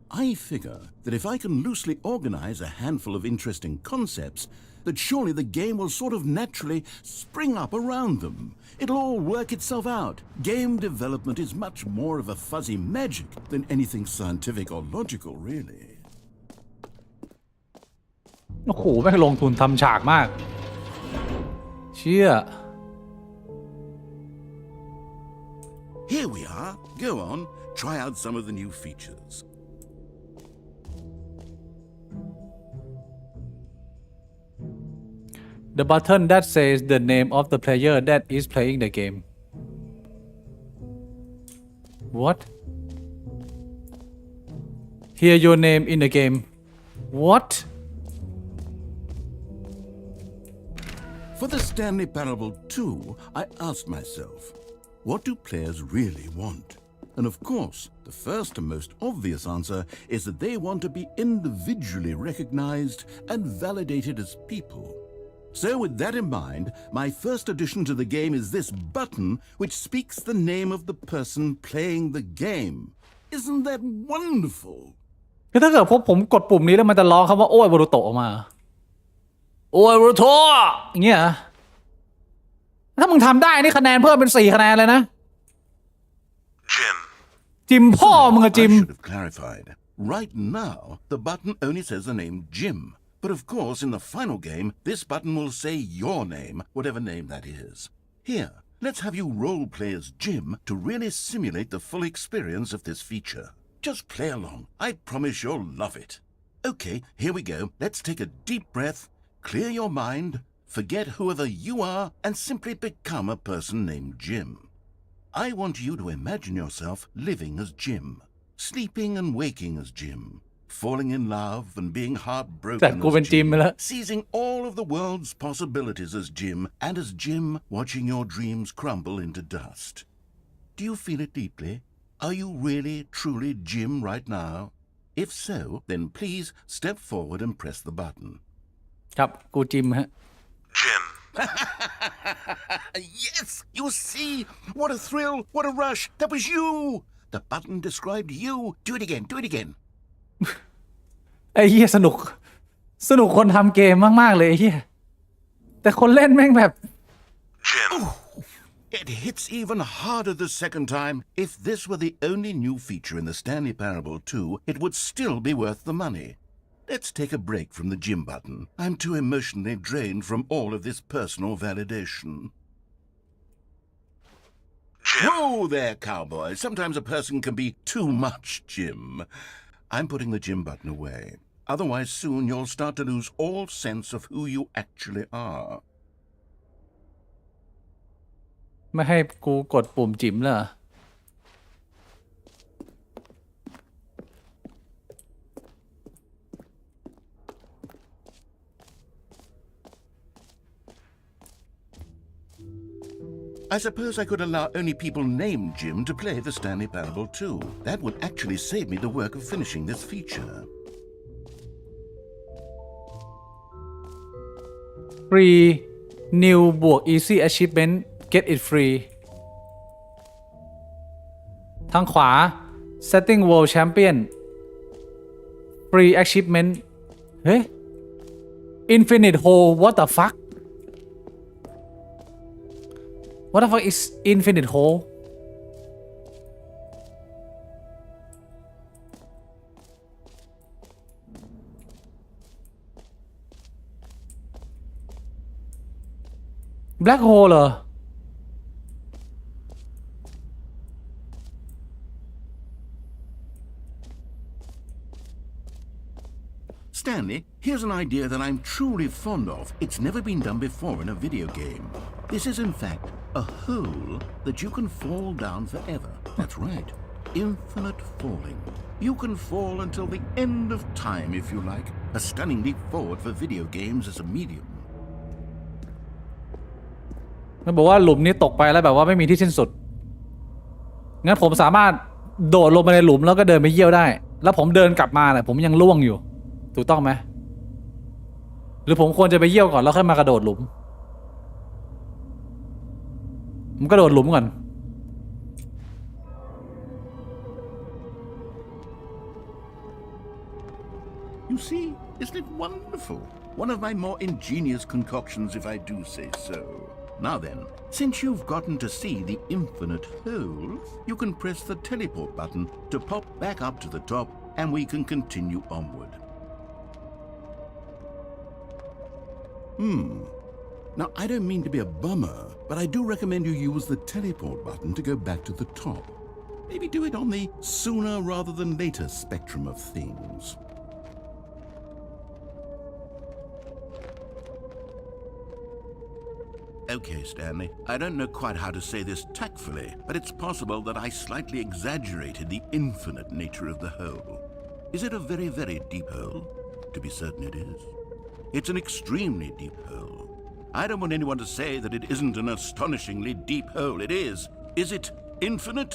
I figure that if I can loosely organize a handful of interesting concepts, that surely the game will sort of naturally spring up around them. It'll all work itself out. Game development is much more of a fuzzy magic than anything scientific or logical, really. โอ้โหแม่งลงทุนทำฉากมากเชี่ย Here we are. Go on, try out some of the new features. The button that says the name of the player that is playing the game. What? Hear your name in the game. What? For the Stanley Parable 2, I asked myself, what do players really want? And of course, the first and most obvious answer is that they want to be individually recognized and validated as people. So with that in mind, my first addition to the game is this button which speaks the name of the person playing the game. Isn't that wonderful? คือถ้าเกิดผมกดปุ่มนี้แล้วมันจะร้องคำว่าโอ้ยวารุโตะออกมาโอ้ยวารุโตะอย่างเงี้ยถ้ามึงทำได้นี่คะแนนเพิ่มเป็น4คะแนนเลยนะ Jim. จิมพ่อมึงอะจิม I should have clarified. Right now, the button only says the name Jim. But of course, in the final game, this button will say your name, whatever name that is. Here, let's have you role-play as Jim to really simulate the full experience of this feature. Just play along. I promise you'll love it. Okay, here we go. Let's take a deep breath, clear your mind, forget whoever you are, and simply become a person named Jim. I want you to imagine yourself living as Jim, sleeping and waking as Jim, falling in love and being แต่ heartbroken กูเป็น as จิม Jim, ไปแล้ว seizing all of the world's possibilities as Jim, and as Jim watching your dreams crumble into dust. Do you feel it deeply? Are you really, truly Jim right now? If so, then please step forward and press the button. ครับกูจิมฮะ Jim. Yes, you see? What a thrill, what a rush. That was you. The button described you. Do it again, do it again. ไอ้เหี้ยสนุกคนทำเกมมากๆเลยไอ้เหี้ยแต่คนเล่นแม่งแบบ Jim. It hits even harder the second time. If this were the only new feature in the Stanley Parable 2, it would still be worth the money. Let's take a break from the Jim button. I'm too emotionally drained from all of this personal validation. Jim. Whoa there, cowboy. Sometimes a person can be too much Jim. I'm putting the Jim button away. Otherwise, soon you'll start to lose all sense of who you actually are. ไม่ให้กูกดปุ่มจิ๋มเหรอ I suppose I could allow only people named Jim to play the Stanley Parable 2. That would actually save me the work of finishing this feature. free new บวก easy achievement get it free ทางขวา setting world champion free achievement เฮ้ย infinite hole what the fuck what the fuck is infinite hole black hole เหรอ Stanley, here's an idea that I'm truly fond of. It's never been done before in a video game. This is, in fact, a hole that you can fall down forever. That's right. Infinite falling. You can fall until the end of time, if you like. A stunning leap forward for video games as a medium. มันบอกว่าหลุมนี้ตกไปแล้วแบบว่าไม่มีที่สิ้นสุด งั้นผมสามารถโดดลงไปในหลุมแล้วก็เดินไปเยี่ยวได้ แล้วผมเดินกลับมาเนี่ยผมยังล่วงอยู่ ถูกต้องไหม หรือผมควรจะไปเยี่ยวก่อนแล้วค่อยมากระโดดหลุม ผมกระโดดหลุมก่อน You see, isn't it wonderful? One of my more ingenious concoctions, if I do say so. Now then, since you've gotten to see the infinite hole, you can press the teleport button to pop back up to the top, and we can continue onward. Now, I don't mean to be a bummer, but I do recommend you use the teleport button to go back to the top. Maybe do it on the sooner rather than later spectrum of things. Okay, Stanley, I don't know quite how to say this tactfully, but it's possible that I slightly exaggerated the infinite nature of the hole. Is it a very, very deep hole? To be certain it is. It's an extremely deep hole. I don't want anyone to say that it isn't an astonishingly deep hole. It is. Is it infinite?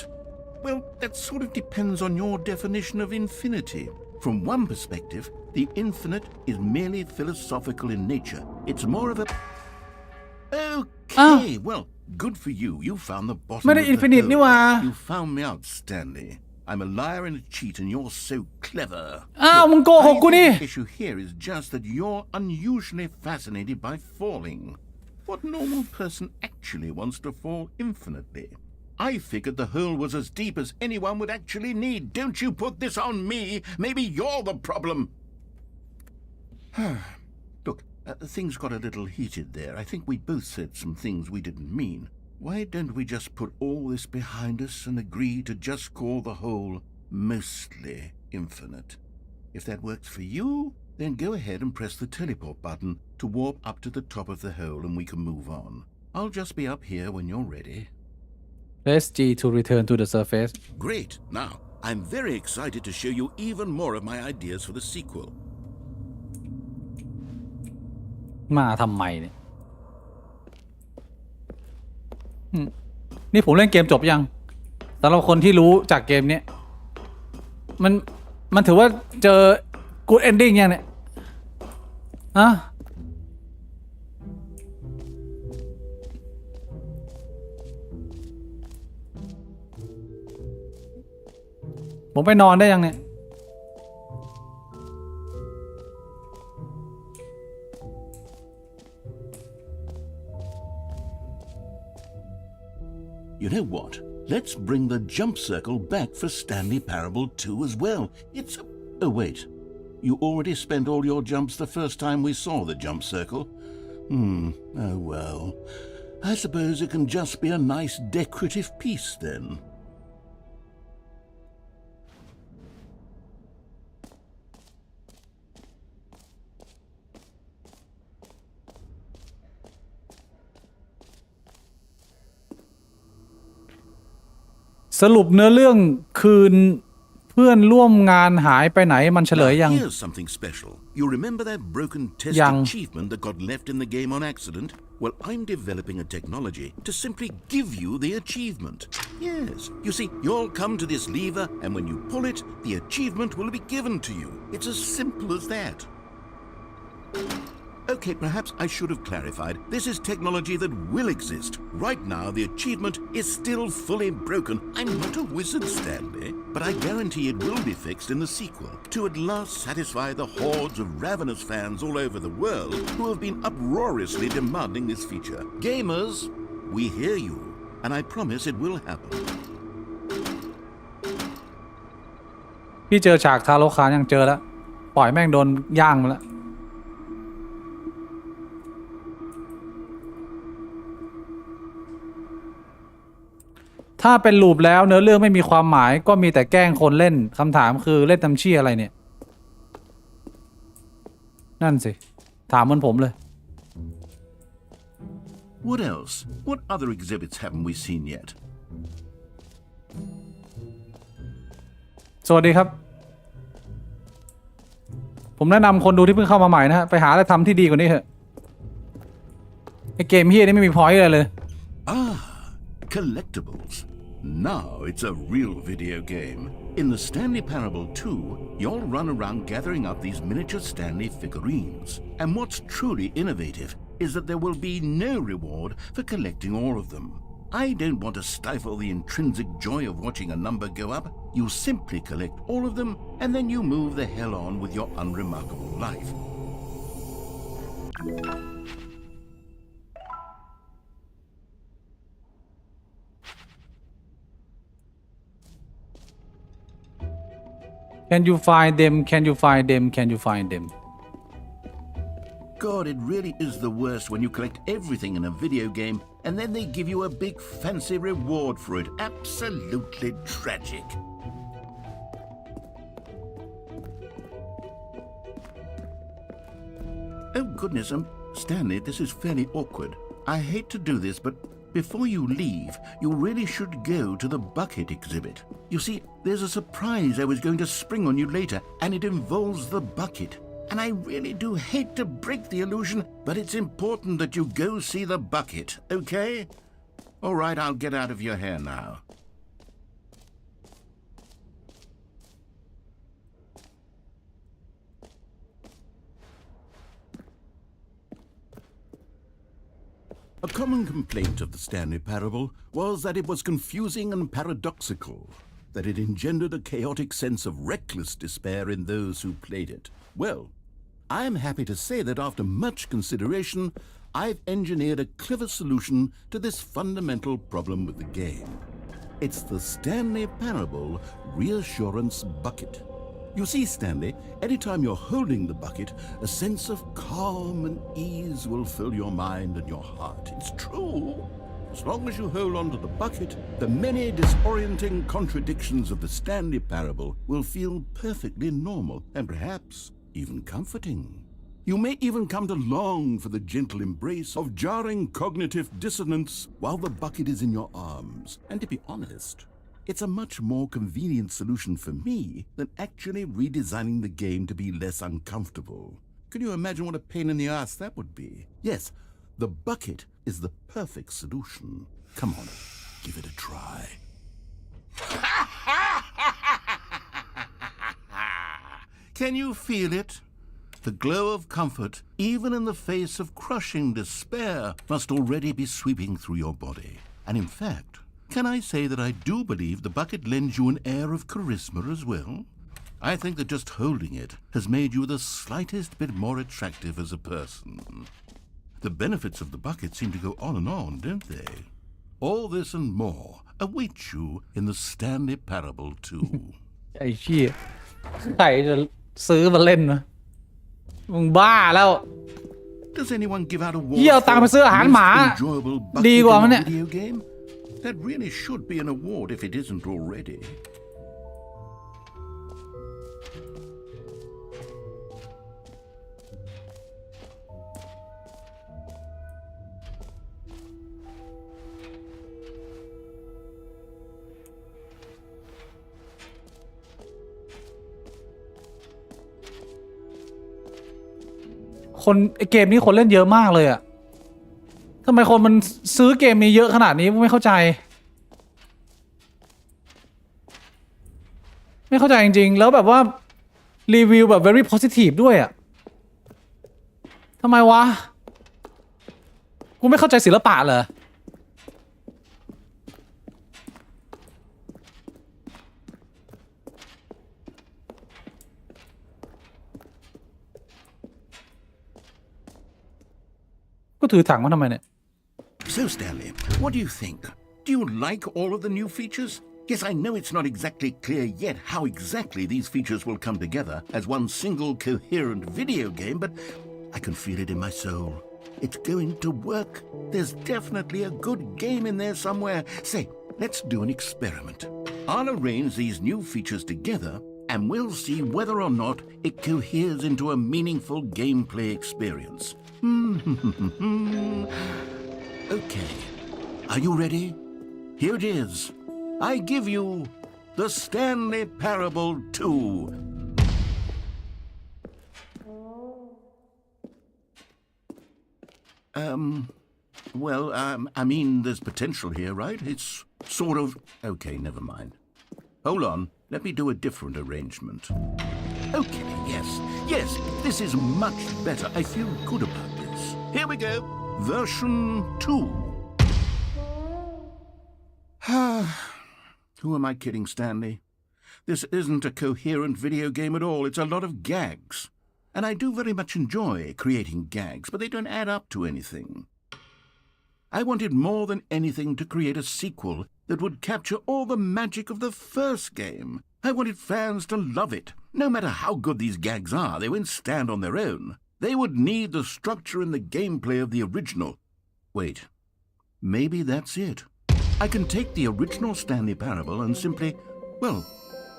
Well, that sort of depends on your definition of infinity. From one perspective, the infinite is merely philosophical in nature. It's more of a... Okay, well, good for you. You found the bottom ไม่ได้ of the infinite นี่หว่า hole. You found me out, Stanley. I'm a liar and a cheat, and you're so clever. อ้าวมึงโกหกกูนี่ The issue here is just that you're unusually fascinated by falling. What normal person actually wants to fall infinitely? I figured the hole was as deep as anyone would actually need. Don't you put this on me. Maybe you're the problem. Look, things got a little heated there. I think we both said some things we didn't mean. Why don't we just put all this behind us and agree to just call the hole mostly infinite? If that works for you, then go ahead and press the teleport button to warp up to the top of the hole and we can move on. I'll just be up here when you're ready. Press G to return to the surface. Great. Now, I'm very excited to show you even more of my ideas for the sequel. มาทำไมเนี่ยนี่ผมเล่นเกมจบยังสำหรับคนที่รู้จากเกมนี้มันถือว่าเจอ good ending ยังเนี่ยอะผมไปนอนได้ยังเนี่ยYou know what? Let's bring the jump circle back for Stanley Parable 2 as well. It's... Oh, wait. You already spent all your jumps the first time we saw the jump circle. Oh well. I suppose it can just be a nice decorative piece then.สรุปเนื้อเรื่องคืนเพื่อนร่วมงานหายไปไหนมันเฉลยยัง Here's something special. You remember that broken test achievement that got left in the game on accident? Well, I'm developing a technology to simply give you the achievement. Yes. You see, you'll come to this lever, and when you pull it, the achievement will be given to you. It's as simple as that. Okay, perhaps I should have clarified. This is technology that will exist. Right now, the achievement is still fully broken. I'm not a wizard, Stanley, but I guarantee it will be fixed in the sequel to at last satisfy the hordes of ravenous fans all over the world who have been uproariously demanding this feature. Gamers, we hear you, and I promise it will happen. พี่เจอฉากทาโร่คานยังเจอแล้วปล่อยแม่งโดนย่างมาแล้วถ้าเป็นลูปแล้วเนื้อเรื่องไม่มีความหมายก็มีแต่แกล้งคนเล่นคำถามคือเล่นตำชี้อะไรเนี่ยนั่นสิถามเหมือนผมเลย What else? What other exhibits haven't we seen yet? สวัสดีครับผมแนะนำคนดูที่เพิ่งเข้ามาใหม่นะฮะไปหาอะไรทำที่ดีกว่านี้เถอะไอเกมเฮียนี่ไม่มีพอยต์อะไรเลย Collectibles. Now it's a real video game. In the Stanley Parable 2, you'll run around gathering up these miniature Stanley figurines. And what's truly innovative is that there will be no reward for collecting all of them. I don't want to stifle the intrinsic joy of watching a number go up. You simply collect all of them, and then you move the hell on with your unremarkable life. Can you find them? Can you find them? Can you find them? God, it really is the worst when you collect everything in a video game and then they give you a big fancy reward for it. Absolutely tragic. Oh goodness, Stanley, this is fairly awkward. I hate to do this, but before you leave, you really should go to the bucket exhibit. You see, there's a surprise I was going to spring on you later, and it involves the bucket. And I really do hate to break the illusion, but it's important that you go see the bucket, okay? All right, I'll get out of your hair now. A common complaint of the Stanley Parable was that it was confusing and paradoxical, that it engendered a chaotic sense of reckless despair in those who played it. Well, I am happy to say that after much consideration, I've engineered a clever solution to this fundamental problem with the game. It's the Stanley Parable Reassurance Bucket. You see, Stanley, anytime you're holding the bucket, a sense of calm and ease will fill your mind and your heart. It's true. As long as you hold on to the bucket, the many disorienting contradictions of the Stanley parable will feel perfectly normal and perhaps even comforting. You may even come to long for the gentle embrace of jarring cognitive dissonance while the bucket is in your arms. And to be honest, it's a much more convenient solution for me than actually redesigning the game to be less uncomfortable. Can you imagine what a pain in the ass that would be? Yes, the bucket is the perfect solution. Come on, give it a try. Can you feel it? The glow of comfort, even in the face of crushing despair, must already be sweeping through your body. And in fact, can I say that I do believe the bucket lends you an air of charisma as well? I think that just holding it has made you the slightest bit more attractive as a person. The benefits of the bucket seem to go on, don't they? All this and more await you in the Stanley Parable 2. ไอ้เชี่ยใครจะซื้อมาเล่นวะมึงบ้าแล้ว Does anyone give out awards เหี้ยเอาตังค์ไปซื้ออาหารหมา most enjoyable bucket ดีกว่ามั้ย in เนี่ a ย video game? That really should be an award if it isn't already. คนไอเกมนี้คนเล่นเยอะมากเลยอะทำไมคนมันซื้อเกมนี้เยอะขนาดนี้ไม่เข้าใจจริงๆแล้วแบบว่ารีวิวแบบ very positive ด้วยอะทำไมวะกูไม่เข้าใจศิลปะเหรอก็ถือถังมาทำไมเนี่ย So, Stanley, what do you think? Do you like all of the new features? Yes, I know it's not exactly clear yet how exactly these features will come together as one single coherent video game, but I can feel it in my soul. It's going to work. There's definitely a good game in there somewhere. Say, let's do an experiment. I'll arrange these new features together and we'll see whether or not it coheres into a meaningful gameplay experience. Okay, are you ready? Here it is. I give you the Stanley Parable 2. I mean, there's potential here, right? It's sort of... Okay, never mind. Hold on, let me do a different arrangement. Okay, yes, this is much better. I feel good about this. Here we go. Version 2. Who am I kidding, Stanley? This isn't a coherent video game at all. It's a lot of gags. And I do very much enjoy creating gags, but they don't add up to anything. I wanted more than anything to create a sequel that would capture all the magic of the first game. I wanted fans to love it. No matter how good these gags are, they won't stand on their own. They would need the structure and the gameplay of the original. Wait, maybe that's it. I can take the original Stanley Parable and simply, well,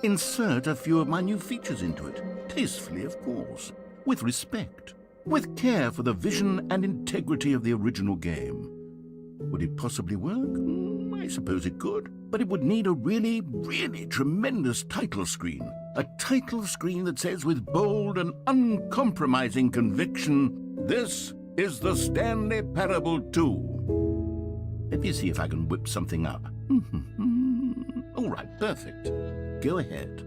insert a few of my new features into it. Tastefully, of course. With respect. With care for the vision and integrity of the original game. Would it possibly work? I suppose it could. But it would need a really, really tremendous title screen. A title screen that says with bold and uncompromising conviction, "This is the Stanley Parable 2." Let me see if I can whip something up. All right, perfect. Go ahead.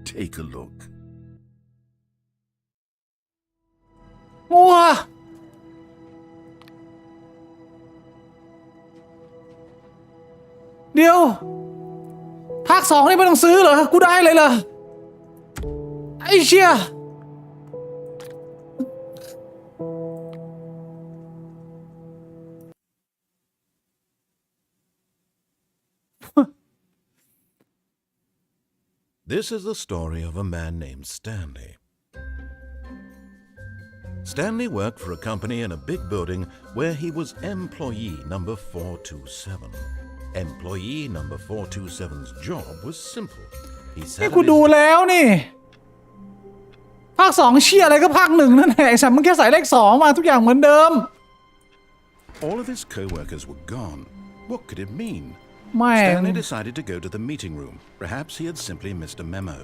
Take a look. มัวเดี๋ยวภาค2นี่ไม่ต้องซื้อเหรอกูได้เลยเหรอไอ้เชี่ย This is the story of a man named Stanley. Stanley worked for a company in a big building where he was employee number 427. Employee number 427's job was simple. He นี่ sat กู at ดู his แล้วนี่ภาค2เชี่ยอะไรก็ภาค1นั่นแหละไอ้สัตว์มึงแค่ใส่เลข2มาทุกอย่างเหมือนเดิม All of his co-workers were gone. What could it mean? แม่ง Stanley decided to go to the meeting room. Perhaps he had simply missed a memo.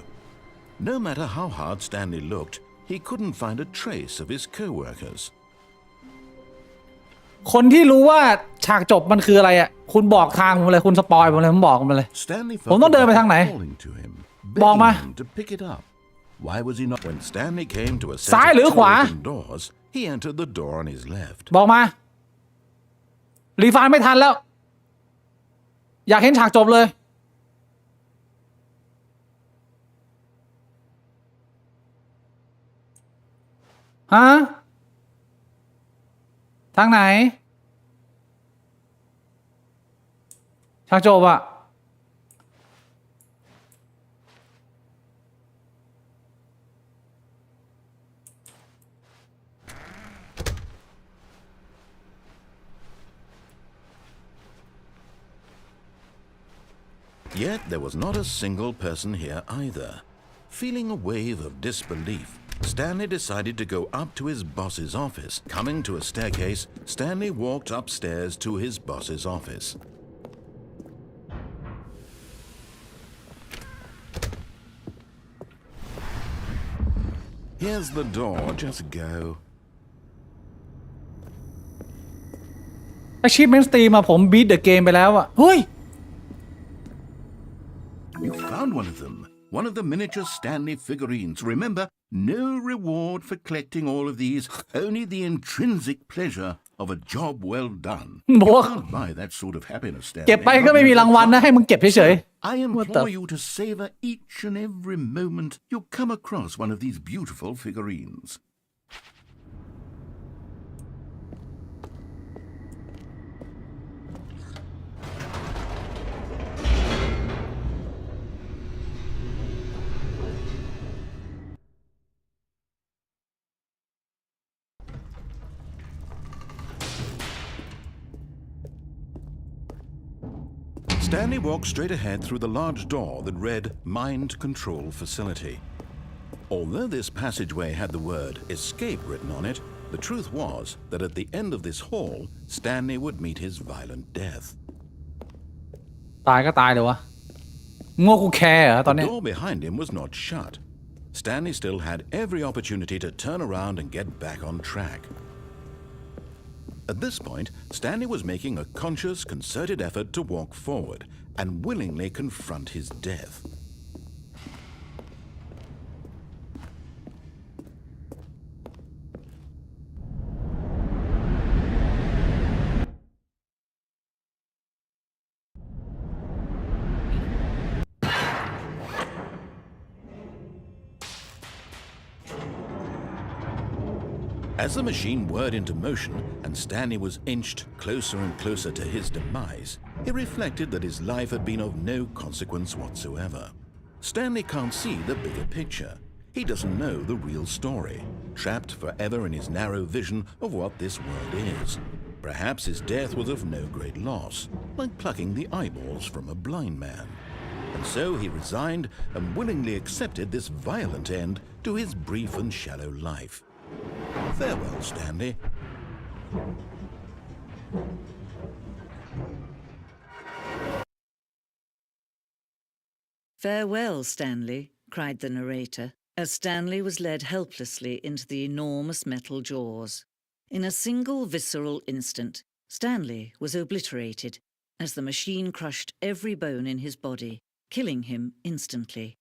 No matter how hard Stanley looked, he couldn't find a trace of his co-workers. คนที่รู้ว่าฉากจบมันคืออะไรอ่ะคุณบอกทางผมเลยคุณสปอยผมเลยผมบอกผมเลย Stanley ผม felt ต้องเดินไป the ทางไหน bell calling to him, บอกมา begging him to pick it up. Why was he not? When Stanley came to a set ซ้าย of หรือ two ขวา open doors, he entered the door on his left. บอกมารีฟันไม่ทันแล้วอยากเห็นฉากจบเลยฮะทางไหนฉากจบอะ Yet there was not a single person here either. Feeling a wave of disbelief, Stanley decided to go up to his boss's office. Coming to a staircase, Stanley walked upstairs to his boss's office. Here's the door, just go. Achievement Steam อะผม beat the game ไปแล้วอะเฮ้ย You found one of them. One of the miniature Stanley figurines. Remember, no reward for collecting all of these, only the intrinsic pleasure of a job well done. บ You อก can't buy that sort of happiness, Stanley. เก็บไปก็ไม่มีรางวัลนะให้มึงเก็บเฉย I What the- implore you to savor each and every moment you come across one of these beautiful figurines. Stanley walked straight ahead through the large door that read Mind Control Facility. Although this passageway had the word Escape written on it, the truth was that at the end of this hall, Stanley would meet his violent death. ๆตายก็ตายเลยวะโง่กูแคร์เหรอตอน The เนี้ย door behind him was not shut. Stanley still had every opportunity to turn around and get back on track. At this point, Stanley was making a conscious, concerted effort to walk forward and willingly confront his death. As the machine whirred into motion and Stanley was inched closer and closer to his demise, he reflected that his life had been of no consequence whatsoever. Stanley can't see the bigger picture. He doesn't know the real story, trapped forever in his narrow vision of what this world is. Perhaps his death was of no great loss, like plucking the eyeballs from a blind man. And so he resigned and willingly accepted this violent end to his brief and shallow life. Farewell, Stanley. Farewell, Stanley, cried the narrator, as Stanley was led helplessly into the enormous metal jaws. In a single visceral instant, Stanley was obliterated as the machine crushed every bone in his body, killing him instantly.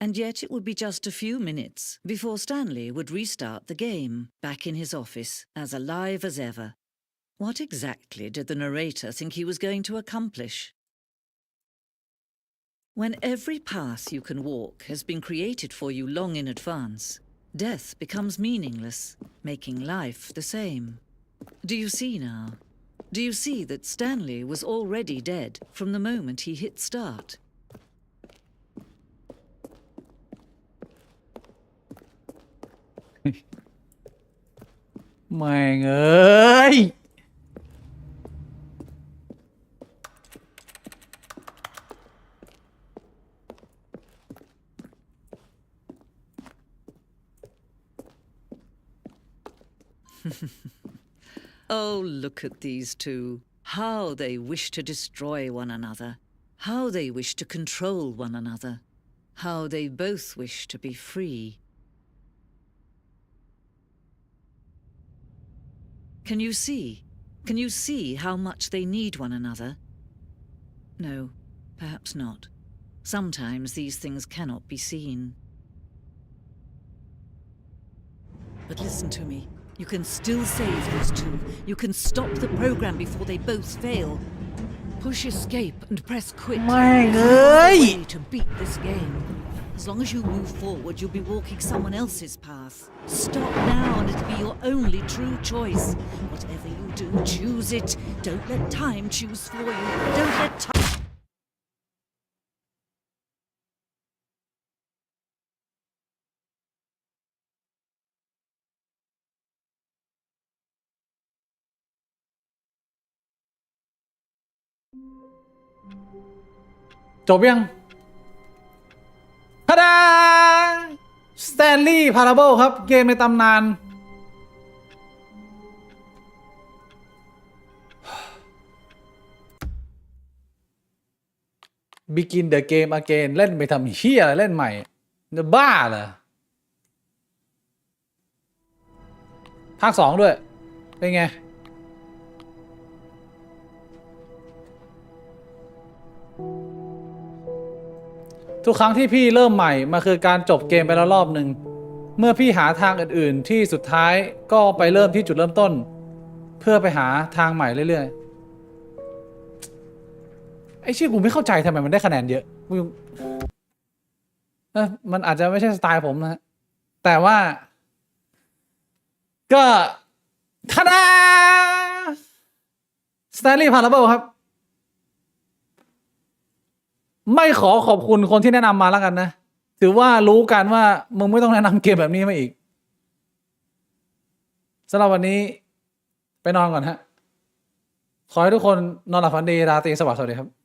And yet it would be just a few minutes before Stanley would restart the game, back in his office, as alive as ever. What exactly did the narrator think he was going to accomplish? When every path you can walk has been created for you long in advance, death becomes meaningless, making life the same. Do you see now? Do you see that Stanley was already dead from the moment he hit start? แม่งเอ้ย Oh, look at these two. How they wish to destroy one another. How they wish to control one another. How they both wish to be free. Can you see? Can you see how much they need one another? No, perhaps not. Sometimes these things cannot be seen. But listen to me. You can still save these two. You can stop the program before they both fail. Push escape and press quit. My There's no way to beat this game. As long as you move forward, you'll be walking someone else's path. Stop now and it'll be your only true choice. Whatever you do, choose it. Don't let time choose for you. Don't let time... จบยังทาดา Stanley Parable ครับ เกมในตำนาน Begin the game again เล่นไปทำเหี้ยอะไรเล่นใหม่จะบ้าเหรอภาค 2 ด้วย เป็นไง ทุกครั้งที่พี่เริ่มใหม่มันคือการจบเกมไปแล้วรอบหนึ่งเมื่อพี่หาทางอื่นๆที่สุดท้ายก็ไปเริ่มที่จุดเริ่มต้นเพื่อไปหาทางใหม่เรื่อยๆไอ้ชื่อกูไม่เข้าใจทำไมมันได้คะแนนเยอะมันอาจจะไม่ใช่สไตล์ผมนะแต่ว่าก็ทาดา Stanley Parable ครับไม่ขอขอบคุณคนที่แนะนำมาแล้วกันนะถือว่ารู้กันว่ามึงไม่ต้องแนะนำเกมแบบนี้มาอีกสำหรับวันนี้ไปนอนก่อนฮะขอให้ทุกคนนอนหลับฝันดีราตรีสวัสดิ์สวัสดีครับ